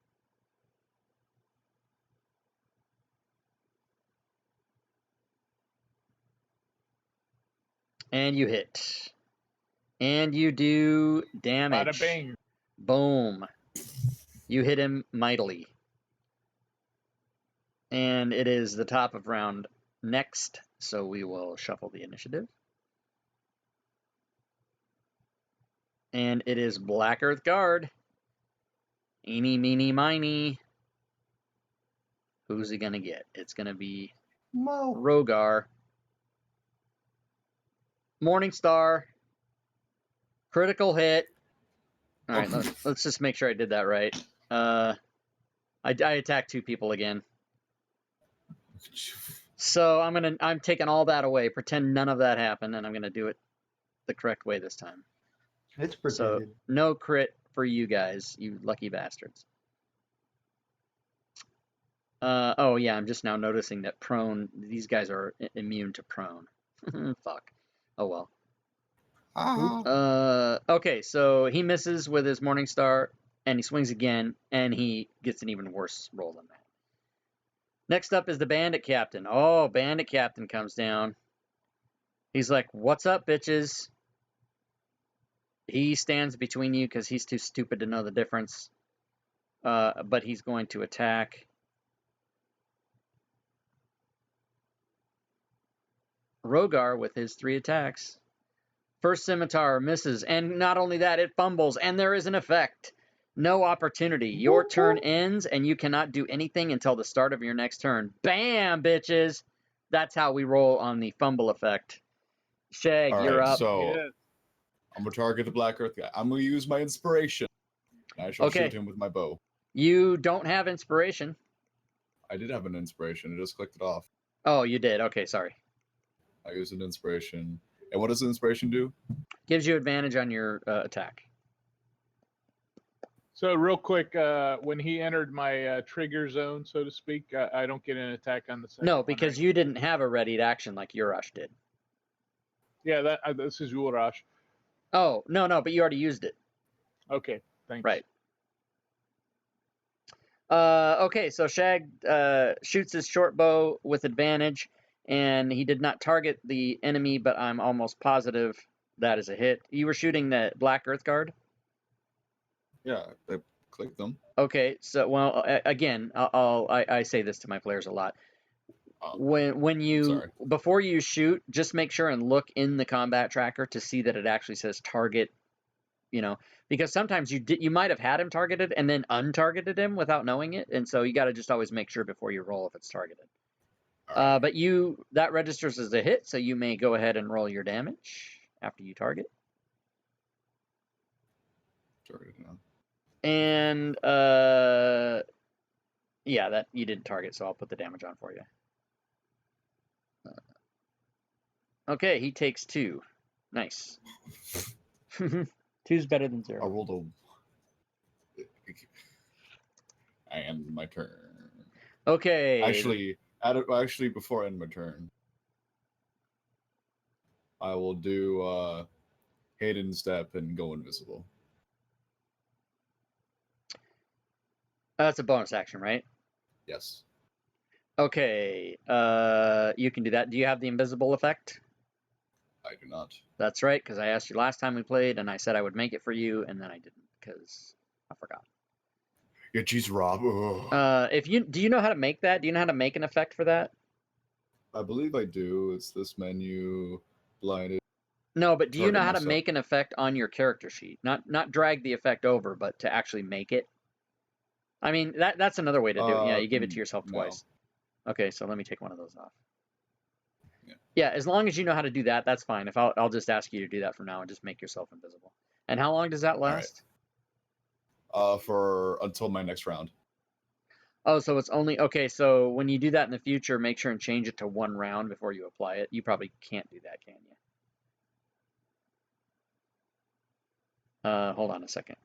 And you hit. And you do damage. Bada bing. Boom. You hit him mightily. And it is the top of round next, so we will shuffle the initiative. And it is Black Earth Guard. Eeny, meeny, miny. Who's he going to get? It's going to be Mo. Rogar. Morningstar. Critical hit. All right, let's just make sure I did that right. I attacked 2 people again. So I'm taking all that away. Pretend none of that happened, and I'm gonna do it the correct way this time. It's So pretended. no crit for you guys, you lucky bastards. Oh yeah, I'm just now noticing that prone. These guys are immune to prone. Fuck. Oh well. Okay, so he misses with his Morningstar, and he swings again, and he gets an even worse roll than that. Next up is the Bandit Captain. Oh, Bandit Captain comes down. He's like, "What's up, bitches?" He stands between you because he's too stupid to know the difference. But he's going to attack. Rogar with his 3 attacks. First Scimitar misses, and not only that, it fumbles, and there is an effect. No opportunity. Your turn ends, and you cannot do anything until the start of your next turn. Bam, bitches! That's how we roll on the fumble effect. Shag, All you're right, up. so Yeah. I'm gonna target the Black Earth guy. I'm gonna use my inspiration. I shall Okay. shoot him with my bow. You don't have inspiration. I did have an inspiration. I just clicked it off. Oh, you did. Okay, sorry. I used an inspiration. And what does the inspiration do? Gives you advantage on your attack. So real quick, when he entered my trigger zone, so to speak, I don't get an attack on the second. No, one, because right? you didn't have a readied action like Urash did. Yeah, this is Urash. Oh, no, but you already used it. Okay, thanks. Right. Okay, so Shag shoots his short bow with advantage, and he did not target the enemy, but I'm almost positive that is a hit. You were shooting the Black Earth Guard? Yeah, I clicked them. Okay, so, well, again, I say this to my players a lot. When you, sorry. before you shoot, just make sure and look in the combat tracker to see that it actually says target, because sometimes you might have had him targeted and then untargeted him without knowing it, and so you got to just always make sure before you roll if it's targeted. Right. But that registers as a hit, so you may go ahead and roll your damage after you target. Targeted now. And yeah, that you didn't target, so I'll put the damage on for you. Okay, he takes 2. Nice. 2's better than 0. I rolled a. I end my turn. Okay. Actually, before I end my turn, I will do Hidden Step and go invisible. That's a bonus action, right? Yes. Okay. You can do that. Do you have the invisible effect? I do not. That's right, because I asked you last time we played, and I said I would make it for you, and then I didn't because I forgot. Yeah, geez, Rob. Ugh. Do you know how to make that? Do you know how to make an effect for that? I believe I do. It's this menu, blinded. No, but do you know Target how to myself. make an effect on your character sheet? Not drag the effect over, but to actually make it. I mean, that's another way to do it. Yeah, you give it to yourself no. twice. Okay, so let me take one of those off. Yeah. Yeah, as long as you know how to do that, that's fine. If I'll just ask you to do that from now and just make yourself invisible. And how long does that last? For until my next round. Oh, so it's only okay. So when you do that in the future, make sure and change it to 1 round before you apply it. You probably can't do that, can you? Hold on a second.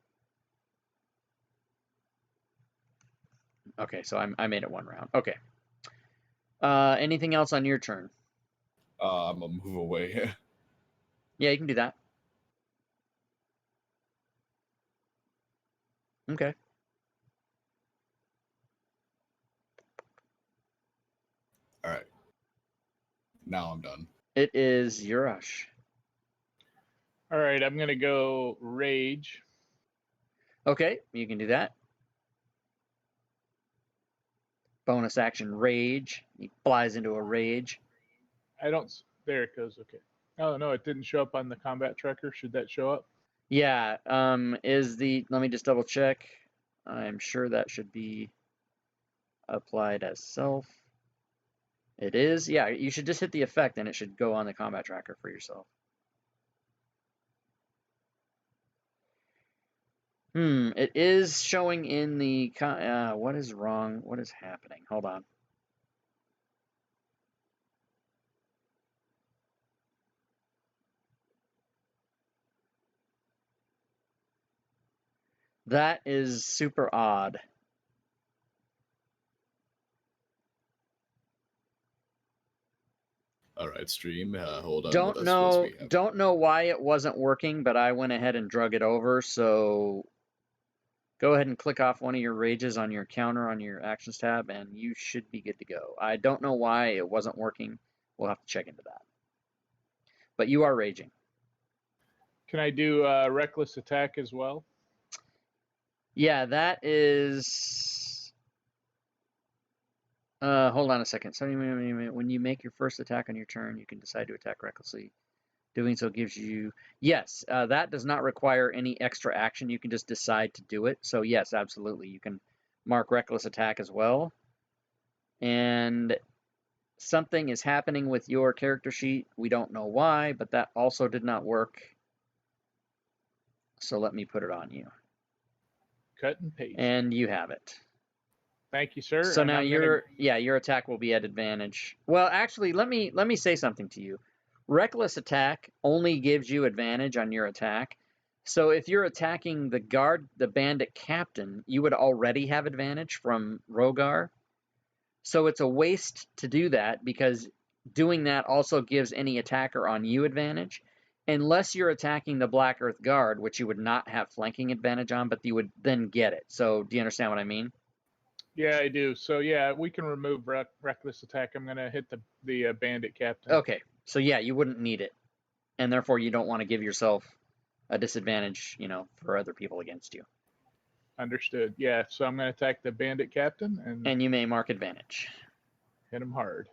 Okay, so I made it 1 round. Okay. Anything else on your turn? I'm gonna move away. Yeah, you can do that. Okay. All right. Now I'm done. It is your rush. All right, I'm gonna go rage. Okay, you can do that. Bonus action rage. He flies into a rage. I don't. There it goes. Okay. Oh no, it didn't show up on the combat tracker. Should that show up? Yeah, let me just double check. I'm sure that should be applied as self. It is. Yeah, you should just hit the effect and it should go on the combat tracker for yourself. It is showing in the what is wrong? What is happening? Hold on. That is super odd. All right, stream. Hold on. Don't know why it wasn't working, but I went ahead and drug it over. So go ahead and click off one of your rages on your counter on your actions tab, and you should be good to go. I don't know why it wasn't working. We'll have to check into that. But you are raging. Can I do reckless attack as well? Yeah, that is. Hold on a second. So when you make your first attack on your turn, you can decide to attack recklessly. Doing so gives you, yes, that does not require any extra action. You can just decide to do it. So yes, absolutely. You can mark reckless attack as well. And something is happening with your character sheet. We don't know why, but that also did not work. So let me put it on you. Cut and paste. And you have it. Thank you, sir. So and now I'm your attack will be at advantage. Well, actually, let me say something to you. Reckless attack only gives you advantage on your attack. So if you're attacking the bandit captain, you would already have advantage from Rogar. So it's a waste to do that because doing that also gives any attacker on you advantage. Unless you're attacking the Black Earth Guard, which you would not have flanking advantage on, but you would then get it. So do you understand what I mean? Yeah, I do. So yeah, we can remove reckless attack. I'm gonna hit the bandit captain. Okay, so yeah, you wouldn't need it, and therefore you don't want to give yourself a disadvantage, for other people against you. Understood. Yeah, so I'm gonna attack the bandit captain And you may mark advantage. hit him hard.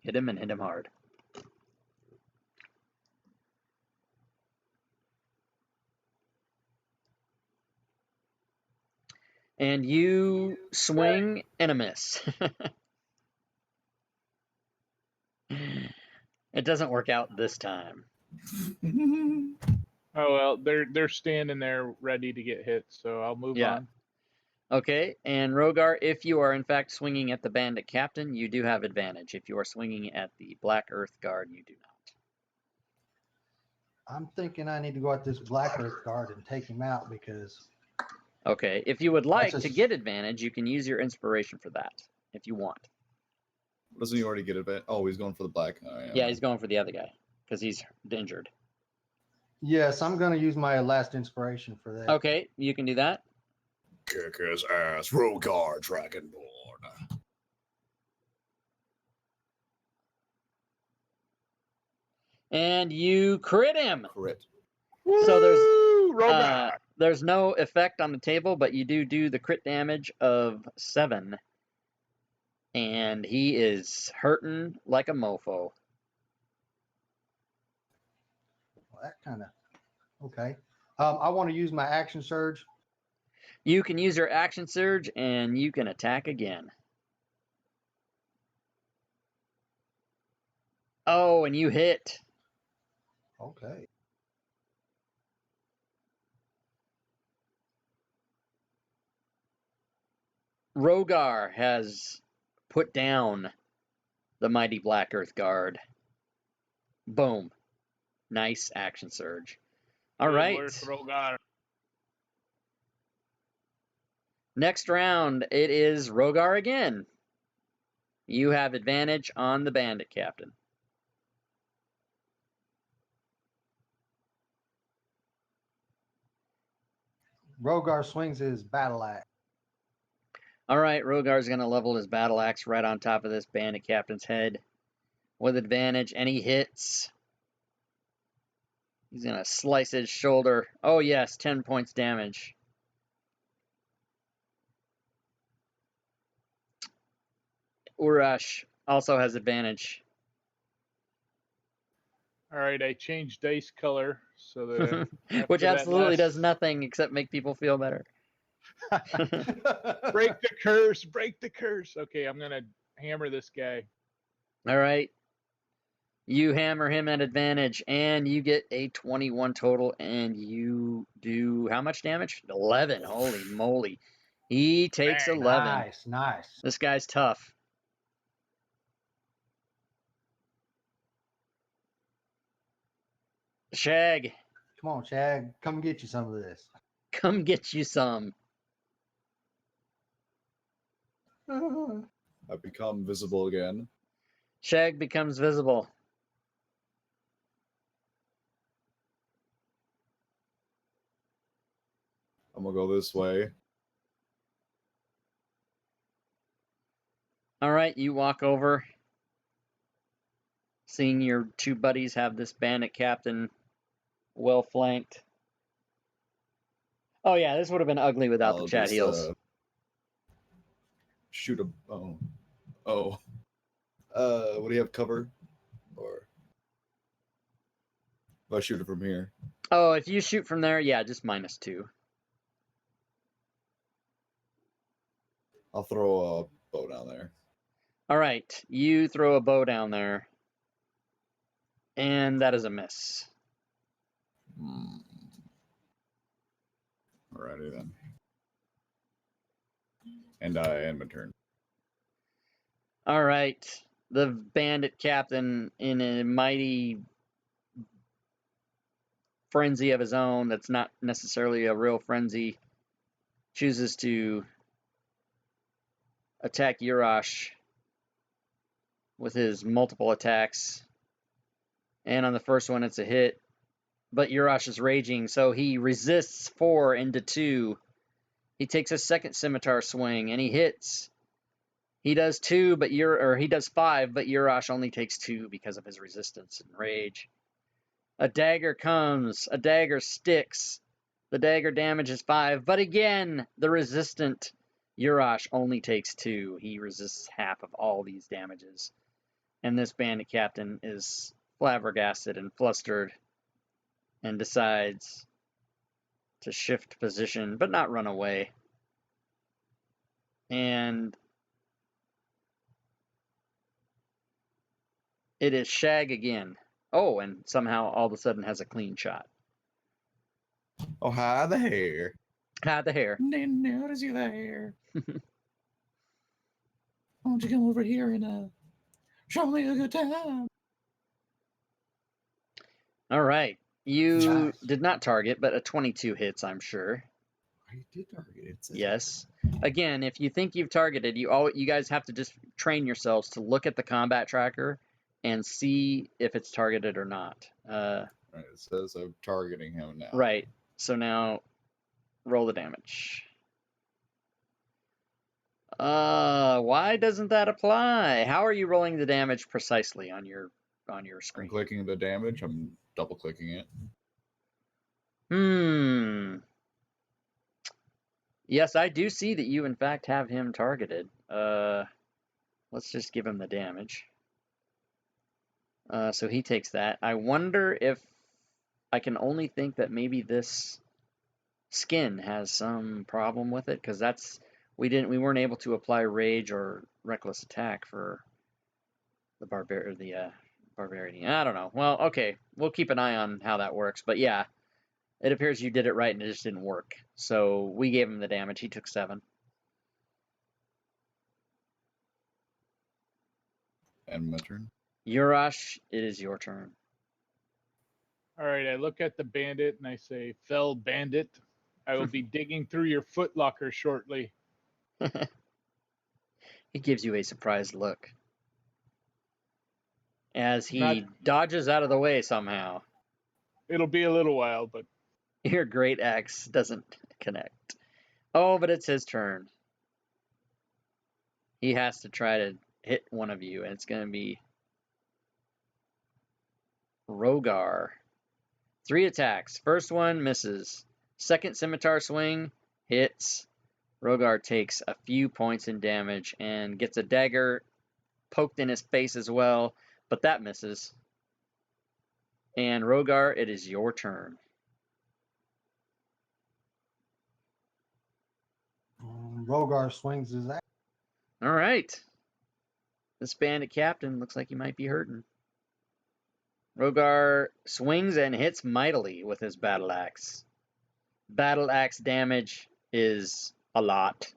Hit him and hit him hard. And you swing and a miss. It doesn't work out this time. Oh well, they're standing there ready to get hit, so I'll move on. Okay, and Rogar, if you are in fact swinging at the bandit captain, you do have advantage. If you are swinging at the Black Earth Guard, you do not. I'm thinking I need to go at this Black Earth Guard and take him out because. Okay, if you would like just- to get advantage, you can use your inspiration for that, if you want. Doesn't he already get advantage? Oh, he's going for the black. Oh, Yeah, he's going for the other guy. because he's injured. Yes, I'm going to use my last inspiration for that. Okay, you can do that. Kick his ass, Rogar Dragonborn. And you crit him. Crit. So Woo! Rogar! there's no effect on the table, but you do the crit damage of 7. And he is hurting like a mofo. Well, that kind of okay. I want to use my action surge. You can use your action surge, and you can attack again. Oh, and you hit. Okay. Rogar has put down the mighty Black Earth Guard. Boom. Nice action surge. All Good right. work, Rogar. Next round, it is Rogar again. You have advantage on the bandit captain. Rogar swings his battle axe. All right, Rogar's going to level his battle axe right on top of this bandit captain's head with advantage, and he hits. He's going to slice his shoulder. Oh, yes, 10 points damage. Urash also has advantage. All right, I changed dice color so that Which after that absolutely last- does nothing except make people feel better. break the curse, break the curse. Okay, I'm gonna hammer this guy. All right. You hammer him at advantage, and you get a 21 total, and you do how much damage? 11. Holy moly. He takes Bang. 11. Nice, nice. This guy's tough. Shag, Come on, Chad. Come get you some of this. come get you some. I become visible again. Shag becomes visible. I'm gonna go this way. All right, you walk over. Seeing your two buddies have this bandit captain well flanked. Oh yeah, this would have been ugly without the I'll chat just, heels. Shoot a. Oh. What do you have cover? Or if I shoot it from here? Oh, if you shoot from there, yeah, just -2. I'll throw a bow down there. All right, you throw a bow down there, and that is a miss. Alrighty then. And I end my turn. All right, the bandit captain, in a mighty frenzy of his own, that's not necessarily a real frenzy, chooses to attack Urash with his multiple attacks. And on the first one, it's a hit. But Urash is raging, so he resists 4 into 2. He takes a second scimitar swing, and he hits. He does 2, but he does 5, but Urash only takes 2 because of his resistance and rage. A dagger comes. A dagger sticks. The dagger damages 5, but again, the resistant Urash only takes 2. He resists half of all these damages. And this bandit captain is flabbergasted and flustered and decides to shift position, but not run away. And it is Shag again. Oh, and somehow all of a sudden has a clean shot. Oh, hi there. Had the hair. Didn't notice you there. Why don't you come over here and show me a good time? All right. You Nice. did not target, but a 22 hits, I'm sure. I did target it. Yes. Again, if you think you've targeted, you guys have to just train yourselves to look at the combat tracker and see if it's targeted or not. Right, it says I'm targeting him now. Right. So now roll the damage. Why doesn't that apply? How are you rolling the damage precisely on your I'm screen? clicking the damage. I'm double clicking it. Yes, I do see that you in fact have him targeted. Let's just give him the damage. So he takes that. I wonder if I can only think that maybe this skin has some problem with it, because we weren't able to apply rage or reckless attack for the barbarian. I don't know. Well, okay, we'll keep an eye on how that works. But yeah, it appears you did it right and it just didn't work. So we gave him the damage. He took 7. And my turn. Urash, it is your turn. All right, I look at the bandit and I say, "Fell bandit, I will be digging through your footlocker shortly." He gives you a surprised look as he Not- dodges out of the way somehow. It'll be a little while, but Your great axe doesn't connect. Oh, but it's his turn. He has to try to hit one of you, and it's going to be Rogar. 3 attacks. First one misses. Second scimitar swing hits. Rogar takes a few points in damage and gets a dagger poked in his face as well, but that misses. And Rogar, it is your turn. Rogar swings his axe. All right. This bandit captain looks like he might be hurting. Rogar swings and hits mightily with his battle axe. Battle axe damage is a lot.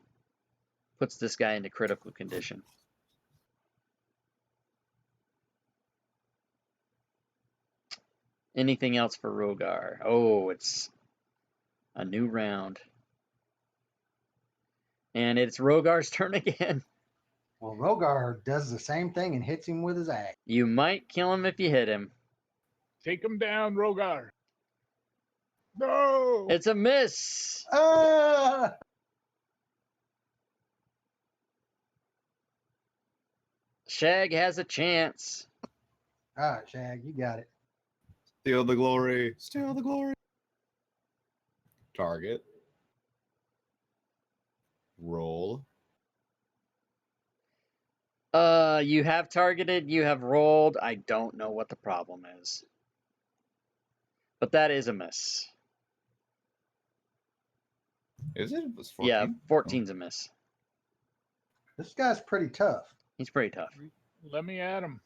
Puts this guy into critical condition. Anything else for Rogar? Oh, it's a new round. And it's Rogar's turn again. Well, Rogar does the same thing and hits him with his axe. You might kill him if you hit him. take him down, Rogar. No. It's a miss. Ah! Shag has a chance. All right, Shag, you got it. Steal the glory. Steal the glory. Target. Roll. You have targeted, you have rolled. I don't know what the problem is. But that is a miss. Is it? It was 14? Yeah, 14's a miss. This guy's pretty tough. He's pretty tough. Let me at him.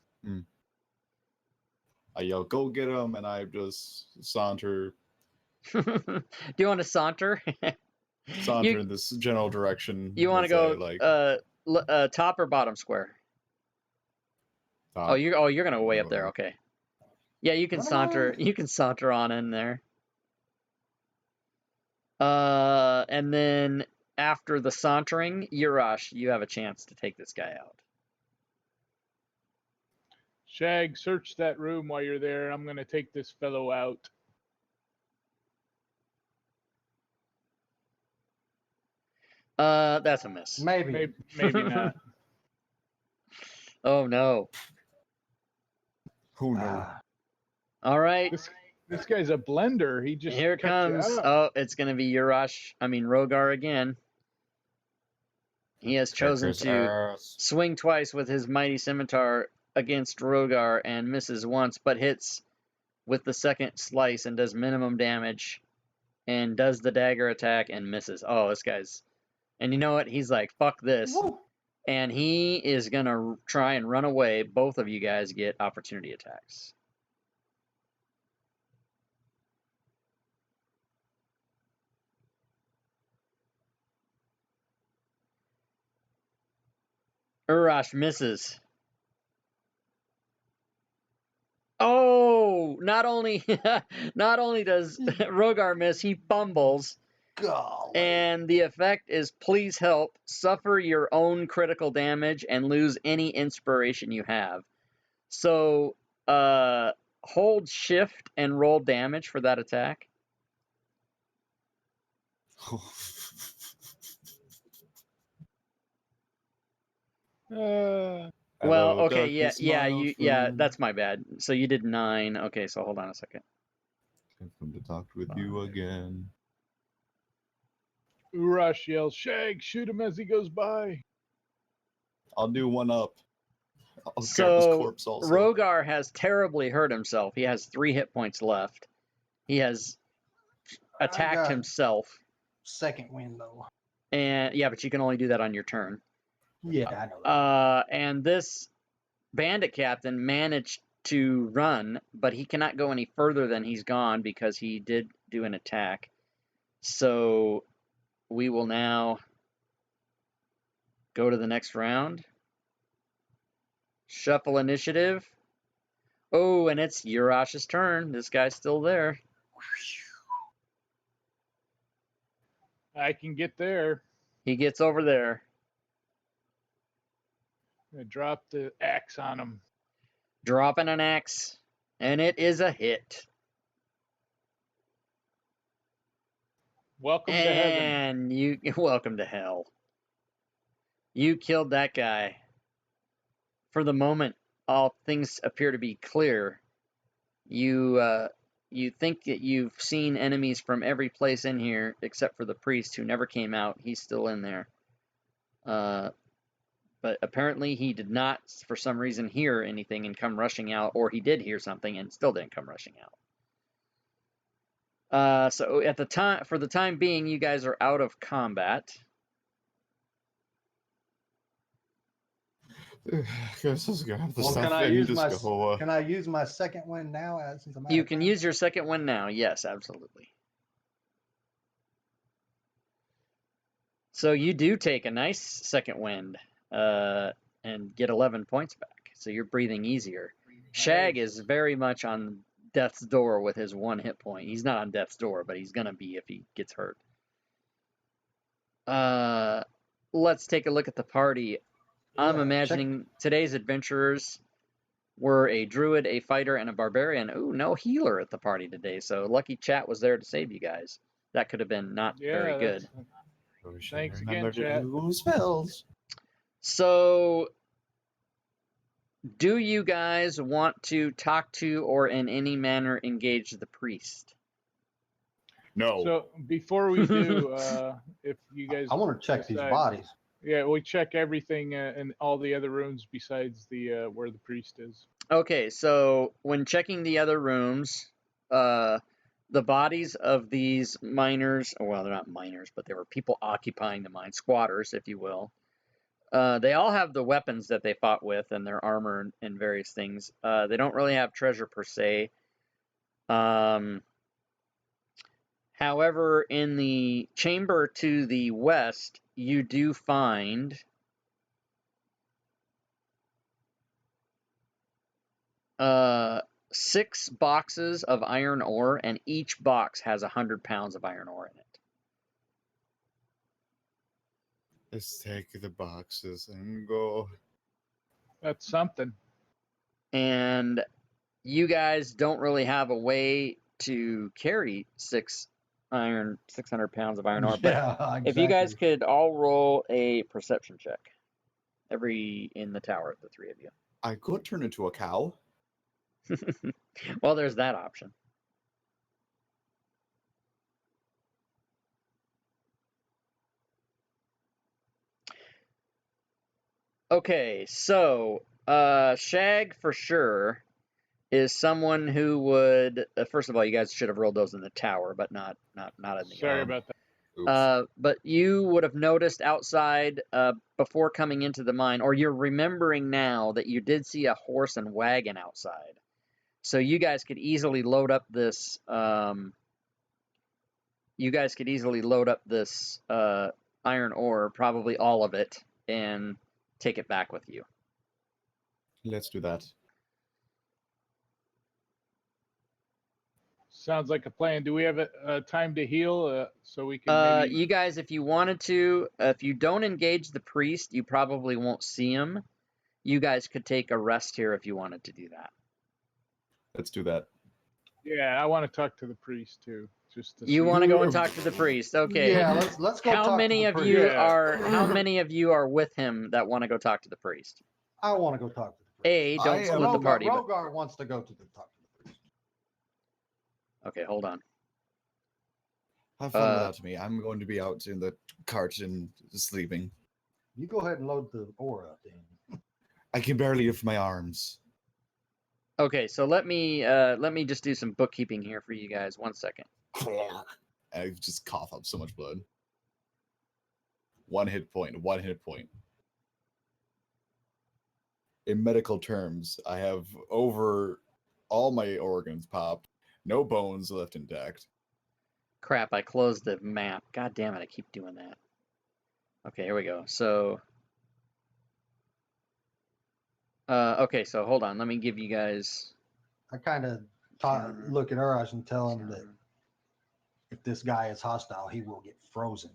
I yell, "Go get him!" And I just saunter Do you want to saunter? in this general direction. You want to as go top or bottom square? top. Oh, you're gonna go way up there. Whatever. Okay. Yeah, you can saunter. You can saunter on in there. And then after the sauntering, Urash, you have a chance to take this guy out. Shag, search that room while you're there. I'm going to take this fellow out. That's a miss. Maybe. Maybe not. Oh no. Who knows? Ah, All right. This guy's a blender. He just Here it cuts you comes. up. Oh, it's gonna be Rogar again. He has chosen Kick his to ass. swing twice with his mighty scimitar against Rogar and misses once, but hits with the second slice and does minimum damage and does the dagger attack and misses. Oh, this guy's... And you know what? He's like, fuck this. woo. And he is going to try and run away. Both of you guys get opportunity attacks. Urash misses. Oh, not only does Rogar miss, he fumbles. Golly. And the effect is, please help, suffer your own critical damage, and lose any inspiration you have. So hold shift and roll damage for that attack. Uh, Well, Hello, okay, darkness, my old friend. that's my bad. So you did 9. Okay, so hold on a second. I've come to talk with you again. Urash yells, "Shag, shoot him as he goes by." I'll do one up. I'll grab his So corpse also. Rogar has terribly hurt himself. He has 3 hit points left. He has I attacked got himself. second wind though. And yeah, but you can only do that on your turn. Yeah, I know that. And this bandit captain managed to run, but he cannot go any further than he's gone because he did do an attack. So we will now go to the next round. Shuffle initiative. Oh, and it's Urash's turn. This guy's still there. I can get there. He gets over there. I drop the axe on him. Dropping an axe. And it is a hit. Welcome to heaven. And you welcome to hell. You killed that guy. For the moment, all things appear to be clear. You think that you've seen enemies from every place in here except for the priest who never came out. He's still in there. But apparently he did not, for some reason, hear anything and come rushing out, or he did hear something and still didn't come rushing out. So at the time, for the time being, you guys are out of combat. Guess let's grab the Well, stuff can I and use just go. can I use my second wind now since I'm out You of can time? use your second one now. Yes, absolutely. So you do take a nice second wind and get 11 points back. So you're breathing easier. Shag is very much on death's door with his 1 hit point. He's not on death's door, but he's going to be if he gets hurt. Let's take a look at the party. I'm Yeah, imagining today's adventurers were a druid, a fighter, and a barbarian. Ooh, no healer at the party today. So lucky chat was there to save you guys. That could have been not very good. Thanks Remember again, to chat. do spells. So, do you guys want to talk to or in any manner engage the priest? No. So before we do, if you guys I want to check these decide- bodies. Yeah, we check everything in all the other rooms besides the where the priest is. Okay, so when checking the other rooms, the bodies of these miners, well, they're not miners, but they were people occupying the mine, squatters, if you will. They all have the weapons that they fought with and their armor and various things. They don't really have treasure per se. However, in the chamber to the west, you do find 6 boxes of iron ore, and each box has 100 pounds of iron ore in it. Let's take the boxes and go. That's something. And you guys don't really have a way to carry 600 pounds of iron ore. But Yeah, exactly. if you guys could all roll a perception check, in the tower, the 3 of you. I could turn into a cow. Well, there's that option. Okay, so Shag for sure is someone who would. First of all, you guys should have rolled those in the tower, but not in the. Sorry about that. Oops. But you would have noticed outside before coming into the mine, or you're remembering now that you did see a horse and wagon outside. So you guys could easily load up this. Iron ore, probably all of it, and take it back with you. Let's do that. Sounds like a plan. Do we have a time to heal so we can maybe... You guys, if you wanted to, if you don't engage the priest, you probably won't see him. you guys could take a rest here if you wanted to do that. Let's do that. Yeah, I want to talk to the priest too. Just to You see. want to go and talk to the priest? Okay. Yeah, let's go How talk many to the of priest. you Yeah. are? How many of you are with him that want to go talk to the priest? I want to go talk to the priest. A, don't I split am- the party. But, Rogar wants to go to talk to the priest. okay, hold on. Have fun without me. I'm going to be out in the cart and sleeping. You go ahead and load the ore up then. I can barely lift my arms. Okay, so let me just do some bookkeeping here for you guys. 1 second. I just cough up so much blood. 1 hit point. 1 hit point. In medical terms, I have over all my organs popped, no bones left intact. Crap, I closed the map. God damn it, I keep doing that. Okay, here we go. So, okay, so hold on. Let me give you guys. I kind of Counter, look at Urash and tell him that counter. if this guy is hostile, he will get frozen.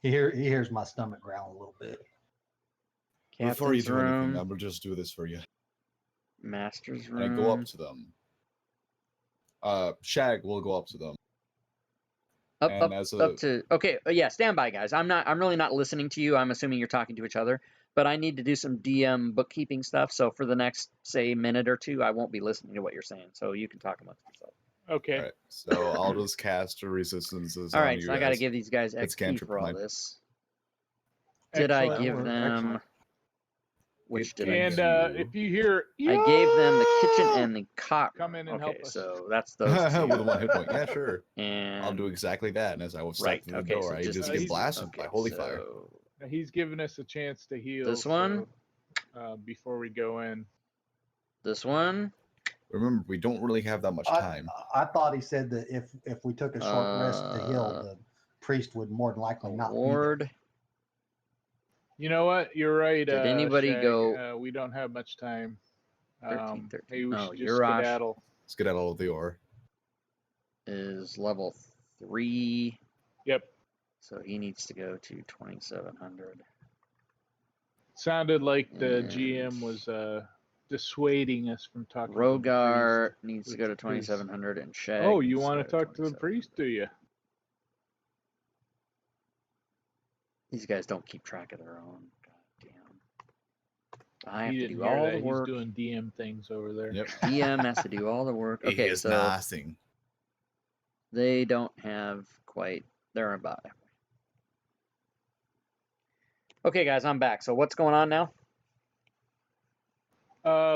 He hears my stomach growl a little bit. Before you Captain's do anything, I room, will just do this for you. master's And I go up room. to them. Shag will go up to them. Up to okay. Yeah, stand by, guys. I'm really not listening to you. I'm assuming you're talking to each other. But I need to do some DM bookkeeping stuff. So for the next, say, minute or two, I won't be listening to what you're saying. So you can talk amongst yourself. Okay. All right, so I'll just cast a resistances All on right, you so I got to guys. give these guys It's XP cantrip for all night. this. Did I Excellent. give Excellent. them? Which It did I And give? takes if you hear, I gave them the kitchen "Yeah!" and the cot Come room. in and Okay, help us. so that's those two. with a 1 hit point. Yeah, sure. And I'll do exactly that. And as I will step right. through the Okay, door, so I just just these- get blasted okay, by holy so fire. He's giving us a chance to heal. This one? So, before we go in. this one. Remember, we don't really have that much time. I thought he said that if we took a short rest to heal, Uh, the priest would more than likely not be there. Award. You know what? You're right. Did anybody Shag. go- We don't have much time. 13. Maybe we Oh, should just Urash skedaddle. Let's get out all of the ore. is level 3, Yep. so he needs to go to 2700. Sounded like the And GM was dissuading us from talking to the Rogar priest. needs to go to which is- 2700, and Shag. Oh, you needs want to go talk to the priest, 2700. do you? These guys don't keep track of their own. God damn. I have He to didn't do hear all that. the He's work. doing DM things over there. Yep. DM has to do all the work. Okay, It's so nothing. they don't have quite. They're about. Okay, guys, I'm back. So what's going on now?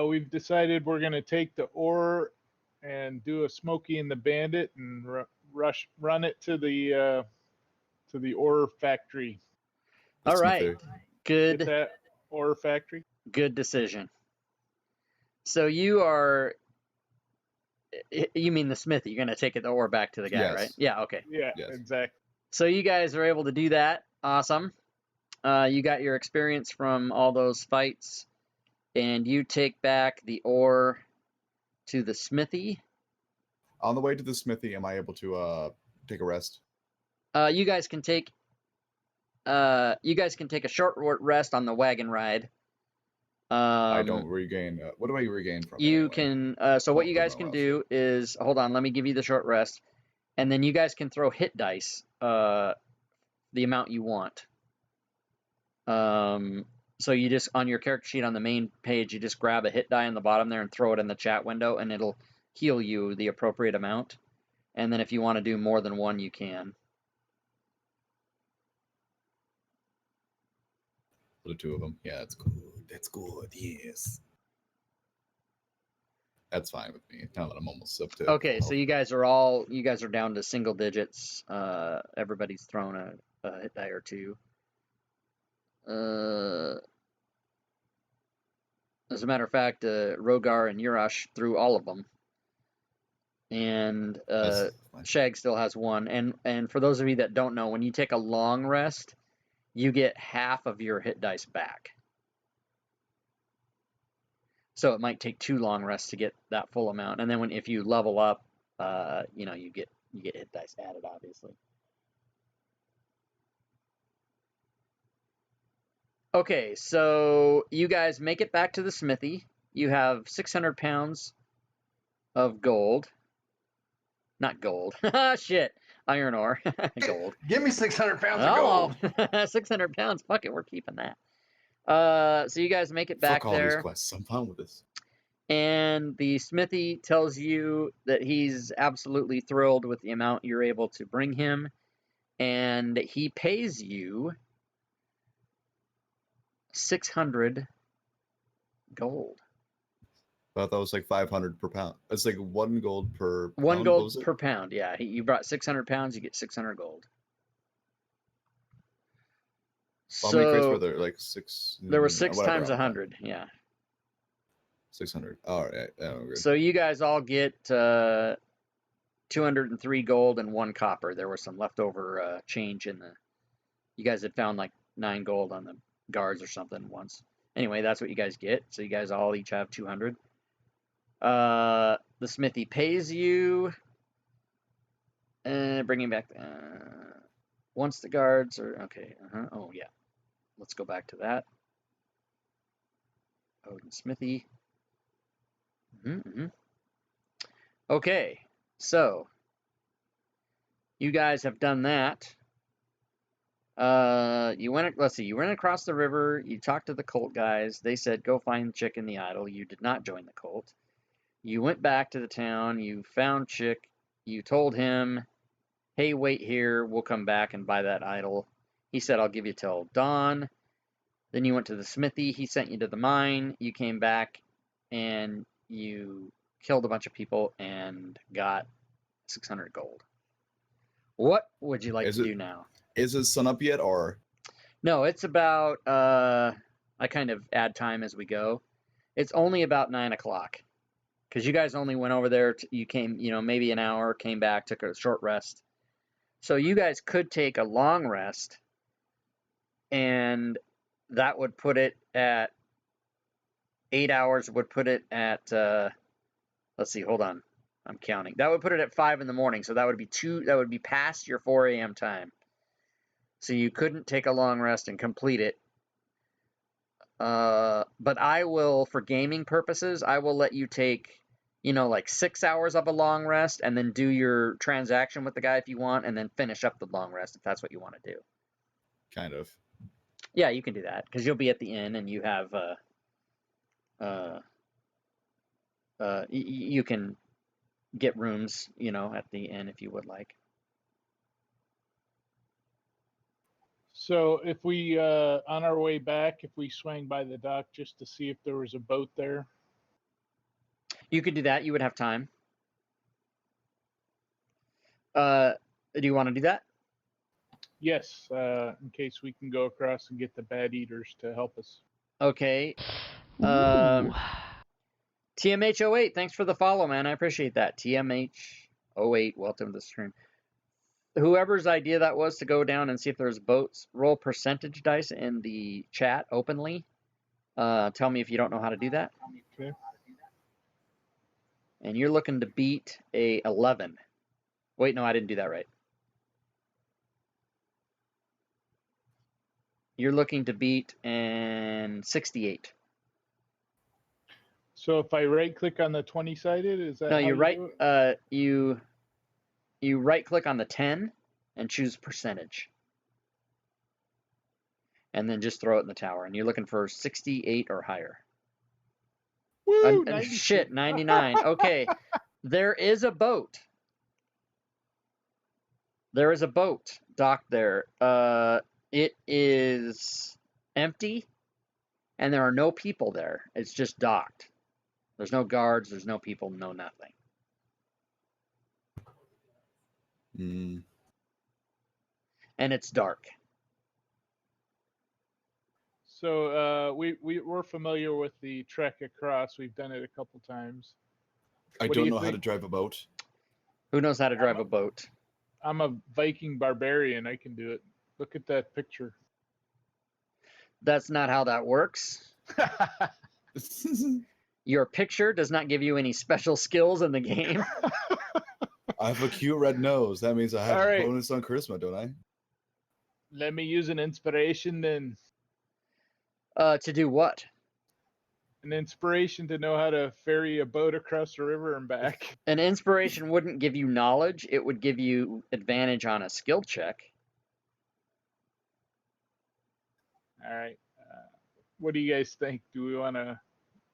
We've decided we're going to take the ore and do a Smokey and the Bandit and run it to the ore factory. The All right. smithy. Get Good. that ore factory? Good decision. So you are. You mean the smithy? You're gonna take the ore back to the guy, Yes. right? Yeah. Okay. Yeah, Yes. exactly. So you guys are able to do that. Awesome. You got your experience from all those fights, and you take back the ore to the smithy. On the way to the smithy, am I able to take a rest? You guys can take. You guys can take a short rest on the wagon ride. I don't regain. What do I regain from it You anyway? can. So what Well, you put guys my can mouth. do is hold on. Let me give you the short rest, and then you guys can throw hit dice. The amount you want. So you just on your character sheet on the main page, you just grab a hit die on the bottom there and throw it in the chat window, and it'll heal you the appropriate amount. And then if you want to do more than one, you can. The two of them. Yeah, that's good. That's good. Yes. That's fine with me. Now that I'm almost up to. Okay, so you guys are down to single digits. Everybody's thrown a hit die or two. As a matter of fact, Rogar and Urash threw all of them, and That's fine. Shag still has one. And for those of you that don't know, when you take a long rest, you get half of your hit dice back. So it might take 2 long rests to get that full amount. And then if you level up, you get hit dice added, obviously. Okay, so you guys make it back to the smithy. You have 600 pounds of gold. Not gold. Shit. Iron ore. Gold. Give me 600 pounds of gold. Oh, 600 pounds. Fuck it, we're keeping that. So you guys make it back Fuck all these there, quests. I'm fine with this. and the smithy tells you that he's absolutely thrilled with the amount you're able to bring him, and he pays you 600 gold. I thought that was like 500 per pound. It's like 1 gold per One pound. What gold was it? per pound. Yeah, you brought 600 pounds, you get 600 gold. How many crates were So there? Like 6. there were 6 whatever, times I'm fine. 100. Yeah. 600. All right. Yeah, I'm good. So you guys all get 203 gold and 1 copper. There was some leftover change in the. You guys had found like 9 gold on the guards or something once. Anyway, that's what you guys get. So you guys all each have 200. The smithy pays you. Bringing back. Once the guards are okay. Oh yeah. Let's go back to that. Odin Smithy. Okay, so you guys have done that. You went. Let's see. You went across the river. You talked to the cult guys. They said go find Chick in the idol. You did not join the cult. You went back to the town. You found Chick. You told him, "Hey, wait here. We'll come back and buy that idol." He said, "I'll give you till dawn." Then you went to the smithy. He sent you to the mine. You came back, and you killed a bunch of people and got 600 gold. What would you like to do now? Is it sun up yet, or? No, it's about. I kind of add time as we go. It's only about 9 o'clock, because you guys only went over there. You came, maybe an hour, came back, took a short rest. So you guys could take a long rest, and that would put it at 8 hours. Would put it at. Let's see. Hold on. I'm counting. That would put it at 5 in the morning. So that would be That would be past your 4 a.m. time. So you couldn't take a long rest and complete it. But I will, for gaming purposes, I will let you take, like 6 hours of a long rest, and then do your transaction with the guy if you want, and then finish up the long rest if that's what you want to do. Kind of. Yeah, you can do that, because you'll be at the inn, and you have, you can get rooms, at the inn if you would like. So if we, on our way back, if we swang by the dock just to see if there was a boat there. You could do that. You would have time. Do you want to do that? Yes, in case we can go across and get the bad eaters to help us. Okay. TMH08, thanks for the follow, man. I appreciate that. TMH08, welcome to the stream. Whoever's idea that was to go down and see if there's boats, roll percentage dice in the chat openly. Tell me if you don't know how to do that. Okay. And you're looking to beat a 11. Wait, no, I didn't do that right. You're looking to beat an 68. So if I right-click on the 20-sided, is that No, how you're right. do it? You right-click on the 10 and choose percentage. And then just throw it in the tower. And you're looking for 68 or higher. Woo, Shit, 99. Okay. There is a boat. There is a boat docked there. It is empty, and there are no people there. It's just docked. There's no guards. There's no people. No nothing. Mm. And it's dark. So we're familiar with the trek across. We've done it a couple times. I What do don't you know how to think? drive a boat. Who knows how to drive a boat? I'm a Viking barbarian. I can do it. Look at that picture. That's not how that works. Your picture does not give you any special skills in the game. I have a cute red nose. That means I have All a right. bonus on charisma, don't I? Let me use an inspiration then. To do what? An inspiration to know how to ferry a boat across the river and back. An inspiration wouldn't give you knowledge. It would give you advantage on a skill check. All right. What do you guys think? Do we want to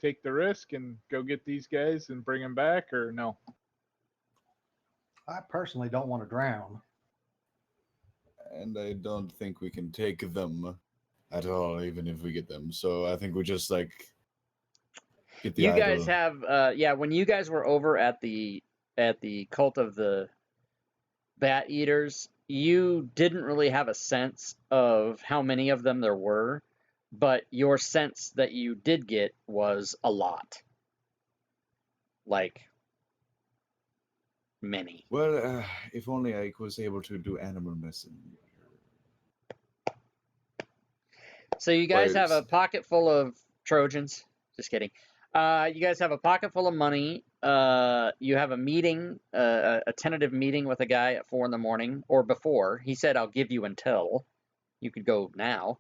take the risk and go get these guys and bring them back, or no? I personally don't want to drown. And I don't think we can take them at all, even if we get them. So I think we just like get the You idol. guys have, yeah. When you guys were over at the cult of the bat eaters, you didn't really have a sense of how many of them there were, but your sense that you did get was a lot. Like many. Well, if only I was able to do animal medicine. So you guys have a Players. pocket full of Trojans. Just kidding. You guys have a pocket full of money. You have a meeting, a tentative meeting with a guy at 4 a.m. or before. He said, "I'll give you until." You could go now.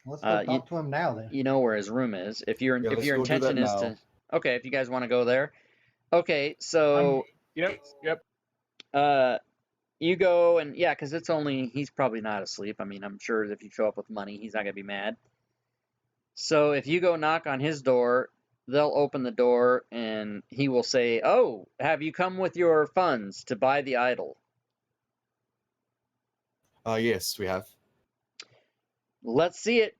Let's go You, talk to him now then. you know where his room is. If your Yeah, if let's your go do that intention is now. to, okay, if you guys want to go there, okay. So Yep. you go and yeah, because it's only he's probably not asleep. I mean, I'm sure if you show up with money, he's not gonna be mad. So if you go knock on his door, they'll open the door and he will say, "Oh, have you come with your funds to buy the idol?" Yes, we have. Let's see it.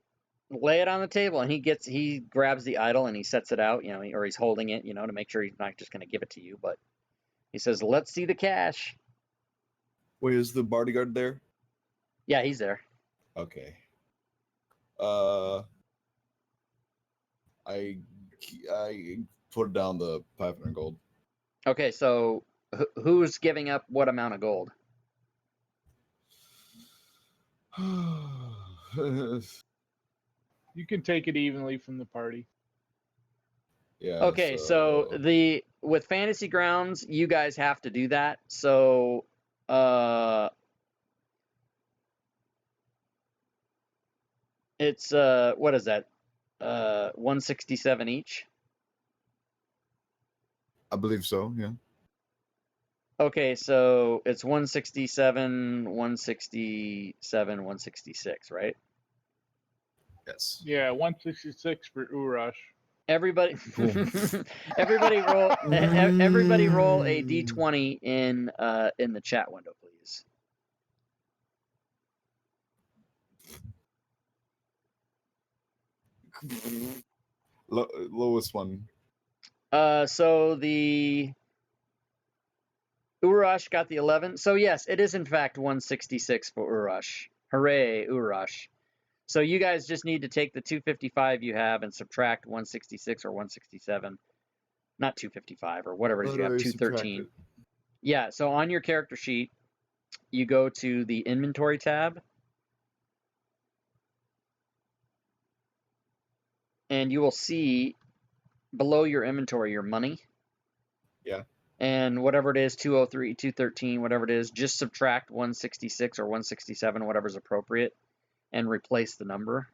Lay it on the table, and he grabs the idol and he sets it out, or he's holding it, to make sure he's not just going to give it to you, but he says, "Let's see the cash." Wait, is the bodyguard there? Yeah, he's there. Okay. I put down the 500 gold. Okay, so who's giving up what amount of gold? You can take it evenly from the party. Yeah. Okay, so with Fantasy Grounds, you guys have to do that. So it's what is that? 167 each. I believe so. Yeah. Okay, so it's 167, 167, 166, right? Yes. Yeah, 166 for Urash. Everybody, Boom. everybody roll a d20 in the chat window, please. Lowest one. So the Urash got the 11. So yes, it is in fact 166 for Urash. Hooray, Urash. So you guys just need to take the 255 you have and subtract 166 or 167. Not 255 or whatever it is you have, 213. Yeah, so on your character sheet, you go to the inventory tab. And you will see below your inventory your money. Yeah. And whatever it is, 203, 213, whatever it is, just subtract 166 or 167, whatever's appropriate, and replace the number.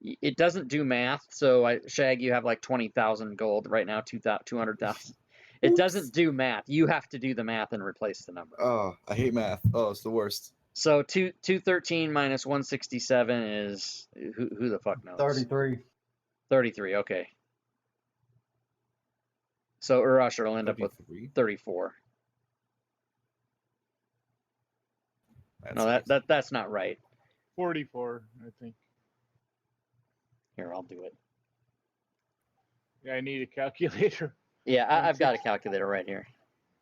It doesn't do math, so Shag, you have like 20,000 gold right now, 200,000. It doesn't do math. You have to do the math and replace the number. Oh, I hate math. Oh, it's the worst. So 213 minus 167 is who the fuck knows? 33. 33. Okay. So Urash will end up with 34. No, that's not right. 44, I think. Here, I'll do it. Yeah, I need a calculator. Yeah, I've got a calculator right here.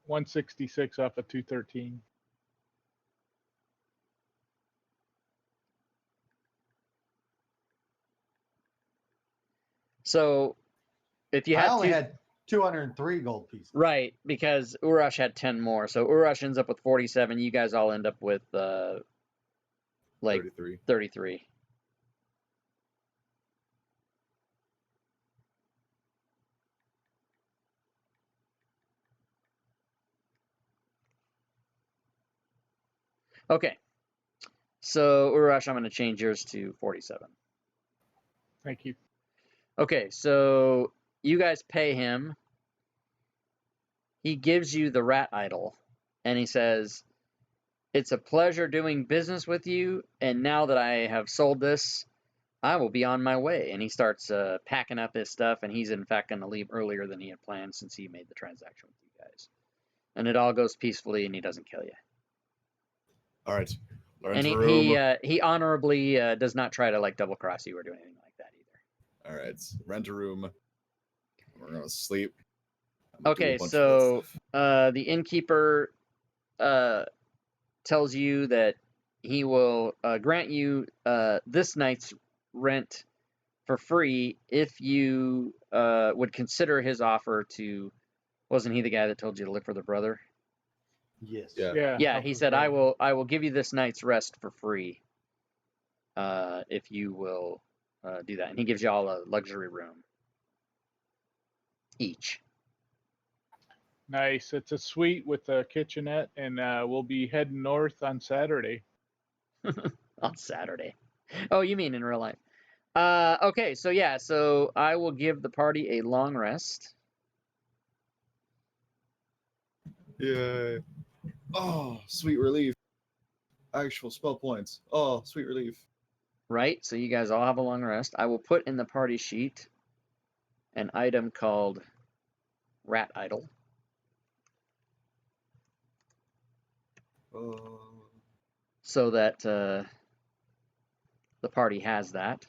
166 off of 213. So if you I had only had 203 gold pieces. Right, because Urash had 10 more. So Urash ends up with 47. You guys all end up with 33. Okay. So Urash, I'm going to change yours to 47. Thank you. Okay, so you guys pay him. He gives you the rat idol, and he says, "It's a pleasure doing business with you, and now that I have sold this, I will be on my way." And he starts packing up his stuff, and he's in fact going to leave earlier than he had planned since he made the transaction with you guys. And it all goes peacefully, and he doesn't kill you. All right. Rent And a room. he honorably does not try to like double cross you or do anything like that either. All right. Rent a room. We're gonna sleep. I'm gonna do a Okay, bunch of that so stuff. the innkeeper tells you that he will grant you this night's rent for free if you would consider his offer to. Wasn't he the guy that told you to look for the brother? Yes. Yeah. Yeah, help he us said, out. I will give you this night's rest for free if you will do that. And he gives you all a luxury room each. Nice. It's a suite with a kitchenette, and we'll be heading north on Saturday. On Saturday. Oh, you mean in real life? Okay, so yeah, so I will give the party a long rest. Yeah. Oh, sweet relief. Actual spell points. Oh, sweet relief. Right, so you guys all have a long rest. I will put in the party sheet an item called Rat Idol. So that the party has that.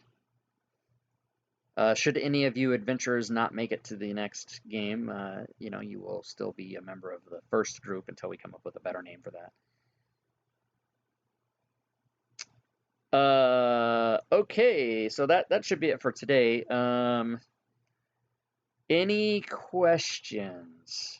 Should any of you adventurers not make it to the next game, you will still be a member of the first group until we come up with a better name for that. Okay, so that should be it for today. Any questions?